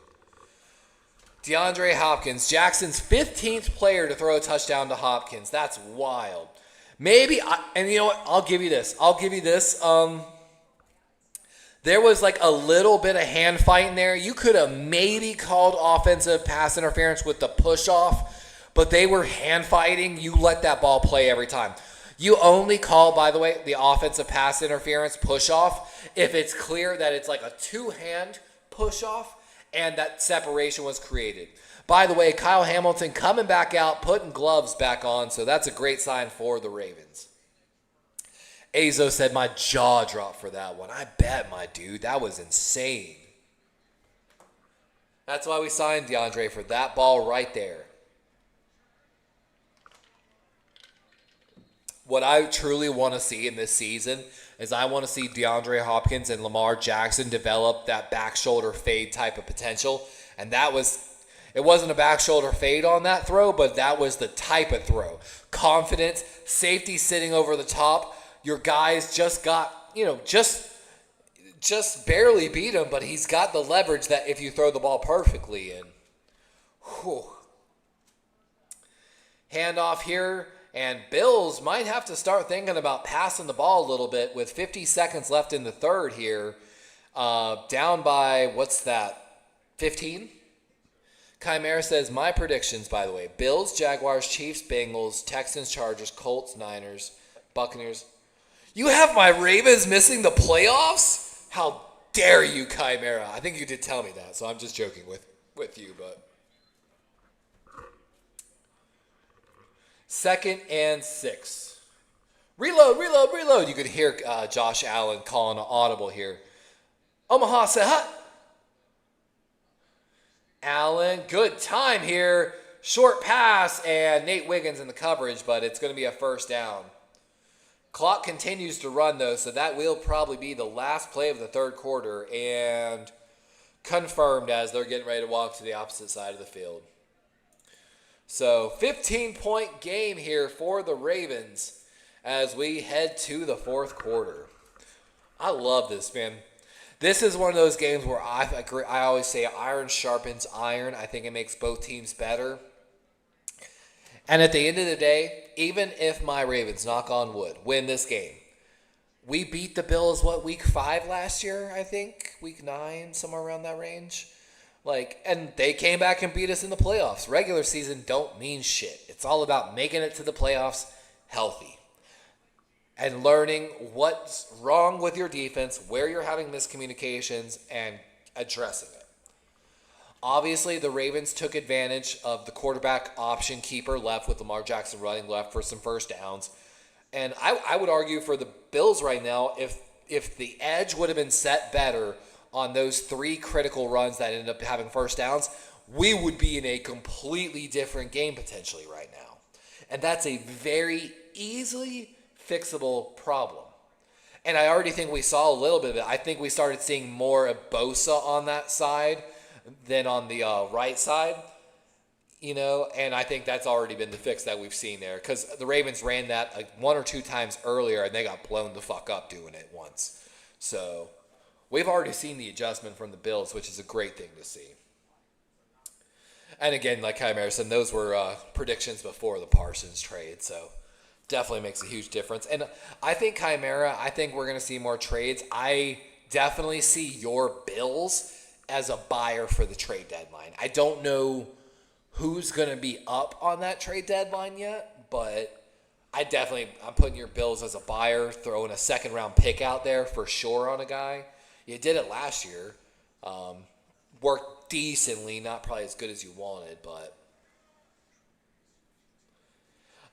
DeAndre Hopkins, Jackson's 15th player to throw a touchdown to Hopkins. That's wild. Maybe, and you know what? I'll give you this. There was like a little bit of hand fighting there. You could have maybe called offensive pass interference with the push off, but they were hand fighting. You let that ball play every time. You only call, by the way, the offensive pass interference push off if it's clear that it's like a two-hand push off and that separation was created. By the way, Kyle Hamilton coming back out, putting gloves back on, so that's a great sign for the Ravens. Azo said my jaw dropped for that one. I bet, my dude. That was insane. That's why we signed DeAndre, for that ball right there. What I truly want to see in this season is I want to see DeAndre Hopkins and Lamar Jackson develop that back shoulder fade type of potential. And that was, it wasn't a back shoulder fade on that throw, but that was the type of throw. Confidence, safety sitting over the top. Your guys just got, just barely beat him, but he's got the leverage that if you throw the ball perfectly in. Whew. Handoff here. And Bills might have to start thinking about passing the ball a little bit with 50 seconds left in the third here. Down by, 15? Chimera says, my predictions, by the way. Bills, Jaguars, Chiefs, Bengals, Texans, Chargers, Colts, Niners, Buccaneers. You have my Ravens missing the playoffs? How dare you, Chimera? I think you did tell me that, so I'm just joking with you, but. 2nd and 6. Reload. You could hear Josh Allen calling an audible here. Omaha said, hut. Allen, good time here. Short pass, and Nate Wiggins in the coverage, but it's going to be a first down. Clock continues to run, though, so that will probably be the last play of the third quarter, and confirmed as they're getting ready to walk to the opposite side of the field. So 15-point game here for the Ravens as we head to the fourth quarter. I love this, man. This is one of those games where I always say iron sharpens iron. I think it makes both teams better. And at the end of the day, even if my Ravens, knock on wood, win this game, we beat the Bills, week 5 last year, I think? Week 9, somewhere around that range. And they came back and beat us in the playoffs. Regular season don't mean shit. It's all about making it to the playoffs healthy and learning what's wrong with your defense, where you're having miscommunications, and addressing it. Obviously, the Ravens took advantage of the quarterback option keeper left with Lamar Jackson running left for some first downs. And I would argue for the Bills right now, if the edge would have been set better on those 3 critical runs that ended up having first downs, we would be in a completely different game potentially right now. And that's a very easily fixable problem. And I already think we saw a little bit of it. I think we started seeing more of Bosa on that side than on the right side, and I think that's already been the fix that we've seen there because the Ravens ran that like one or two times earlier and they got blown the fuck up doing it once. So we've already seen the adjustment from the Bills, which is a great thing to see. And again, like Chimera said, those were predictions before the Parsons trade, so definitely makes a huge difference. And I think Chimera, I think we're going to see more trades. I definitely see your Bills as a buyer for the trade deadline. I don't know who's going to be up on that trade deadline yet, but I'm putting your Bills as a buyer, throwing a second round pick out there for sure on a guy. You did it last year. Worked decently, not probably as good as you wanted, but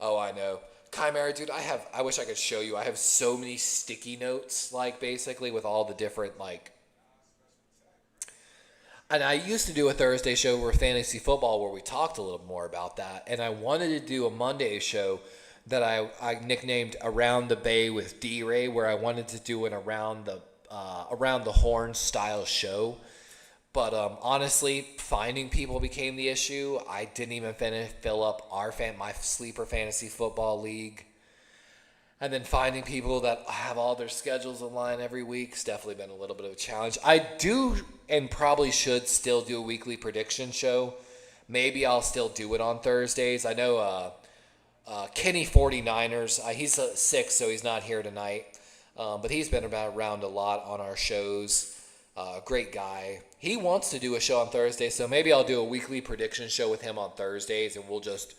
oh, I know. Chimera, dude, I wish I could show you. I have so many sticky notes, like basically with all the different and I used to do a Thursday show for fantasy football where we talked a little more about that. And I wanted to do a Monday show that I nicknamed Around the Bay with D-Ray, where I wanted to do an around the horn style show. But honestly, finding people became the issue. I didn't even fill up my sleeper fantasy football league. And then finding people that have all their schedules in line every week has definitely been a little bit of a challenge. I do and probably should still do a weekly prediction show. Maybe I'll still do it on Thursdays. I know Kenny 49ers, he's sick, so he's not here tonight. But he's been around a lot on our shows. Great guy. He wants to do a show on Thursday, so maybe I'll do a weekly prediction show with him on Thursdays, and we'll just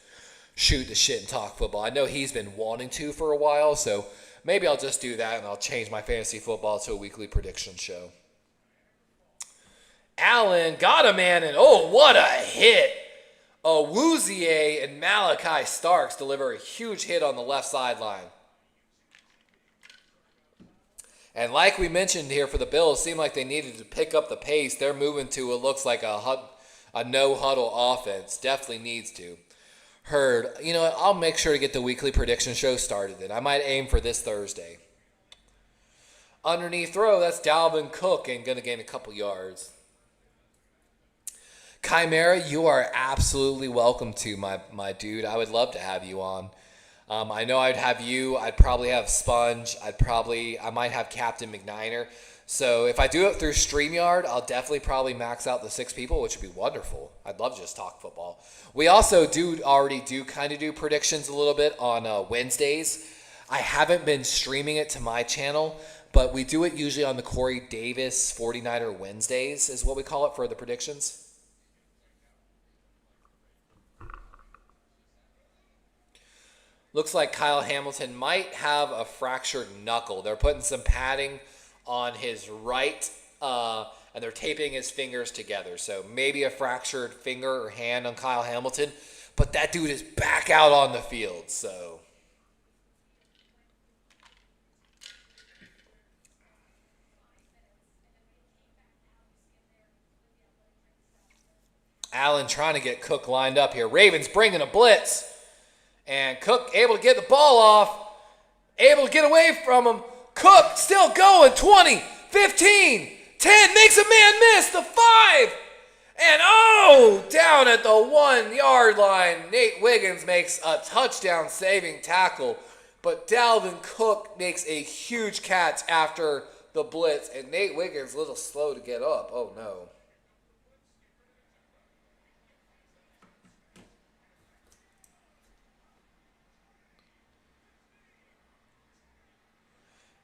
shoot the shit and talk football. I know he's been wanting to for a while, so maybe I'll just do that, and I'll change my fantasy football to a weekly prediction show. Allen got a man, and oh, what a hit! Awuzie and Malachi Starks deliver a huge hit on the left sideline. And like we mentioned here for the Bills, it seemed like they needed to pick up the pace. They're moving to what looks like a no-huddle offense. Definitely needs to. Heard, what? I'll make sure to get the weekly prediction show started then. I might aim for this Thursday. Underneath throw, that's Dalvin Cook and going to gain a couple yards. Chimera, you are absolutely welcome to, my dude. I would love to have you on. I know I'd have you. I'd probably have Sponge. I might have Captain McNiner. So if I do it through StreamYard, I'll definitely probably max out the 6 people, which would be wonderful. I'd love to just talk football. We also already do predictions a little bit on Wednesdays. I haven't been streaming it to my channel, but we do it usually on the Corey Davis 49er Wednesdays is what we call it for the predictions. Looks like Kyle Hamilton might have a fractured knuckle. They're putting some padding on his right, and they're taping his fingers together. So maybe a fractured finger or hand on Kyle Hamilton. But that dude is back out on the field, so. Allen trying to get Cook lined up here. Ravens bringing a blitz. And Cook able to get the ball off. Able to get away from him. Cook still going. 20, 15, 10. Makes a man miss. The 5. And down at the 1 yard line. Nate Wiggins makes a touchdown saving tackle. But Dalvin Cook makes a huge catch after the blitz. And Nate Wiggins a little slow to get up. Oh no.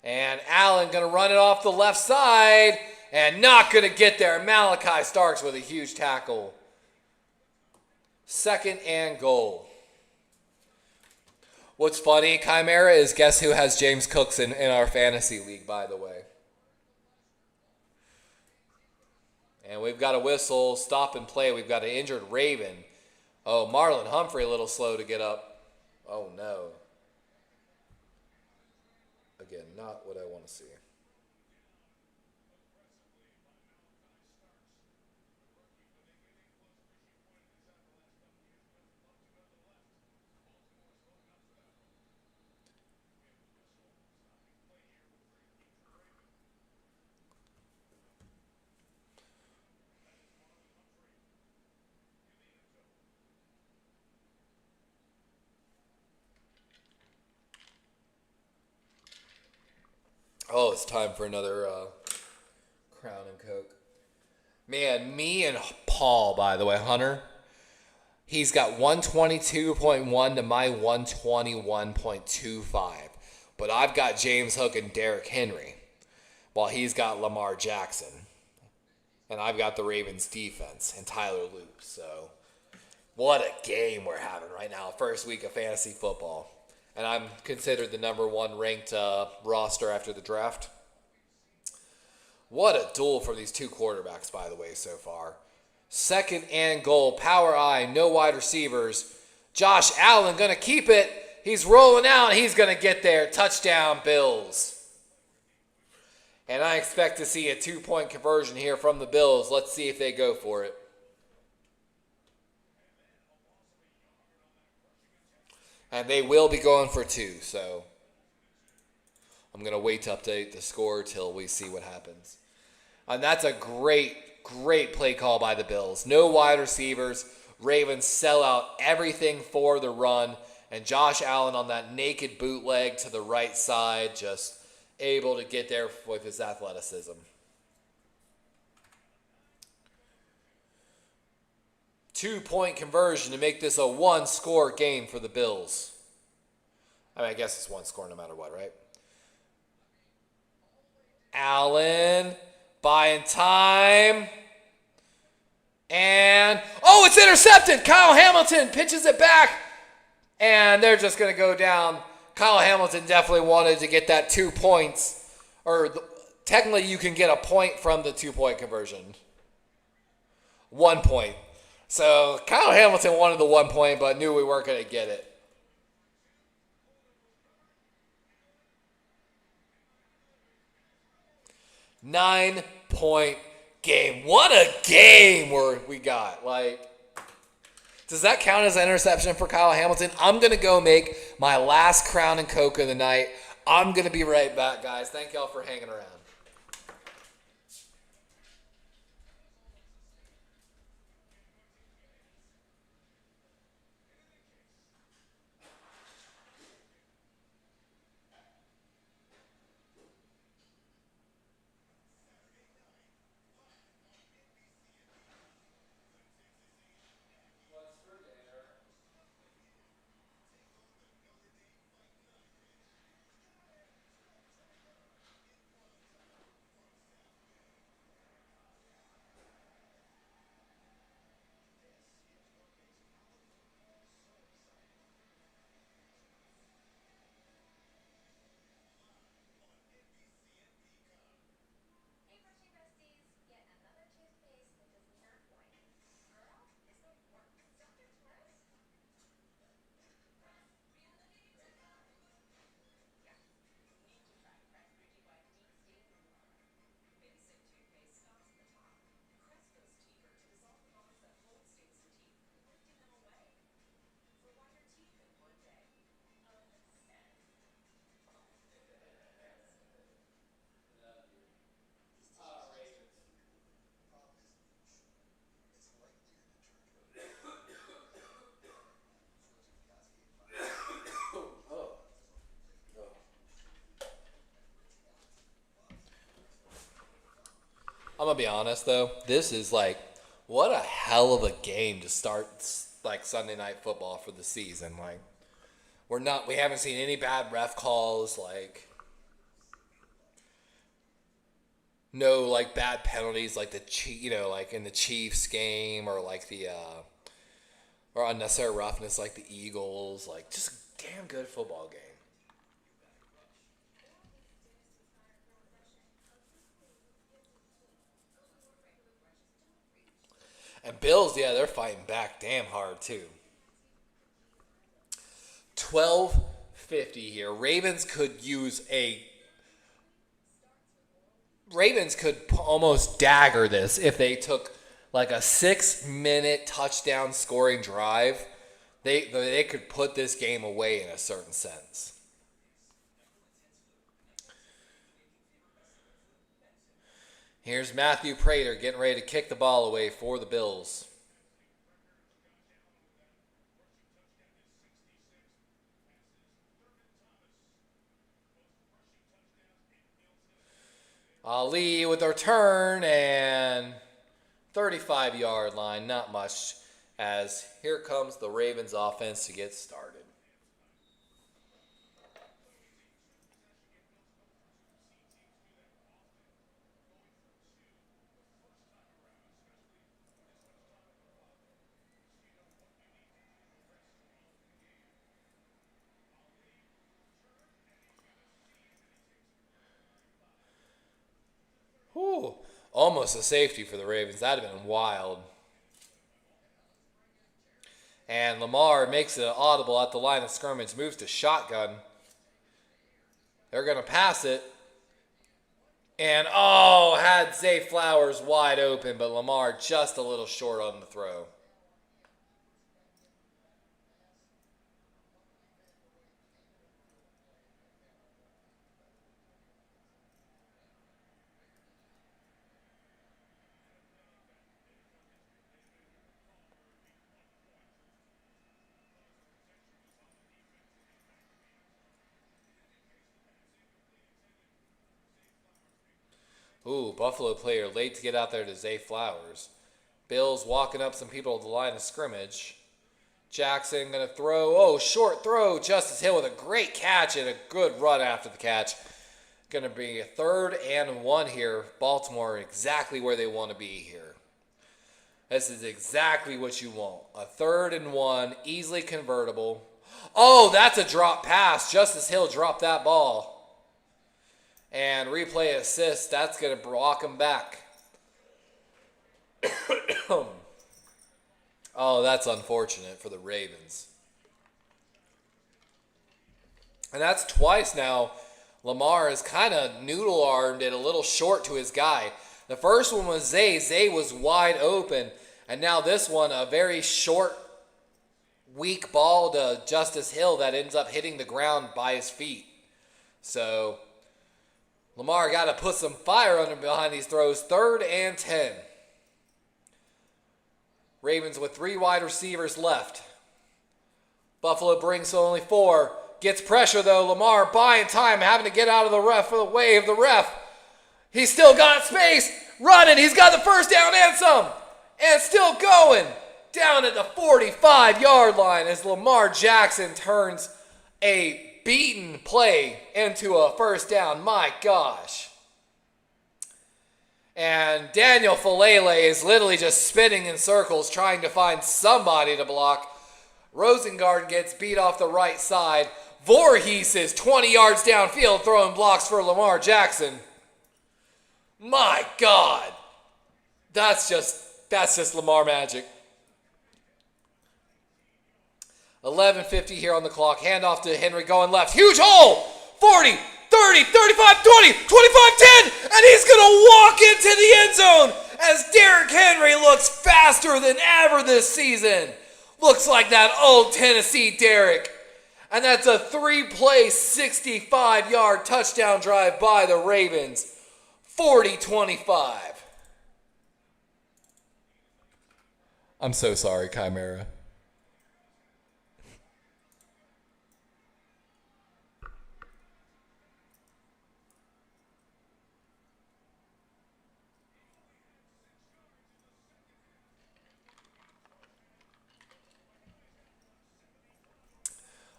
And Allen going to run it off the left side and not going to get there. Malachi Starks with a huge tackle. 2nd and goal. What's funny, Chimera, is guess who has James Cooks in our fantasy league, by the way. And we've got a whistle, stop and play. We've got an injured Raven. Oh, Marlon Humphrey a little slow to get up. Oh, no. Again, not what I want to see. Oh, it's time for another Crown and Coke. Man, me and Paul, by the way, Hunter, he's got 122.1 to my 121.25. But I've got James Hook and Derrick Henry, while he's got Lamar Jackson. And I've got the Ravens defense and Tyler Loop. So, what a game we're having right now. First week of fantasy football. And I'm considered the number one ranked roster after the draft. What a duel for these two quarterbacks, by the way, so far. Second and goal, power I, no wide receivers. Josh Allen going to keep it. He's rolling out. He's going to get there. Touchdown, Bills. And I expect to see a 2-point conversion here from the Bills. Let's see if they go for it. And they will be going for 2, so I'm going to wait to update the score till we see what happens. And that's a great play call by the Bills. No wide receivers. Ravens sell out everything for the run. And Josh Allen on that naked bootleg to the right side, just able to get there with his athleticism. 2-point conversion to make this a 1-score game for the Bills. I mean, I guess it's 1 score no matter what, right? Allen buying time. And, oh, it's intercepted. Kyle Hamilton pitches it back. And they're just going to go down. Kyle Hamilton definitely wanted to get that 2 points. Technically, you can get a point from the 2-point conversion. 1 point. So Kyle Hamilton wanted the 1 point, but knew we weren't going to get it. Nine-point game. What a game we got. Does that count as an interception for Kyle Hamilton? I'm going to go make my last Crown and Coke of the night. I'm going to be right back, guys. Thank y'all for hanging around. I'm going to be honest, though. This is what a hell of a game to start Sunday Night Football for the season. We haven't seen any bad ref calls, no bad penalties like in the Chiefs game or or unnecessary roughness like the Eagles, just a damn good football game. And Bills, yeah, they're fighting back damn hard too. 12:50 here. Ravens could almost dagger this if they took a 6-minute touchdown scoring drive. They could put this game away in a certain sense. Here's Matthew Prater getting ready to kick the ball away for the Bills. Ali with a return and 35-yard line, not much, as here comes the Ravens offense to get started. Whew, almost a safety for the Ravens. That'd have been wild. And Lamar makes it audible at the line of scrimmage, moves to shotgun. They're going to pass it. And, had Zay Flowers wide open, but Lamar just a little short on the throw. Ooh, Buffalo player late to get out there to Zay Flowers. Bills walking up some people at the line of scrimmage. Jackson going to throw. Oh, short throw. Justice Hill with a great catch and a good run after the catch. Going to be a 3rd and 1 here. Baltimore exactly where they want to be here. This is exactly what you want. A 3rd and 1, easily convertible. Oh, that's a drop pass. Justice Hill dropped that ball. And replay assist, that's going to block him back. Oh, that's unfortunate for the Ravens. And that's twice now. Lamar has kind of noodle-armed it a little short to his guy. The first one was Zay. Zay was wide open. And now this one, a very short, weak ball to Justice Hill that ends up hitting the ground by his feet. So Lamar got to put some fire under behind these throws. 3rd and 10. Ravens with 3 wide receivers left. Buffalo brings only 4. Gets pressure though. Lamar buying time, having to get out of the ref for the way of the ref. He's still got space. Running. He's got the first down and some. And still going. Down at the 45-yard line as Lamar Jackson turns a beaten play into a first down. My gosh. And Daniel Falele is literally just spinning in circles trying to find somebody to block. Rosengard gets beat off the right side. Voorhees is 20 yards downfield throwing blocks for Lamar Jackson. My God. That's just Lamar magic. 11:50 here on the clock. Handoff to Henry going left. Huge hole. 40, 30, 35, 20, 25, 10. And he's going to walk into the end zone as Derrick Henry looks faster than ever this season. Looks like that old Tennessee Derrick. And that's a 3-play, 65-yard touchdown drive by the Ravens. 40-25. I'm so sorry, Chimera.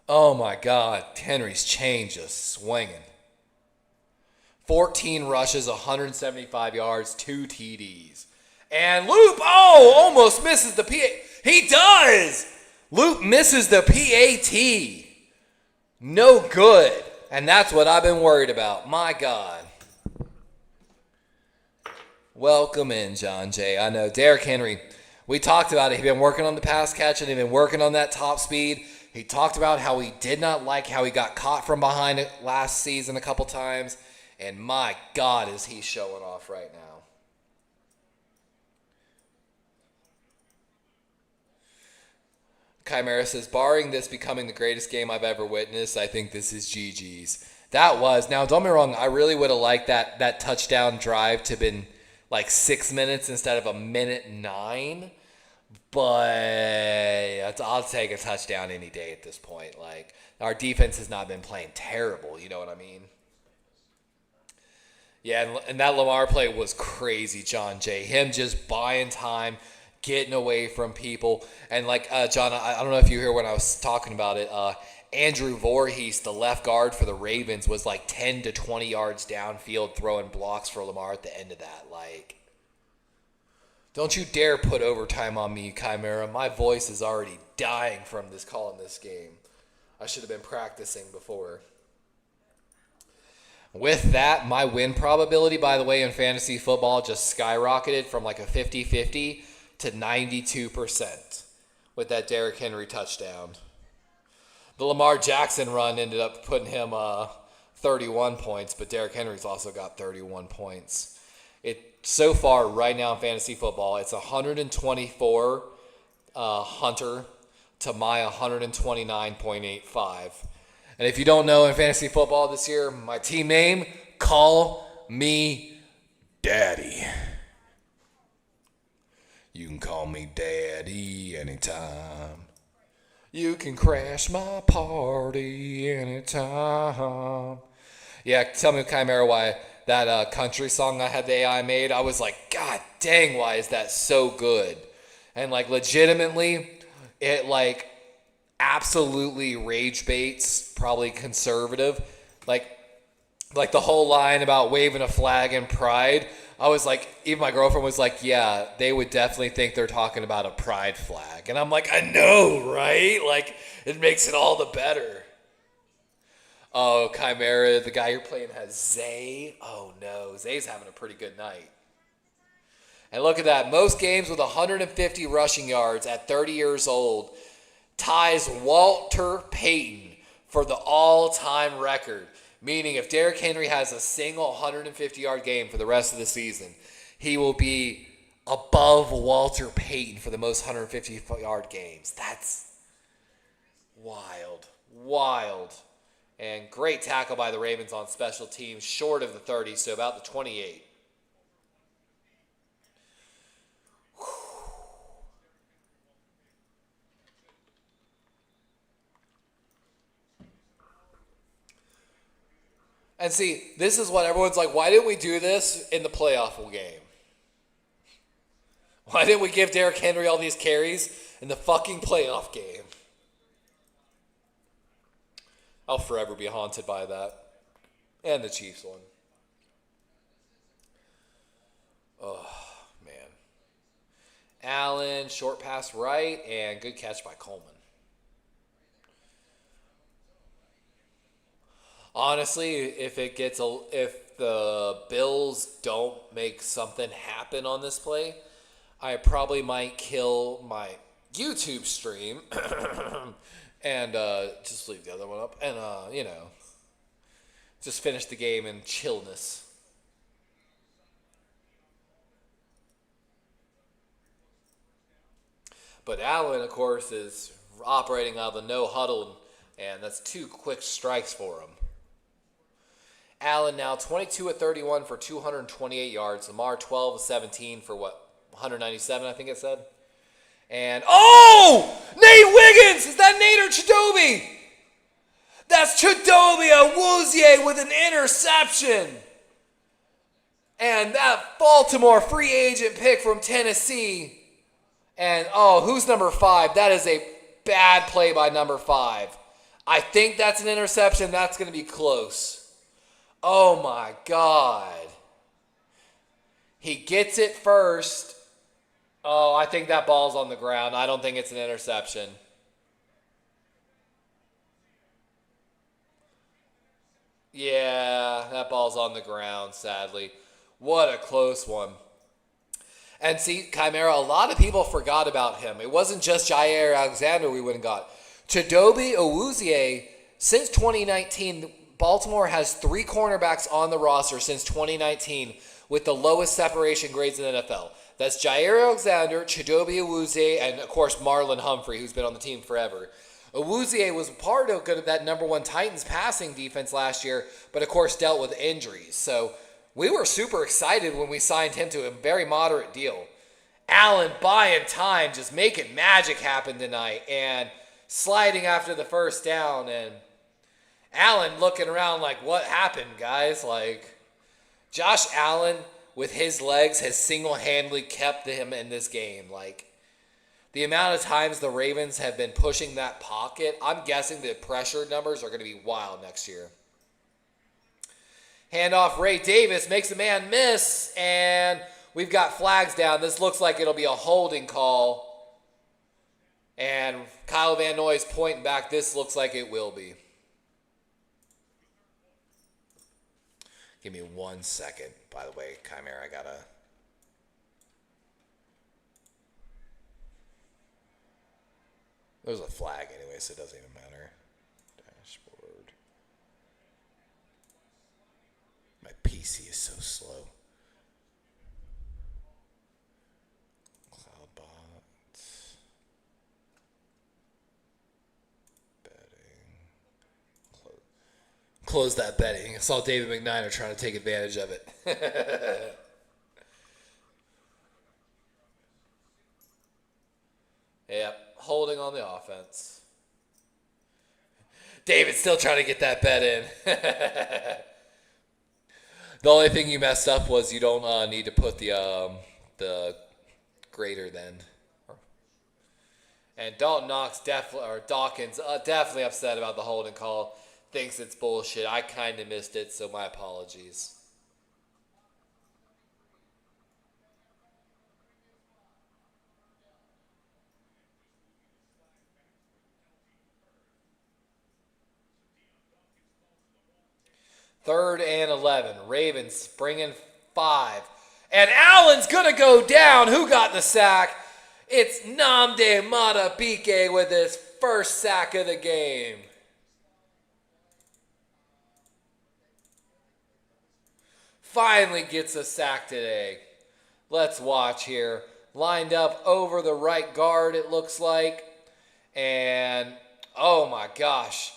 Oh my God, Henry's chain just swinging. 14 rushes, 175 yards, 2 TDs. And Loop, almost misses the PAT. He does! Loop misses the PAT. No good. And that's what I've been worried about. My God. Welcome in, John Jay. I know, Derrick Henry, we talked about it. He'd been working on the pass catch and he'd been working on that top speed. He talked about how he did not like how he got caught from behind it last season a couple times. And my God, is he showing off right now. Chimera says, barring this becoming the greatest game I've ever witnessed, I think this is GG's. That was. Now, don't be wrong. I really would have liked that touchdown drive to have been like 6 minutes instead of a minute 9. But I'll take a touchdown any day at this point. Like, our defense has not been playing terrible. You know what I mean? Yeah, and that Lamar play was crazy, John Jay. Him just buying time, getting away from people. And like, John, I don't know if you hear when I was talking about it. Andrew Voorhees, the left guard for the Ravens, was like 10 to 20 yards downfield throwing blocks for Lamar at the end of that. Like, don't you dare put overtime on me, Chimera. My voice is already dying from this call in this game. I should have been practicing before. With that, my win probability, by the way, in fantasy football just skyrocketed from like a 50-50 to 92% with that Derrick Henry touchdown. The Lamar Jackson run ended up putting him 31 points, but Derrick Henry's also got 31 points. So far, right now in fantasy football, it's 124 Hunter to my 129.85. And if you don't know, in fantasy football this year, my team name, call me Daddy. You can call me Daddy anytime. You can crash my party anytime. Yeah, tell me, Chimera, why that country song I had the AI made, I was like, God dang, why is that so good? And like legitimately, it like absolutely rage baits, probably conservative. Like the whole line about waving a flag in pride. I was like, even my girlfriend was like, yeah, they would definitely think they're talking about a pride flag. And I'm like, I know, right? Like, it makes it all the better. Oh, Chimera, the guy you're playing has Zay. Oh, no. Zay's having a pretty good night. And look at that. Most games with 150 rushing yards at 30 years old ties Walter Payton for the all-time record. Meaning if Derrick Henry has a single 150-yard game for the rest of the season, he will be above Walter Payton for the most 150-yard games. That's wild. Wild. And great tackle by the Ravens on special teams, short of the 30, so about the 28. And see, this is what everyone's like, why didn't we do this in the playoff game? Why didn't we give Derrick Henry all these carries in the fucking playoff game? I'll forever be haunted by that. And the Chiefs one. Oh, man. Allen, short pass right, and good catch by Coleman. Honestly, if the Bills don't make something happen on this play, I probably might kill my YouTube stream and just leave the other one up and just finish the game in chillness. But Allen, of course, is operating out of the no huddle, and that's 2 quick strikes for him. Allen now 22 of 31 for 228 yards. Lamar 12 of 17 for 197, I think it said. And, Nate Wiggins! Is that Nate or Chidobe? That's Chidobe Awuzie with an interception. And that Baltimore free agent pick from Tennessee. And, who's number 5? That is a bad play by number 5. I think that's an interception. That's going to be close. Oh, my God. He gets it first. Oh, I think that ball's on the ground. I don't think it's an interception. Yeah, that ball's on the ground, sadly. What a close one. And see, Chimera, a lot of people forgot about him. It wasn't just Jair Alexander we went and got. Chidobe Awuzie, since 2019, Baltimore has 3 cornerbacks on the roster since 2019 with the lowest separation grades in the NFL. That's Jair Alexander, Chidobe Awuzie, and, of course, Marlon Humphrey, who's been on the team forever. Awuzie was part of that number 1 Titans passing defense last year, but, of course, dealt with injuries. So we were super excited when we signed him to a very moderate deal. Allen buying time, just making magic happen tonight, and sliding after the first down, and Allen looking around like, what happened, guys? Like, Josh Allen, with his legs, has single-handedly kept him in this game. Like, the amount of times the Ravens have been pushing that pocket, I'm guessing the pressure numbers are going to be wild next year. Handoff, Ray Davis makes a man miss, and we've got flags down. This looks like it'll be a holding call. And Kyle Van Noy's pointing back. This looks like it will be. Give me 1 second. By the way, Chimera, I gotta... There's a flag anyway, so it doesn't even matter. Dashboard. My PC is so slow. Cloudbot. Betting. Close that betting. I saw David McKnight trying to take advantage of it. Yep. Holding on the offense. David's still trying to get that bet in. The only thing you messed up was you don't need to put the greater than. And Dalton Knox Dawkins definitely upset about the holding call. Thinks it's bullshit. I kind of missed it, so my apologies. Third and 11. Ravens bringing 5. And Allen's going to go down. Who got the sack? It's Nnamdi Madubuike with his first sack of the game. Finally gets a sack today. Let's watch here. Lined up over the right guard, it looks like. And, oh my gosh.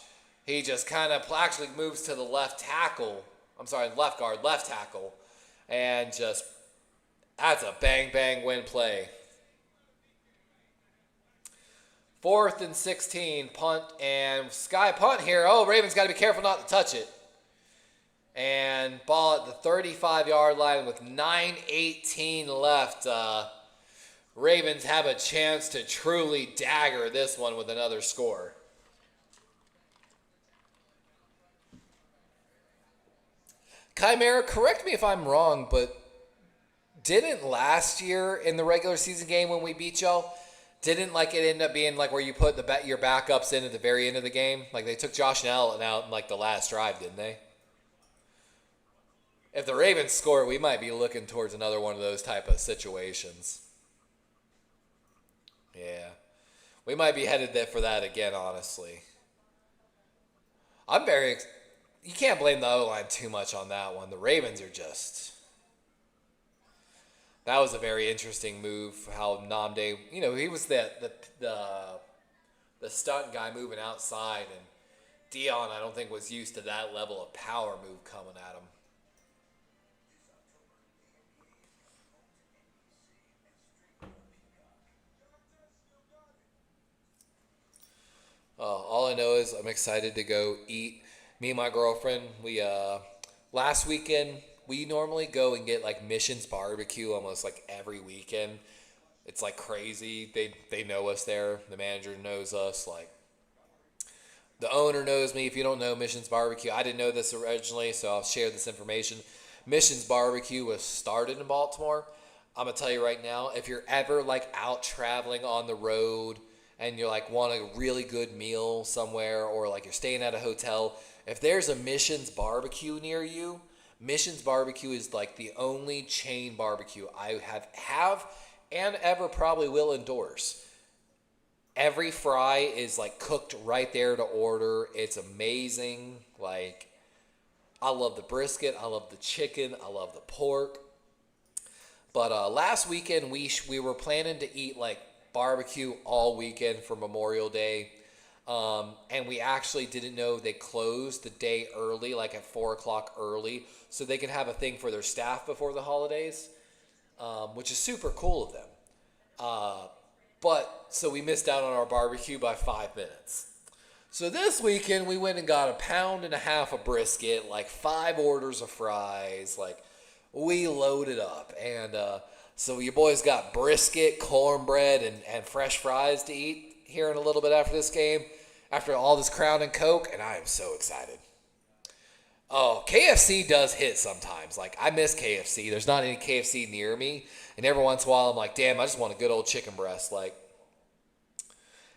He just kind of actually moves to the left tackle. I'm sorry, left guard, left tackle. And just, that's a bang-bang win play. 4th and 16, punt and sky punt here. Oh, Ravens got to be careful not to touch it. And ball at the 35-yard line with 9:18 left. Ravens have a chance to truly dagger this one with another score. Chimera, correct me if I'm wrong, but didn't last year in the regular season game when we beat y'all, didn't like it end up being like where you put your backups in at the very end of the game? Like they took Josh Allen out in like the last drive, didn't they? If the Ravens score, we might be looking towards another one of those type of situations. Yeah. We might be headed there for that again, honestly. You can't blame the O-line too much on that one. The Ravens are just... That was a very interesting move, how Nnamdi, he was the stunt guy moving outside, and Dion, I don't think, was used to that level of power move coming at him. All I know is I'm excited to go eat. Me and my girlfriend, we last weekend, we normally go and get like Mission's barbecue almost like every weekend. It's like crazy. They know us there. The manager knows us. Like the owner knows me. If you don't know Mission's barbecue, I didn't know this originally, so I'll share this information. Mission's barbecue was started in Baltimore. I'm gonna tell you right now, if you're ever like out traveling on the road and you're like want a really good meal somewhere, or like you're staying at a hotel, if there's a Mission's barbecue near you, Mission's barbecue is like the only chain barbecue I have and ever probably will endorse. Every fry is like cooked right there to order. It's amazing. Like, I love the brisket. I love the chicken. I love the pork. But last weekend we were planning to eat like barbecue all weekend for Memorial Day. And we actually didn't know they closed the day early, like at 4 o'clock early, so they can have a thing for their staff before the holidays, which is super cool of them. But so we missed out on our barbecue by 5 minutes. So this weekend we went and got 1.5 pounds of brisket, like 5 orders of fries, like we loaded up. And so your boys got brisket, cornbread, and fresh fries to eat here in a little bit after this game, after all this Crown and Coke, and I am so excited. Oh, KFC does hit sometimes. Like, I miss KFC. There's not any KFC near me, and every once in a while I'm like, damn, I just want a good old chicken breast. Like,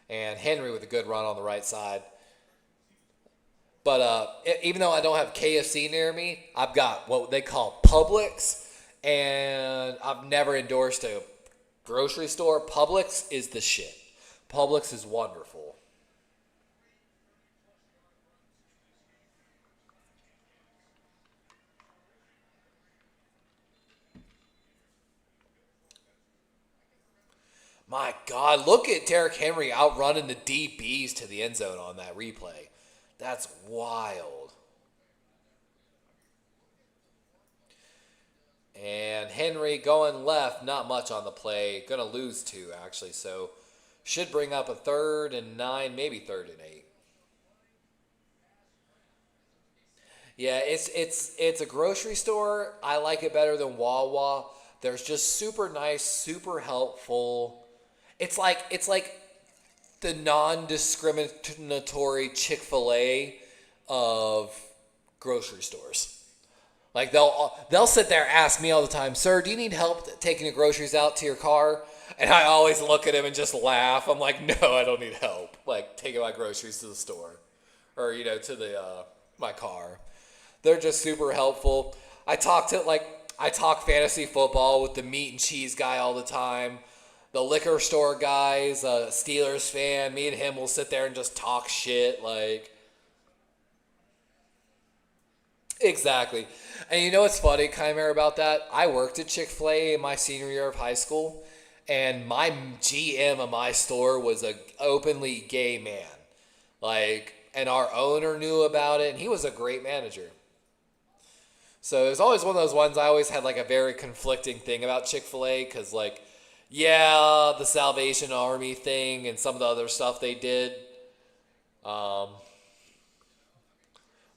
and Henry with a good run on the right side. But even though I don't have KFC near me, I've got what they call Publix, and I've never endorsed a grocery store. Publix is the shit. Publix is wonderful. My God, look at Derrick Henry outrunning the DBs to the end zone on that replay. That's wild. And Henry going left, not much on the play. Going to lose two, actually. So should bring up a 3rd and 9, maybe 3rd and 8. Yeah, it's a grocery store. I like it better than Wawa. There's just super nice, super helpful. It's like the non-discriminatory Chick-fil-A of grocery stores. Like they'll sit there and ask me all the time, "Sir, do you need help taking your groceries out to your car?" And I always look at him and just laugh. I'm like, "No, I don't need help. Like taking my groceries to the store, or to the my car." They're just super helpful. I talk fantasy football with the meat and cheese guy all the time. The liquor store guy's a Steelers fan. Me and him will sit there and just talk shit. Like, exactly. And you know what's funny, Chimera, about that? I worked at Chick-fil-A in my senior year of high school, and my GM of my store was a openly gay man. Like, and our owner knew about it, and he was a great manager. So it was always one of those ones I always had like a very conflicting thing about Chick-fil-A, because like, yeah, the Salvation Army thing and some of the other stuff they did. But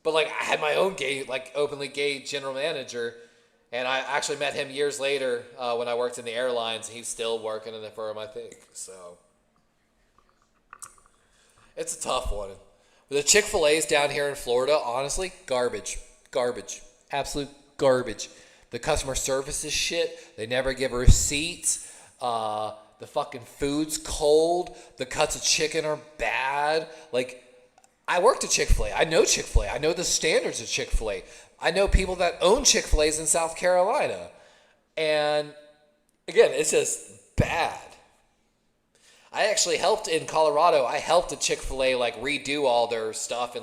like I had my own gay, like openly gay general manager, and I actually met him years later when I worked in the airlines. He's still working in the firm, I think. So it's a tough one. The Chick-fil-A's down here in Florida, honestly, garbage, absolute garbage. The customer service is shit. They never give receipts. The fucking food's cold. The cuts of chicken are bad. Like, I worked at Chick-fil-A. I know Chick-fil-A. I know the standards of Chick-fil-A. I know people that own Chick-fil-A's in South Carolina. And, again, it's just bad. I actually helped in Colorado. I helped a Chick-fil-A, like, redo all their stuff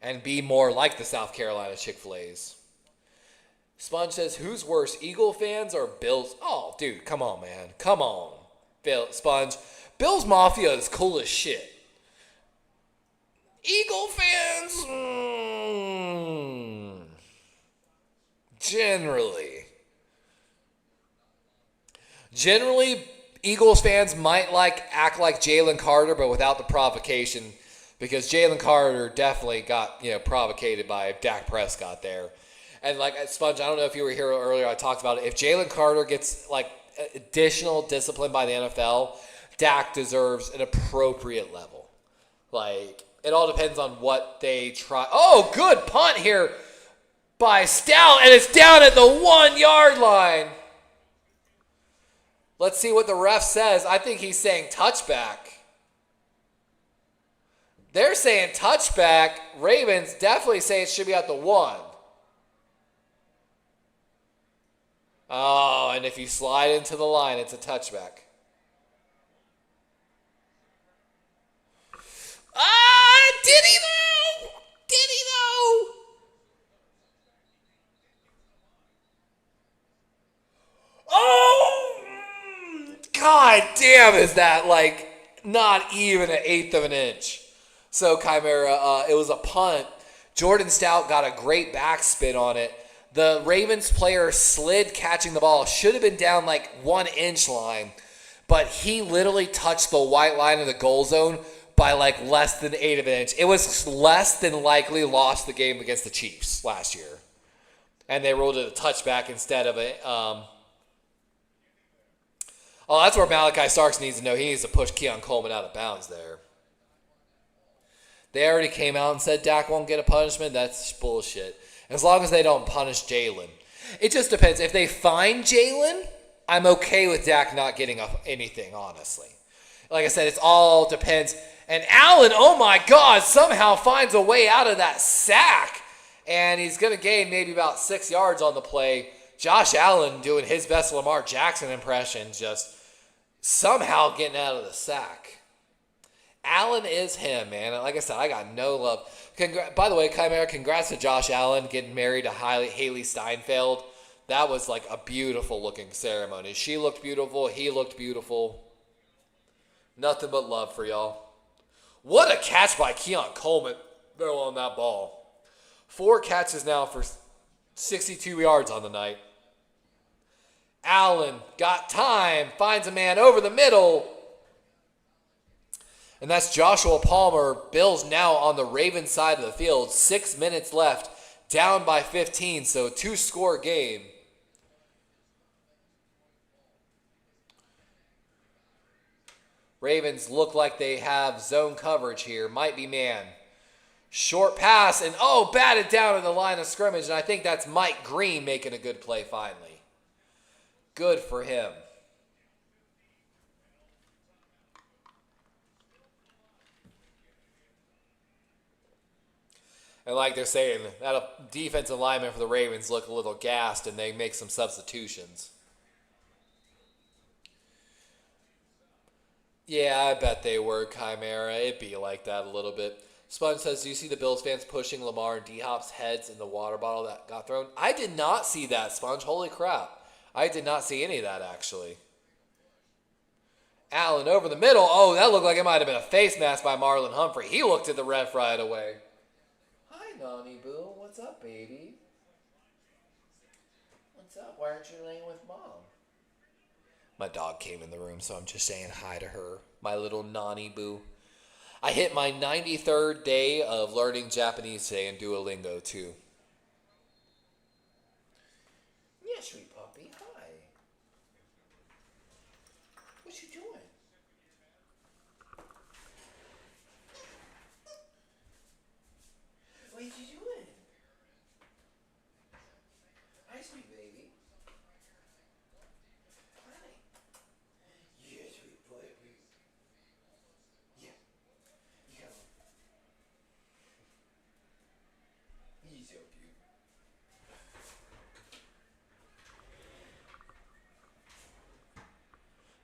and be more like the South Carolina Chick-fil-A's. Sponge says, who's worse, Eagle fans or Bills? Oh, dude, come on, man. Come on. Sponge. Bills Mafia is cool as shit. Eagle fans? Generally, Eagles fans might act like Jalen Carter, but without the provocation, because Jalen Carter definitely got provocated by Dak Prescott there. And like Sponge, I don't know if you were here earlier, I talked about it. If Jalen Carter gets like additional discipline by the NFL, Dak deserves an appropriate level. Like, it all depends on what they try. Oh, good punt here by Stout, and it's down at the 1 yard line. Let's see what the ref says. I think he's saying touchback. They're saying touchback. Ravens definitely say it should be at the 1. Oh, and if you slide into the line, it's a touchback. Ah, did he though? Did he though? Oh, God damn, is that like not even an eighth of an inch? So, Chimera, it was a punt. Jordan Stout got a great backspin on it. The Ravens player slid catching the ball. Should have been down like 1 inch line, but he literally touched the white line of the goal zone by like less than 1/8 of an inch. It was less than likely lost the game against the Chiefs last year. And they ruled it a touchback instead of a. Oh, that's where Malachi Starks needs to know. He needs to push Keon Coleman out of bounds there. They already came out and said Dak won't get a punishment. That's bullshit. As long as they don't punish Jalen. It just depends. If they fine Jalen, I'm okay with Dak not getting anything, honestly. Like I said, it all depends. And Allen, oh my God, somehow finds a way out of that sack. And he's going to gain maybe about 6 yards on the play. Josh Allen doing his best Lamar Jackson impression, just somehow getting out of the sack. Allen is him, man. Like I said, I got no love. By the way, Chimera, congrats to Josh Allen getting married to Haley Steinfeld. That was like a beautiful looking ceremony. She looked beautiful. He looked beautiful. Nothing but love for y'all. What a catch by Keon Coleman on that ball. 4 catches now for 62 yards on the night. Allen got time, finds a man over the middle. And that's Joshua Palmer. Bills now on the Ravens side of the field. 6 minutes left, down by 15, so 2-score game. Ravens look like they have zone coverage here. Might be man. Short pass, and batted down in the line of scrimmage. And I think that's Mike Green making a good play finally. Good for him. And like they're saying, that defensive lineman for the Ravens look a little gassed, and they make some substitutions. Yeah, I bet they were, Chimera. It'd be like that a little bit. Sponge says, do you see the Bills fans pushing Lamar and D-Hop's heads in the water bottle that got thrown? I did not see that, Sponge. Holy crap. I did not see any of that, actually. Allen over the middle. Oh, that looked like it might have been a face mask by Marlon Humphrey. He looked at the ref right away. Hi, Nani Boo. What's up, baby? What's up? Why aren't you laying with Mom? My dog came in the room, so I'm just saying hi to her. My little Nani Boo. I hit my 93rd day of learning Japanese today in Duolingo, too. Yeah, sweet puppy. Hi. What you doing? What you doing? Hi, sweet baby. Hi. Yeah, sweet boy. Yeah. Yeah. He's so cute.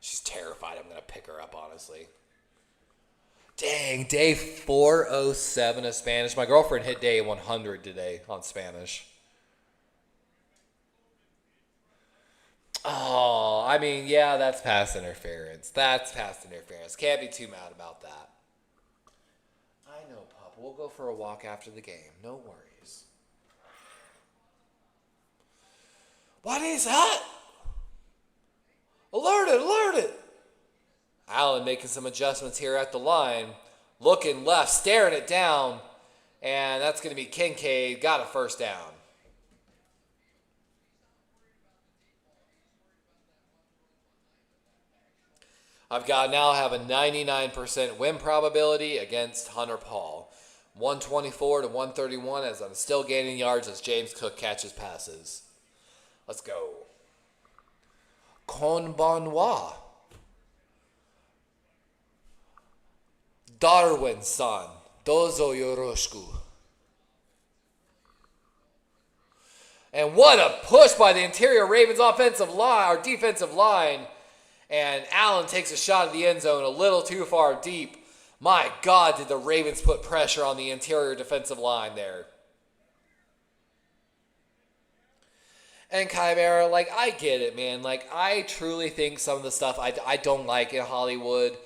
She's terrified I'm going to pick her up, honestly. Dang, day 407 of Spanish. My girlfriend hit day 100 today on Spanish. Oh, I mean, yeah, that's pass interference. Can't be too mad about that. I know, Pop. We'll go for a walk after the game. No worries. What is that? Alert it. Allen making some adjustments here at the line. Looking left, staring it down. And that's going to be Kincaid. Got a first down. I've got now have a 99% win probability against Hunter Paul. 124 to 131 as I'm still gaining yards as James Cook catches passes. Let's go. Konbanwa. Darwin-san. Dozo yoroshiku. And what a push by the interior Ravens offensive line, or defensive line. And Allen takes a shot at the end zone a little too far deep. My God, did the Ravens put pressure on the interior defensive line there. And Chimera, like, I get it, man. Like, I truly think some of the stuff I don't like in Hollywood.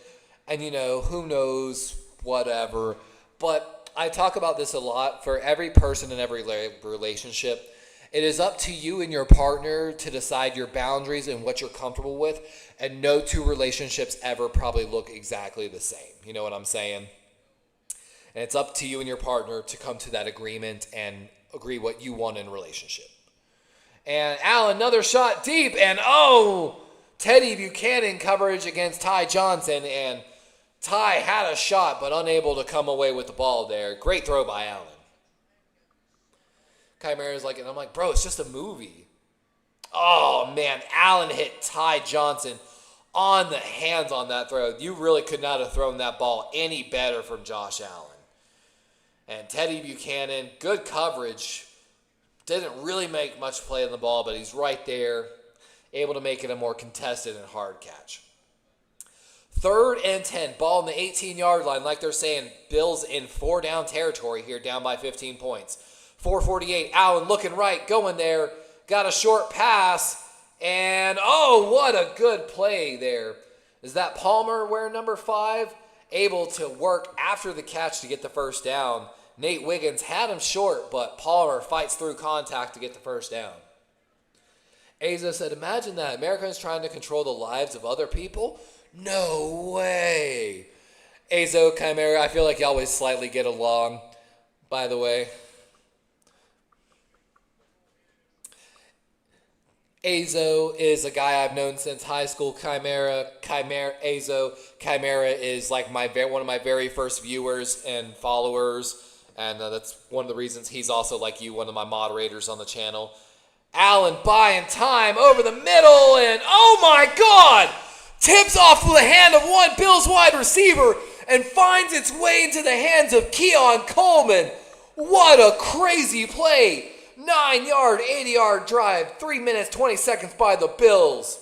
And, you know, who knows, whatever. But I talk about this a lot. For every person in every relationship, it is up to you and your partner to decide your boundaries and what you're comfortable with. And no two relationships ever probably look exactly the same. You know what I'm saying? And it's up to you and your partner to come to that agreement and agree what you want in a relationship. And Allen, another shot deep. And oh, Teddy Buchanan coverage against Ty Johnson. And Ty had a shot but unable to come away with the ball there. Great throw by Allen. Chimera's like, and I'm like, bro, it's just a movie. Oh, man, Allen hit Ty Johnson on the hands on that throw. You really could not have thrown that ball any better from Josh Allen. And Teddy Buchanan, good coverage. Didn't really make much play on the ball, but he's right there, able to make it a more contested and hard catch. 3rd and 10, ball in the 18-yard line. Like they're saying, Bills in 4-down territory here, down by 15 points. 4:48, Allen looking right, going there. Got a short pass, and oh, what a good play there. Is that Palmer wearing number 5? Able to work after the catch to get the first down. Nate Wiggins had him short, but Palmer fights through contact to get the first down. Azo said, imagine that. Americans trying to control the lives of other people? No way. Azo, Chimera, I feel like you always slightly get along, by the way. Azo is a guy I've known since high school. Chimera is like one of my very first viewers and followers, and that's one of the reasons he's also, like you, one of my moderators on the channel. Allen buying time over the middle, and oh my God! Tips off the hand of one Bills wide receiver and finds its way into the hands of Keon Coleman. What a crazy play! 9-yard, 80-yard drive, 3 minutes, 20 seconds by the Bills.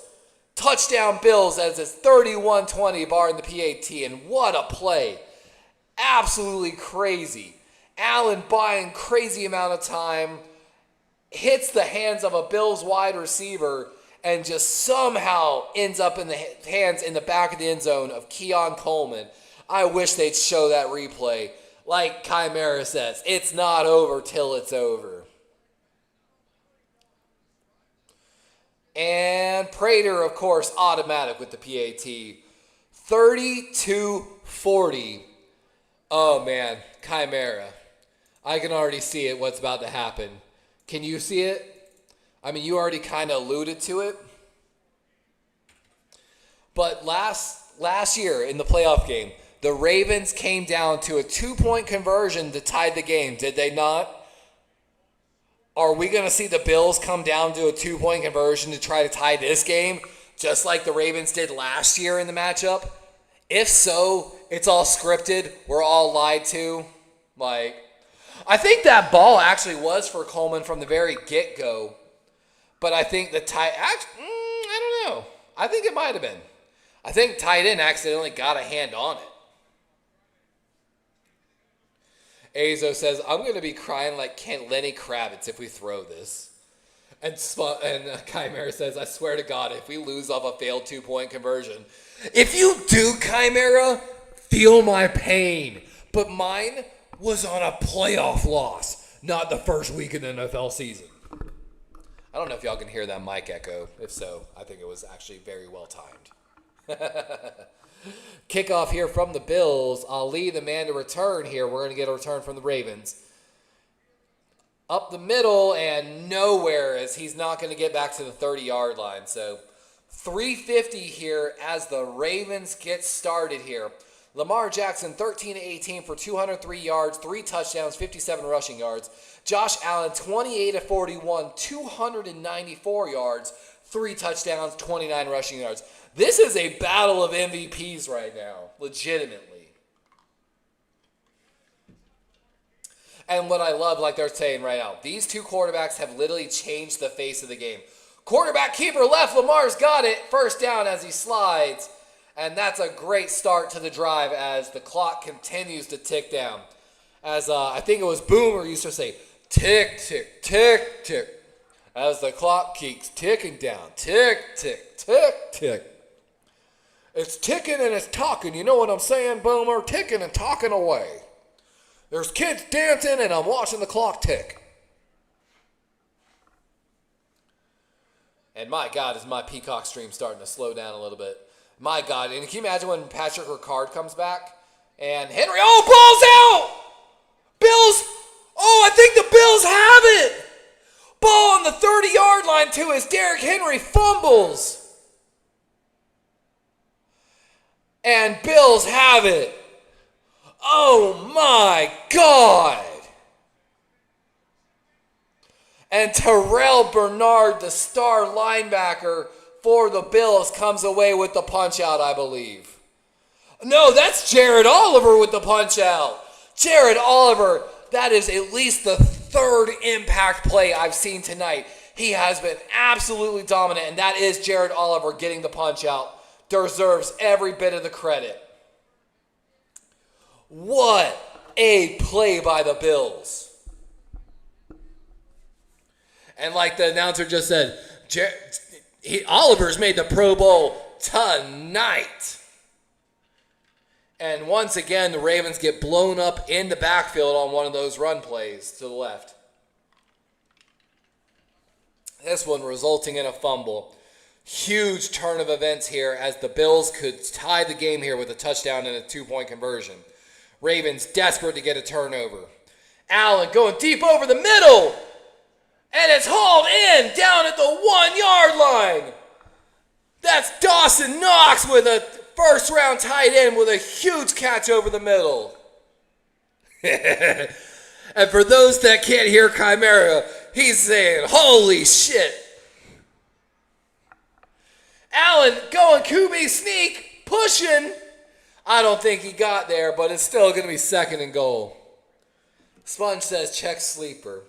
Touchdown Bills as it's 31-20 barring the PAT, and what a play. Absolutely crazy. Allen buying crazy amount of time, hits the hands of a Bills wide receiver, and just somehow ends up in the hands in the back of the end zone of Keon Coleman. I wish they'd show that replay. Like Chimera says, it's not over till it's over. And Prater, of course, automatic with the PAT. 32-40. Oh, man. Chimera. I can already see it, what's about to happen. Can you see it? I mean, you already kind of alluded to it. But last year in the playoff game, the Ravens came down to a 2-point conversion to tie the game, did they not? Are we going to see the Bills come down to a 2-point conversion to try to tie this game, just like the Ravens did last year in the matchup? If so, it's all scripted. We're all lied to. I think that ball actually was for Coleman from the very get-go. But I think the I don't know. I think it might have been. I think tight end accidentally got a hand on it. Azo says, I'm going to be crying like Lenny Kravitz if we throw this. And Chimera says, I swear to God, if we lose off a failed 2-point conversion. If you do, Chimera, feel my pain. But mine was on a playoff loss, not the first week in the NFL season. I don't know if y'all can hear that mic echo. If so, I think it was actually very well timed. Kickoff here from the Bills. Ali, the man to return here. We're going to get a return from the Ravens. Up the middle and nowhere, as he's not going to get back to the 30-yard line. So 350 here as the Ravens get started here. Lamar Jackson, 13-18 for 203 yards, 3 touchdowns, 57 rushing yards. Josh Allen, 28-41, 294 yards, 3 touchdowns, 29 rushing yards. This is a battle of MVPs right now, legitimately. And what I love, like they're saying right now, these two quarterbacks have literally changed the face of the game. Quarterback keeper left, Lamar's got it. First down as he slides. And that's a great start to the drive as the clock continues to tick down. As I think it was Boomer used to say, tick, tick, tick, tick. As the clock keeps ticking down. Tick, tick, tick, tick. It's ticking and it's talking. You know what I'm saying, Boomer? Ticking and talking away. There's kids dancing and I'm watching the clock tick. And my God, is my Peacock stream starting to slow down a little bit. My God, and can you imagine when Patrick Ricard comes back? And Henry, ball's out! Bills, I think the Bills have it! Ball on the 30-yard line. 2 as Derrick Henry fumbles. And Bills have it. Oh my God. And Terrell Bernard, the star linebacker for the Bills, comes away with the punch out, I believe. No, that's Jared Oliver with the punch out. Jared Oliver, that is at least the third impact play I've seen tonight. He has been absolutely dominant, and that is Jared Oliver getting the punch out. Deserves every bit of the credit. What a play by the Bills. And like the announcer just said, Oliver's made the Pro Bowl tonight. And once again, the Ravens get blown up in the backfield on one of those run plays to the left. This one resulting in a fumble. Huge turn of events here as the Bills could tie the game here with a touchdown and a 2-point conversion. Ravens desperate to get a turnover. Allen going deep over the middle. And it's hauled in down at the 1-yard line. That's Dawson Knox with a first-round tight end with a huge catch over the middle. And for those that can't hear Chimera, he's saying, holy shit. Allen going QB sneak, pushing. I don't think he got there, but it's still going to be 2nd and goal. Sponge says check sleeper.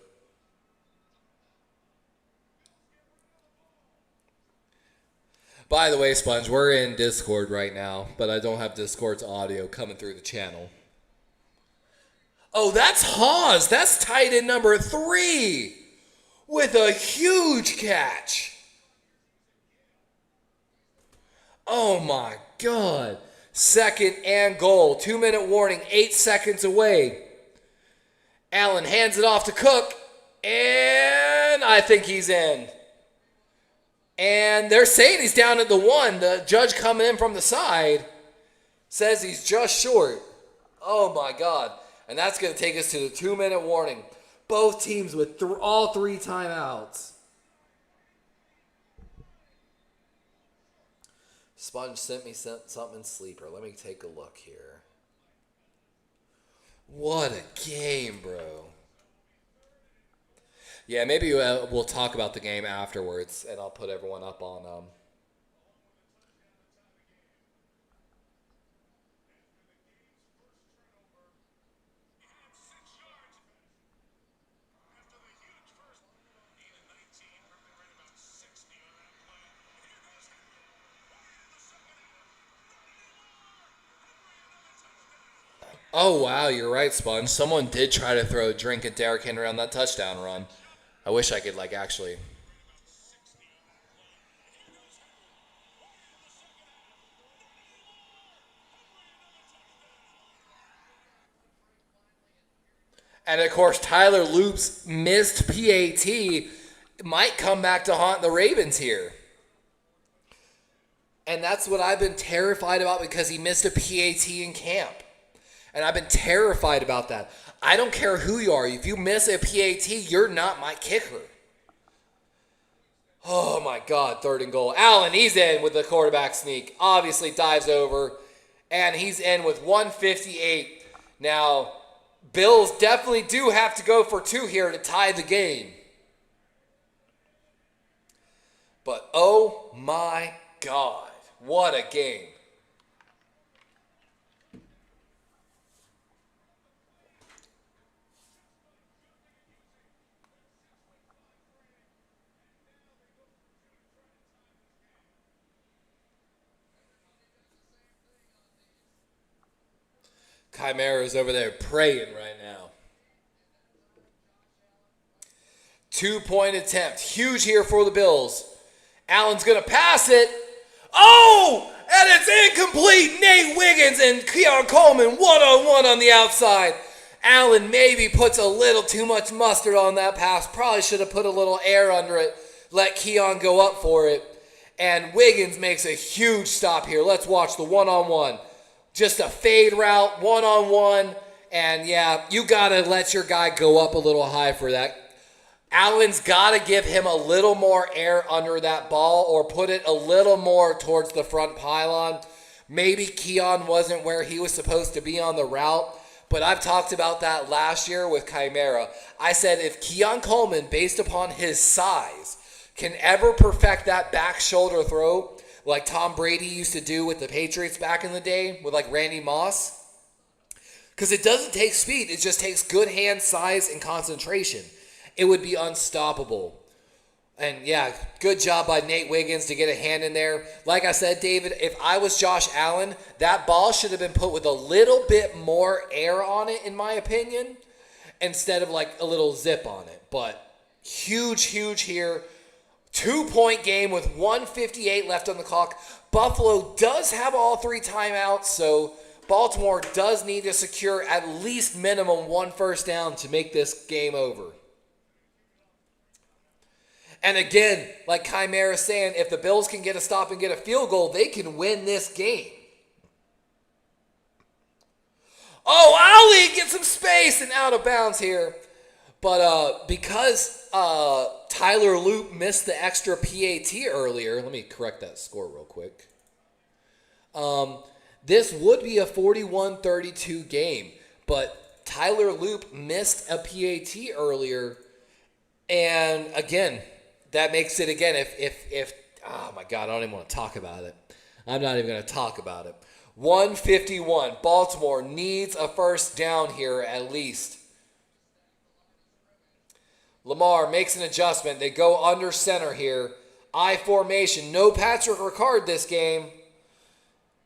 By the way, Sponge, we're in Discord right now, but I don't have Discord's audio coming through the channel. Oh, that's Hawes. That's tight end number 3 with a huge catch. Oh, my God. 2nd and goal. 2-minute warning, 8 seconds away. Allen hands it off to Cook, and I think he's in. And they're saying he's down at the 1. The judge coming in from the side says he's just short. Oh, my God. And that's going to take us to the 2-minute warning. Both teams with all 3 timeouts. Sponge sent me something sleeper. Let me take a look here. What a game, bro. Yeah, maybe we'll talk about the game afterwards, and I'll put everyone up on Oh, wow, you're right, Sponge. Someone did try to throw a drink at Derrick Henry on that touchdown run. I wish I could, actually. And, of course, Tyler Loop's missed PAT might come back to haunt the Ravens here. And that's what I've been terrified about because he missed a PAT in camp. And I've been terrified about that. I don't care who you are. If you miss a PAT, you're not my kicker. Oh, my God. 3rd and goal. Allen, he's in with the quarterback sneak. Obviously dives over. And he's in with 1:58. Now, Bills definitely do have to go for 2 here to tie the game. But, oh, my God. What a game. Chimera's over there praying right now. 2-point attempt. Huge here for the Bills. Allen's going to pass it. Oh! And it's incomplete. Nate Wiggins and Keon Coleman one-on-one on the outside. Allen maybe puts a little too much mustard on that pass. Probably should have put a little air under it. Let Keon go up for it. And Wiggins makes a huge stop here. Let's watch the one-on-one. Just a fade route, one-on-one. And, yeah, you got to let your guy go up a little high for that. Allen's got to give him a little more air under that ball or put it a little more towards the front pylon. Maybe Keon wasn't where he was supposed to be on the route, but I've talked about that last year with Chimera. I said if Keon Coleman, based upon his size, can ever perfect that back shoulder throw like Tom Brady used to do with the Patriots back in the day with like Randy Moss, because it doesn't take speed, it just takes good hand size and concentration. It would be unstoppable. And yeah, good job by Nate Wiggins to get a hand in there. Like I said, David, if I was Josh Allen, that ball should have been put with a little bit more air on it, in my opinion, instead of like a little zip on it. But huge here. 2-point game with 1:58 left on the clock. Buffalo does have all 3 timeouts, so Baltimore does need to secure at least minimum 1 first down to make this game over. And again, like Chimera saying, if the Bills can get a stop and get a field goal, they can win this game. Oh, Ali gets some space and out of bounds here. But because Tyler Loop missed the extra PAT earlier, let me correct that score real quick. This would be a 41-32 game, but Tyler Loop missed a PAT earlier. And again, that makes it again, if oh my God, I don't even want to talk about it. I'm not even going to talk about it. 151. Baltimore needs a first down here at least. Lamar makes an adjustment. They go under center here. I formation. No Patrick Ricard this game.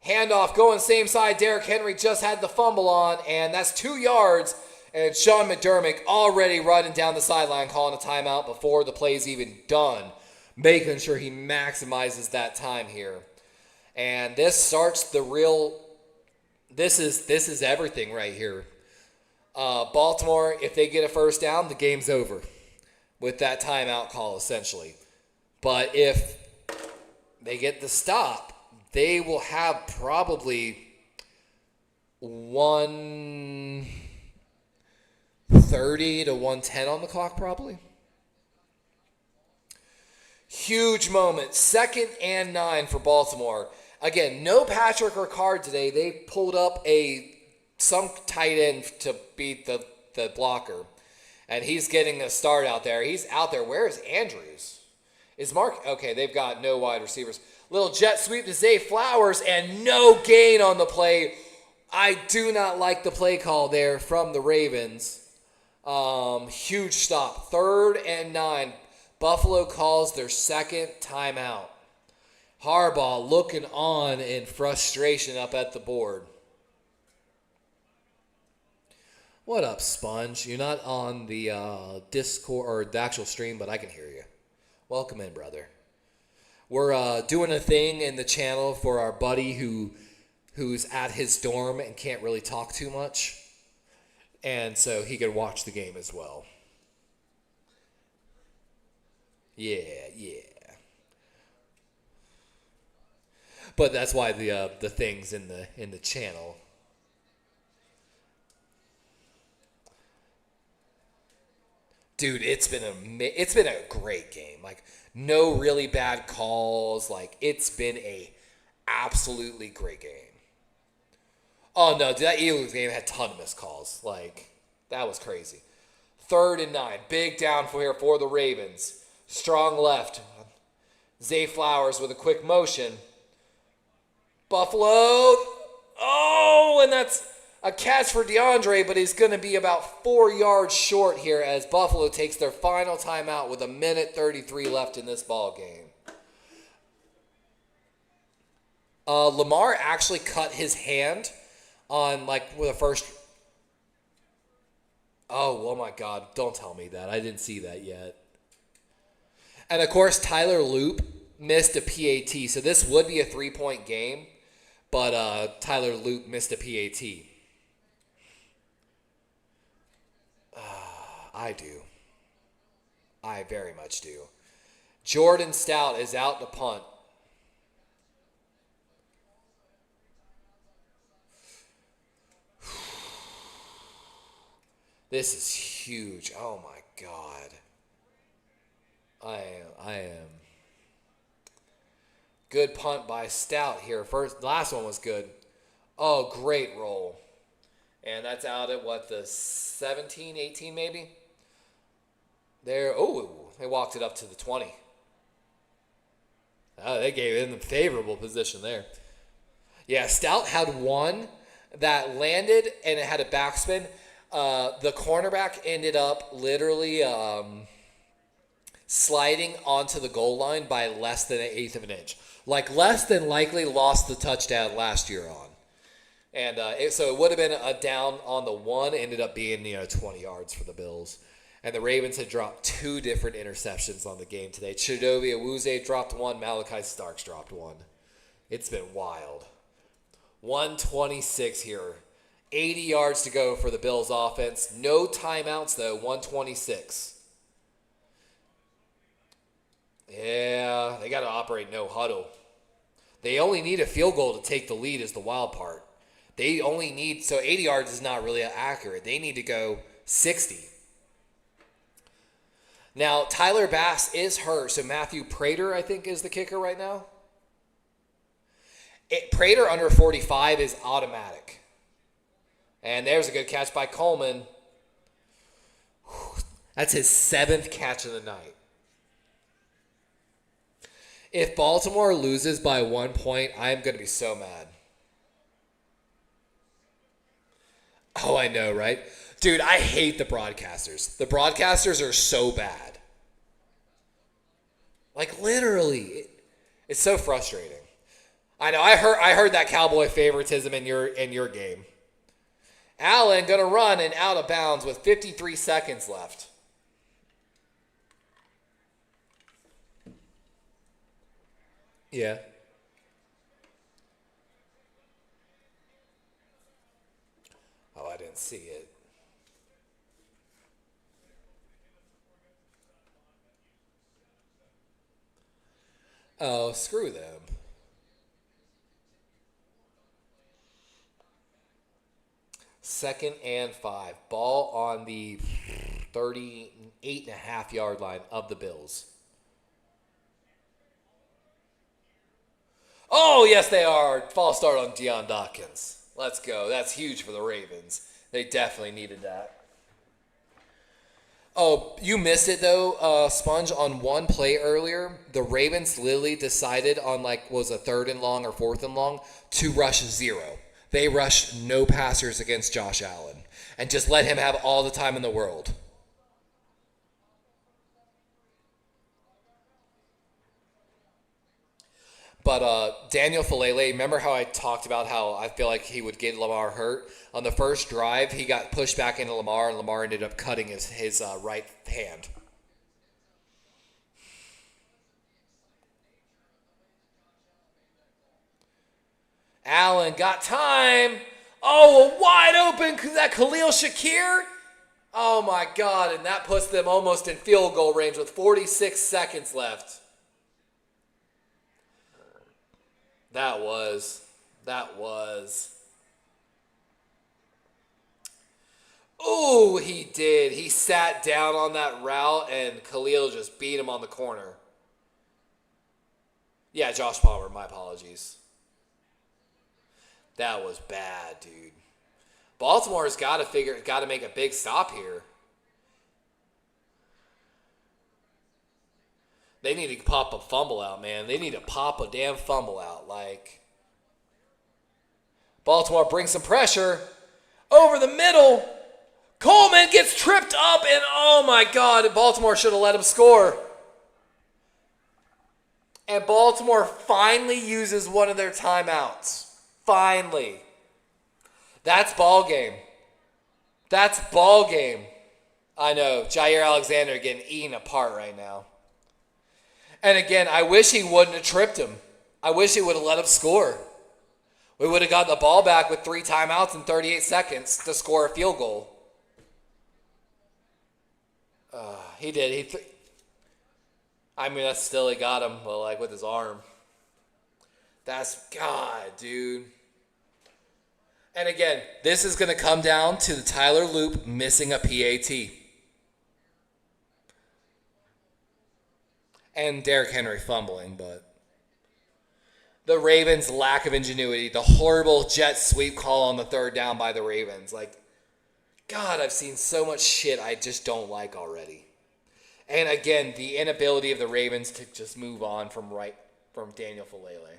Handoff going same side. Derrick Henry just had the fumble on, and that's 2 yards. And Sean McDermott already running down the sideline, calling a timeout before the play's even done, making sure he maximizes that time here. And this starts the real. This is everything right here. Baltimore, if they get a first down, the game's over with that timeout call essentially. But if they get the stop, they will have probably 130 to 110 on the clock probably. Huge moment. 2nd and 9 for Baltimore. Again, no Patrick Ricard today. They pulled up some tight end to beat the blocker. And he's getting a start out there. He's out there. Where is Andrews? Is Mark? Okay, they've got no wide receivers. Little jet sweep to Zay Flowers and no gain on the play. I do not like the play call there from the Ravens. Huge stop. 3rd and 9. Buffalo calls their 2nd timeout. Harbaugh looking on in frustration up at the board. What up, Sponge? You're not on the Discord or the actual stream, but I can hear you. Welcome in, brother. We're doing a thing in the channel for our buddy who's at his dorm and can't really talk too much. And so he could watch the game as well. Yeah. But that's why the thing's in the channel. Dude, it's been a great game. Like, no really bad calls. Like, it's been a absolutely great game. Oh no, that Eagles game had a ton of missed calls. Like, that was crazy. 3rd and 9, big down here for the Ravens. Strong left. Zay Flowers with a quick motion. Buffalo. Oh, and that's a catch for DeAndre, but he's going to be about 4 yards short here as Buffalo takes their final timeout with 1:33 left in this ball game. Lamar actually cut his hand on with the first. Oh my God! Don't tell me that. I didn't see that yet. And of course, Tyler Loop missed a PAT, so this would be a 3-point game, but Tyler Loop missed a PAT. I do. I very much do. Jordan Stout is out to punt. This is huge. Oh, my God. I am. Good punt by Stout here. Last one was good. Oh, great roll. And that's out at what, the 17, 18 maybe? There. Oh, they walked it up to the 20. Oh, they gave it in the favorable position there. Yeah, Stout had one that landed and it had a backspin. The cornerback ended up literally sliding onto the goal line by less than an eighth of an inch. Like less than likely lost the touchdown last year on. And so it would have been a down on the one, ended up being 20 yards for the Bills. And the Ravens had dropped two different interceptions on the game today. Chidobe Awuzie dropped one, Malachi Starks dropped one. It's been wild. 126 here. 80 yards to go for the Bills offense. No timeouts though, 126. Yeah, they got to operate no huddle. They only need a field goal to take the lead is the wild part. They only need, so 80 yards is not really accurate. They need to go 60. Now, Tyler Bass is hurt, so Matthew Prater, I think, is the kicker right now. Prater under 45 is automatic. And there's a good catch by Coleman. That's his 7th catch of the night. If Baltimore loses by 1 point, I'm going to be so mad. Oh, I know, right? Dude, I hate the broadcasters. The broadcasters are so bad. Like, literally. It's so frustrating. I know, I heard that Cowboy favoritism in your game. Allen going to run and out of bounds with 53 seconds left. Yeah. Oh, I didn't see it. Oh, screw them. Second and 5. Ball on the 38.5 yard line of the Bills. Oh, yes, they are. False start on Deion Dawkins. Let's go. That's huge for the Ravens. They definitely needed that. Oh, you missed it, though, Sponge, on one play earlier. The Ravens literally decided on, was a 3rd and long or 4th and long to rush 0. They rushed no passers against Josh Allen and just let him have all the time in the world. But Daniel Falele, remember how I talked about how I feel like he would get Lamar hurt? On the first drive, he got pushed back into Lamar, and Lamar ended up cutting his right hand. Allen got time. Oh, a wide open, that Khalil Shakir. Oh, my God, and that puts them almost in field goal range with 46 seconds left. That was. Oh, he did. He sat down on that route, and Khalil just beat him on the corner. Yeah, Josh Palmer, my apologies. That was bad, dude. Baltimore's got to make a big stop here. They need to pop a fumble out, man. They need to pop a damn fumble out. Baltimore brings some pressure over the middle. Coleman gets tripped up, and oh my God, Baltimore should have let him score. And Baltimore finally uses one of their timeouts. Finally. That's ball game. I know. Jair Alexander getting eaten apart right now. And again, I wish he wouldn't have tripped him. I wish he would have let him score. We would have gotten the ball back with 3 timeouts and 38 seconds to score a field goal. He did. That's still, he got him, but with his arm. That's, God, dude. And again, this is going to come down to the Tyler Loop missing a PAT. and Derrick Henry fumbling, but the Ravens' lack of ingenuity, the horrible jet sweep call on the third down by the Ravens. Like, God, I've seen so much shit I just don't like already. And again, the inability of the Ravens to just move on from Daniel Falele.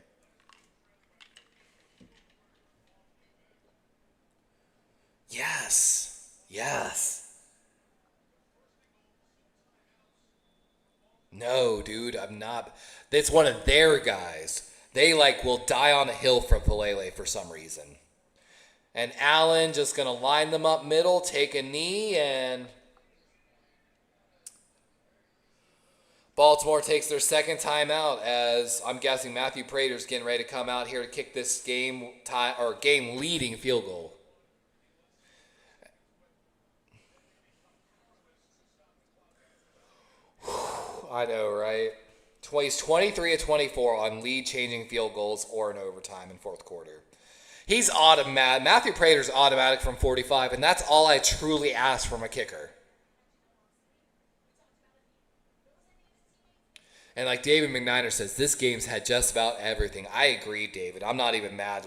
Yes. Yes. No, dude, I'm not. It's one of their guys. They will die on a hill from Falele for some reason. And Allen just going to line them up middle, take a knee, and Baltimore takes their second timeout as I'm guessing Matthew Prater's getting ready to come out here to kick this game leading field goal. I know, right? He's 23 of 24 on lead-changing field goals or in overtime in fourth quarter. He's automatic. Matthew Prater's automatic from 45, and that's all I truly ask from a kicker. And like David McNiner says, this game's had just about everything. I agree, David. I'm not even mad.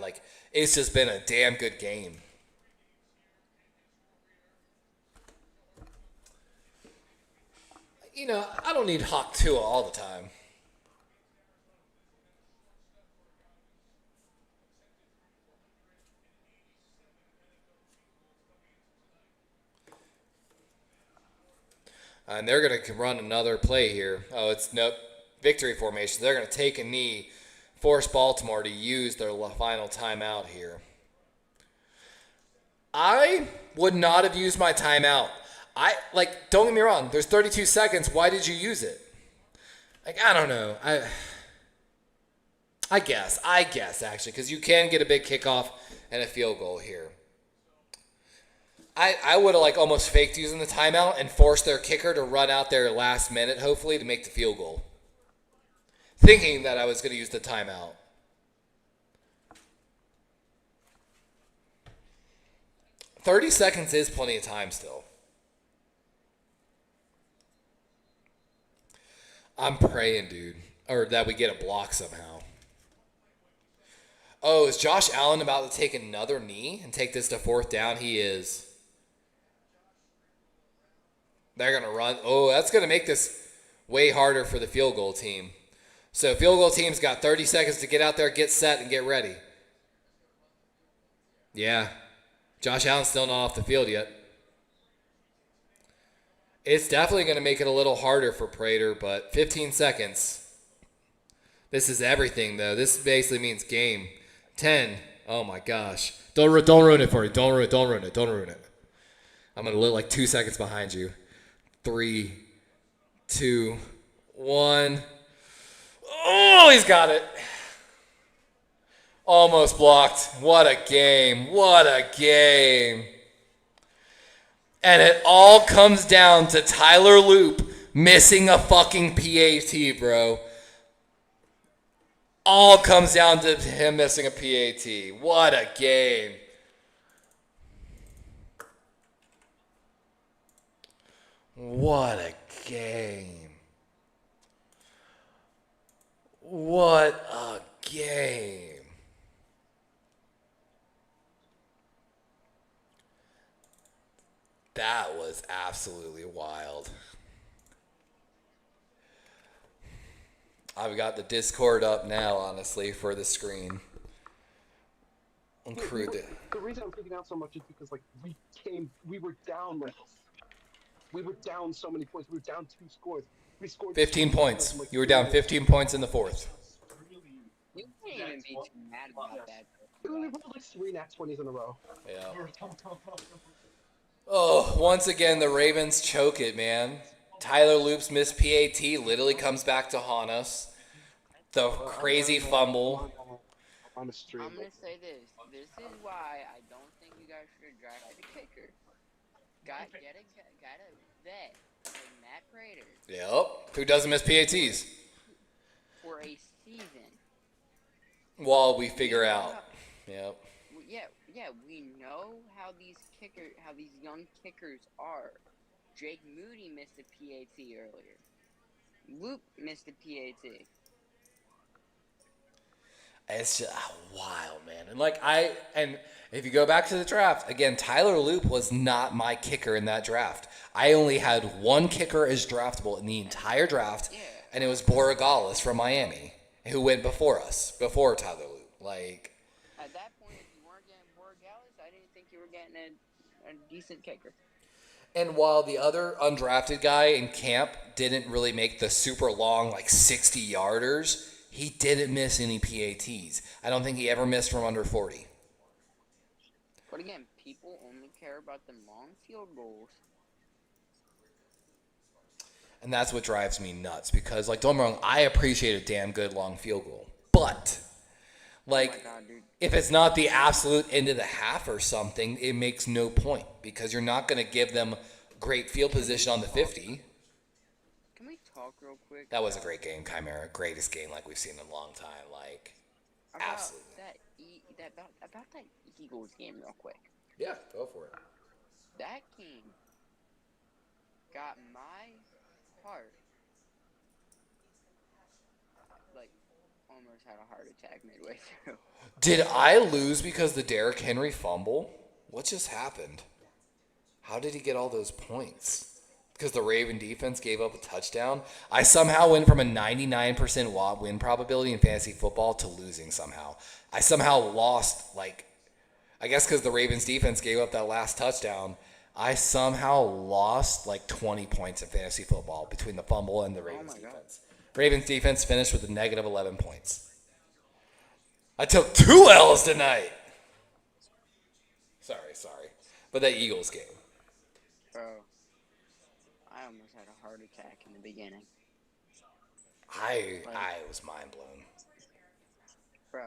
It's just been a damn good game. I don't need Hawk Tua all the time. And they're going to run another play here. Oh, it's nope. Victory formation. They're going to take a knee, force Baltimore to use their final timeout here. I would not have used my timeout. Don't get me wrong. There's 32 seconds. Why did you use it? I don't know. I guess actually, because you can get a big kickoff and a field goal here. I would have almost faked using the timeout and forced their kicker to run out there last minute, hopefully, to make the field goal. Thinking that I was going to use the timeout. $30 seconds is plenty of time still. I'm praying, dude. Or that we get a block somehow. Oh, is Josh Allen about to take another knee and take this to fourth down? He is. They're going to run. Oh, that's going to make this way harder for the field goal team. So field goal team's got 30 seconds to get out there, get set, and get ready. Yeah. Josh Allen's still not off the field yet. It's definitely going to make it a little harder for Prater, but 15 seconds. This is everything, though. This basically means game. 10. Oh, my gosh. Don't ruin it for me. Don't ruin it. I'm going to look 2 seconds behind you. 3, 2, 1. Oh, he's got it. Almost blocked. What a game. And it all comes down to Tyler Loop missing a fucking PAT, bro. All comes down to him missing a PAT. What a game. What a game. That was absolutely wild. I've got the Discord up now, honestly, for the screen. The reason I'm freaking out so much is because we were down we were down so many points. We were down 2 scores. We scored 15 points. You were down 15 points in the fourth. You can't even be too mad about that. We rolled 3 nat 20s in a row. Yeah. Oh, once again, the Ravens choke it, man. Tyler Loop's missed PAT literally comes back to haunt us. The crazy fumble. On the stream. I'm gonna say this. This is why I don't think you guys should have drafted a kicker. Got a vet like Matt Prater. Yep. Who doesn't miss PATs? For a season. While we figure out. Yep. Yeah, we know how these young kickers are. Jake Moody missed a PAT earlier. Loop missed the PAT. It's just wild, man. And if you go back to the draft again, Tyler Loop was not my kicker in that draft. I only had one kicker as draftable in the entire draft, Yeah. and it was Borregales from Miami, who went before us, before Tyler Loop. Like, At that point, if you weren't getting Borregales, I didn't think you were getting a decent kicker. and while the other undrafted guy in camp didn't really make the super long, like 60-yarders, he didn't miss any PATs. I don't think he ever missed from under 40. But again, people only care about the long field goals. And that's what drives me nuts because, like, don't get me wrong, I appreciate a damn good long field goal. But, like, Oh my God, dude. if it's not the absolute end of the half or something, it makes no point because you're not going to give them great field position on the 50. Can we talk real quick? That was a great game, Chimera. Greatest game like we've seen in a long time. Like, about absolutely. About that Eagles game real quick. Yeah, go for it. That game got my heart like almost had a heart attack midway through. Did I lose because the Derrick Henry fumble? What just happened? How did he get all those points? Because the Raven defense gave up a touchdown? I somehow went from a 99% win probability in fantasy football to losing somehow. I somehow lost, like, I guess because the Ravens defense gave up that last touchdown, I somehow lost like 20 points in fantasy football between the fumble and the Ravens defense. Ravens defense finished with a negative 11 points. I took 2 L's tonight. Sorry. But that Eagles game. Bro, I almost had a heart attack in the beginning. I was mind blown. Bro.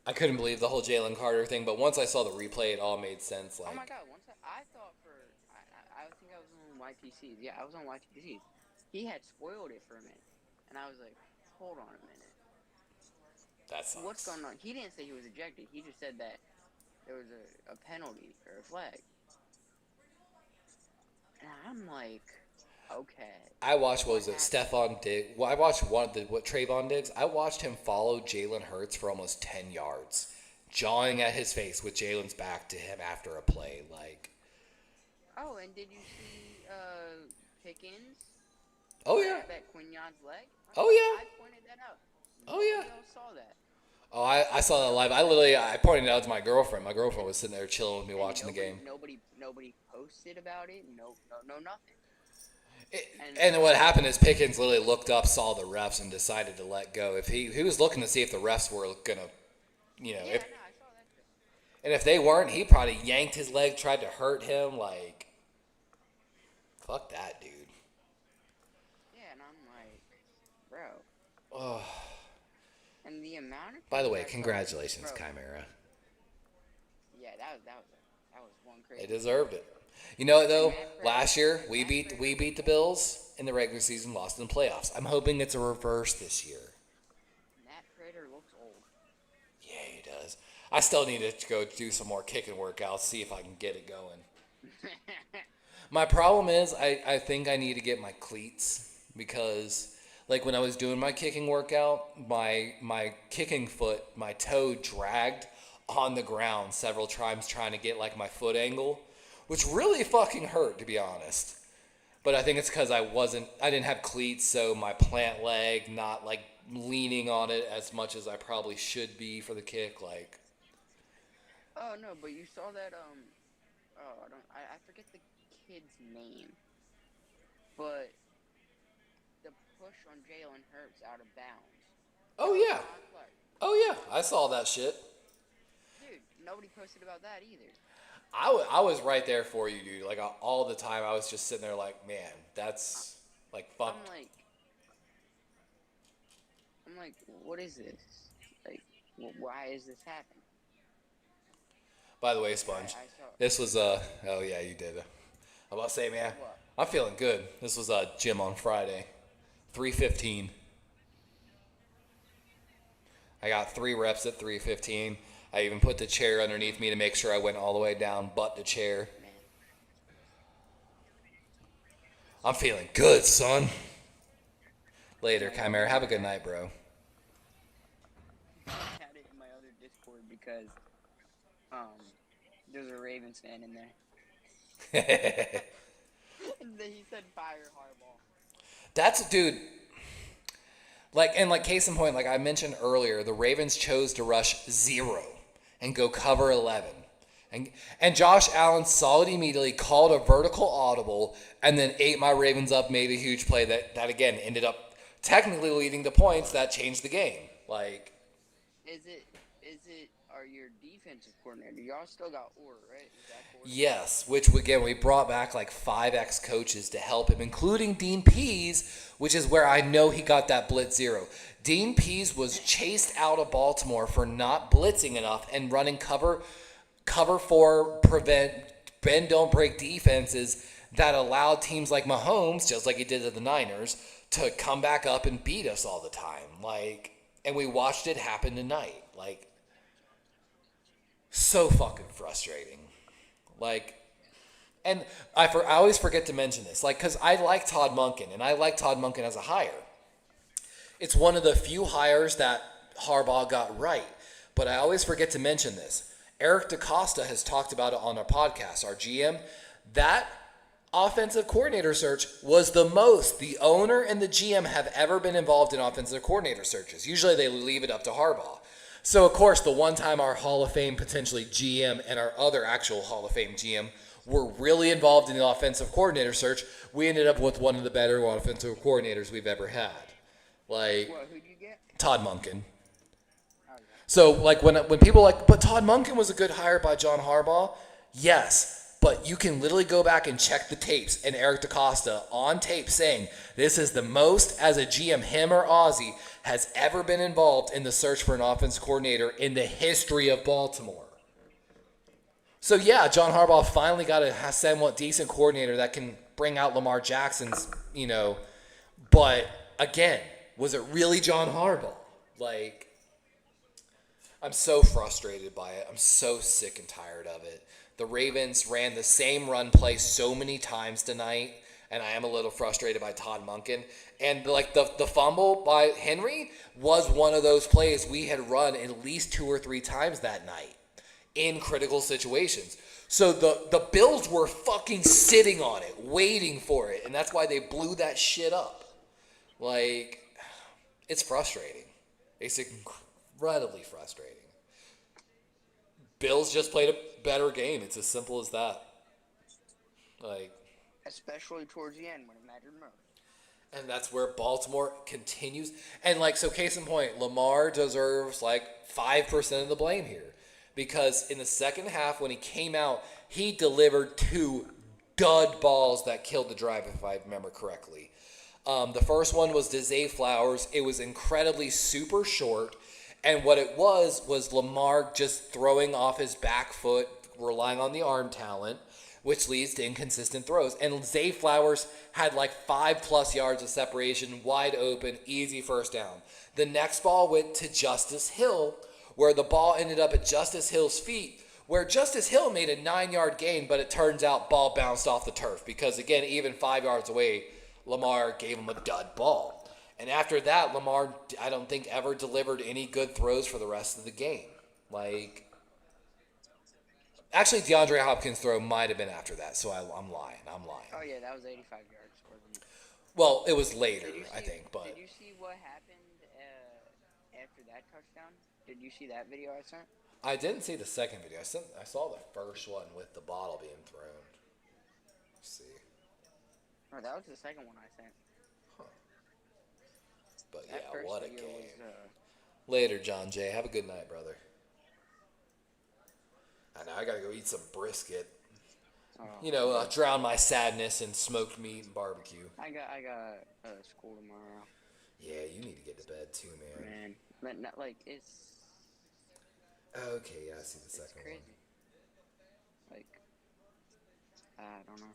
I couldn't believe the whole Jalen Carter thing, but once I saw the replay, it all made sense. Like, Oh my God! I thought I think I was on YTCs. Yeah, I was on YTCs. He had spoiled it for a minute, and I was like, hold on a minute. that sucks. What's going on? He didn't say he was ejected. He just said that there was a penalty or a flag. And I'm like, okay. I watched, what was it, Stephon Diggs. Well, I watched Trayvon Diggs. I watched him follow Jalen Hurts for almost 10 yards, jawing at his face with Jalen's back to him after a play. Like, Oh, and did you see Pickens? oh yeah, At Quignon's leg? oh yeah, I pointed that out. oh yeah. Nobody else saw that. Oh, I saw that live. I pointed it out to my girlfriend. My girlfriend was sitting there chilling with me watching the game. Nobody posted about it. No, nothing. And what happened is Pickens literally looked up, saw the refs, and decided to let go. If he was looking to see if the refs were gonna, Yeah, no, I saw that too. and if they weren't, he probably yanked his leg, tried to hurt him. Like, fuck that, dude. Yeah, and I'm like, bro. Oh. And the amount of By the people way, that congratulations, bro, Chimera. Yeah, that was one crazy. They deserved it. You know what though? Last year we beat the Bills in the regular season, lost in the playoffs. I'm hoping it's a reverse this year. Matt Prater looks old. Yeah, he does. I still need to go do some more kicking workouts, see if I can get it going. My problem is I think I need to get my cleats because, like, when I was doing my kicking workout, my kicking foot, my toe dragged on the ground several times trying to get, like, my foot angle, which really fucking hurt, to be honest. But I think it's because I didn't have cleats, so my plant leg not, like, leaning on it as much as I probably should be for the kick, like. Oh no, but you saw that I forget the kid's name, but the push on Jalen Hurts out of bounds. Oh yeah, oh yeah, I saw that shit. Dude, nobody posted about that either. I was right there for you, dude. Like, all the time, I was just sitting there like, man, that's, like, fuck. I'm like, what is this? Like, why is this happening? By the way, Sponge, this was, oh yeah, you did. I'm about to say, man, What? I'm feeling good. This was gym on Friday, 3:15. I got 3 reps at 3:15. I even put the chair underneath me to make sure I went all the way down, but the chair. Man. I'm feeling good, son. Later, Yeah, Chimera. Have a good night, bro. I had it in my other Discord because there's a Ravens fan in there. And then he said fire Harbaugh. That's, dude. Like case in point, like I mentioned earlier, the Ravens chose to rush 0 and go cover 11. And Josh Allen saw it immediately, called a vertical audible, and then ate my Ravens up, made a huge play that again ended up technically leading to points that changed the game. Like, Is it are your defensive coordinator? Y'all still got Orr, right? Is that coordinator? yes, which again we brought back like 5 ex-coaches to help him, including Dean Pease, which is where I know he got that blitz 0. Dean Pease was chased out of Baltimore for not blitzing enough and running cover 4, prevent, bend don't break defenses that allowed teams like Mahomes, just like he did to the Niners, to come back up and beat us all the time. Like, and we watched it happen tonight. Like, so fucking frustrating. Like, and I always forget to mention this, like, because I like Todd Monken, and I like Todd Monken as a hire. It's one of the few hires that Harbaugh got right, but I always forget to mention this. Eric DaCosta has talked about it on our podcast, our GM. That offensive coordinator search was the most the owner and the GM have ever been involved in offensive coordinator searches. Usually they leave it up to Harbaugh. So, of course, the one time our Hall of Fame potentially GM and our other actual Hall of Fame GM were really involved in the offensive coordinator search, we ended up with one of the better offensive coordinators we've ever had. Like, What, who'd you get? Todd Monken. Oh, yeah. So, like, when people are like, but Todd Monken was a good hire by John Harbaugh. Yes, but you can literally go back and check the tapes and Eric DaCosta on tape saying this is the most, as a GM, him or Ozzie, has ever been involved in the search for an offensive coordinator in the history of Baltimore. So, yeah, John Harbaugh finally got a somewhat decent coordinator that can bring out Lamar Jackson's, but, again, was it really John Harbaugh? Like, I'm so frustrated by it. I'm so sick and tired of it. The Ravens ran the same run play so many times tonight, and I am a little frustrated by Todd Monken. And, like, the fumble by Henry was one of those plays we had run at least 2 or 3 times that night in critical situations. So the Bills were fucking sitting on it, waiting for it, and that's why they blew that shit up. Like, it's frustrating. It's incredibly frustrating. Bills just played a better game. It's as simple as that. Like, Especially towards the end when it mattered most. and that's where Baltimore continues. And, like, so case in point, Lamar deserves, like, 5% of the blame here. Because in the second half, when he came out, he delivered 2 dud balls that killed the drive, if I remember correctly. The first one was to Zay Flowers. It was incredibly super short. And what it was Lamar just throwing off his back foot, relying on the arm talent, which leads to inconsistent throws. And Zay Flowers had like 5+ yards of separation, wide open, easy first down. The next ball went to Justice Hill, where the ball ended up at Justice Hill's feet, where Justice Hill made a 9-yard gain, but it turns out ball bounced off the turf. Because, again, even 5 yards away, Lamar gave him a dud ball. And after that, Lamar, I don't think, ever delivered any good throws for the rest of the game. Like, actually, DeAndre Hopkins' throw might have been after that, so I'm lying. Oh, yeah, that was 85 yards, wasn't it? Well, it was later, I think. But Did you see what happened after that touchdown? Did you see that video I sent? I didn't see the second video. I saw the first one with the bottle being thrown. Let's see. Oh, that was the second one I sent. But That yeah, first what a video game. was, Later, John Jay. Have a good night, brother. I know, I gotta go eat some brisket. Drown my sadness in smoked meat and barbecue. I got school tomorrow. Yeah, you need to get to bed too, man. Man, but not like it's Okay, yeah, I see the second crazy. one. Like, I don't know.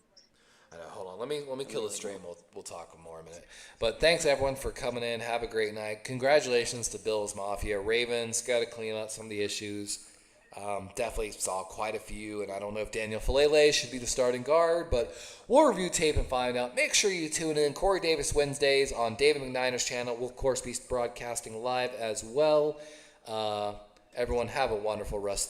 I know. Hold on. Let me kill the stream. We'll talk more in a minute. But thanks everyone for coming in. Have a great night. Congratulations to Bills Mafia. Ravens got to clean up some of the issues, Definitely saw quite a few, and I don't know if Daniel Falele should be the starting guard, but we'll review tape and find out. Make sure you tune in Corey Davis Wednesdays on David McNiner's channel. We'll, of course, be broadcasting live as well. Everyone have a wonderful rest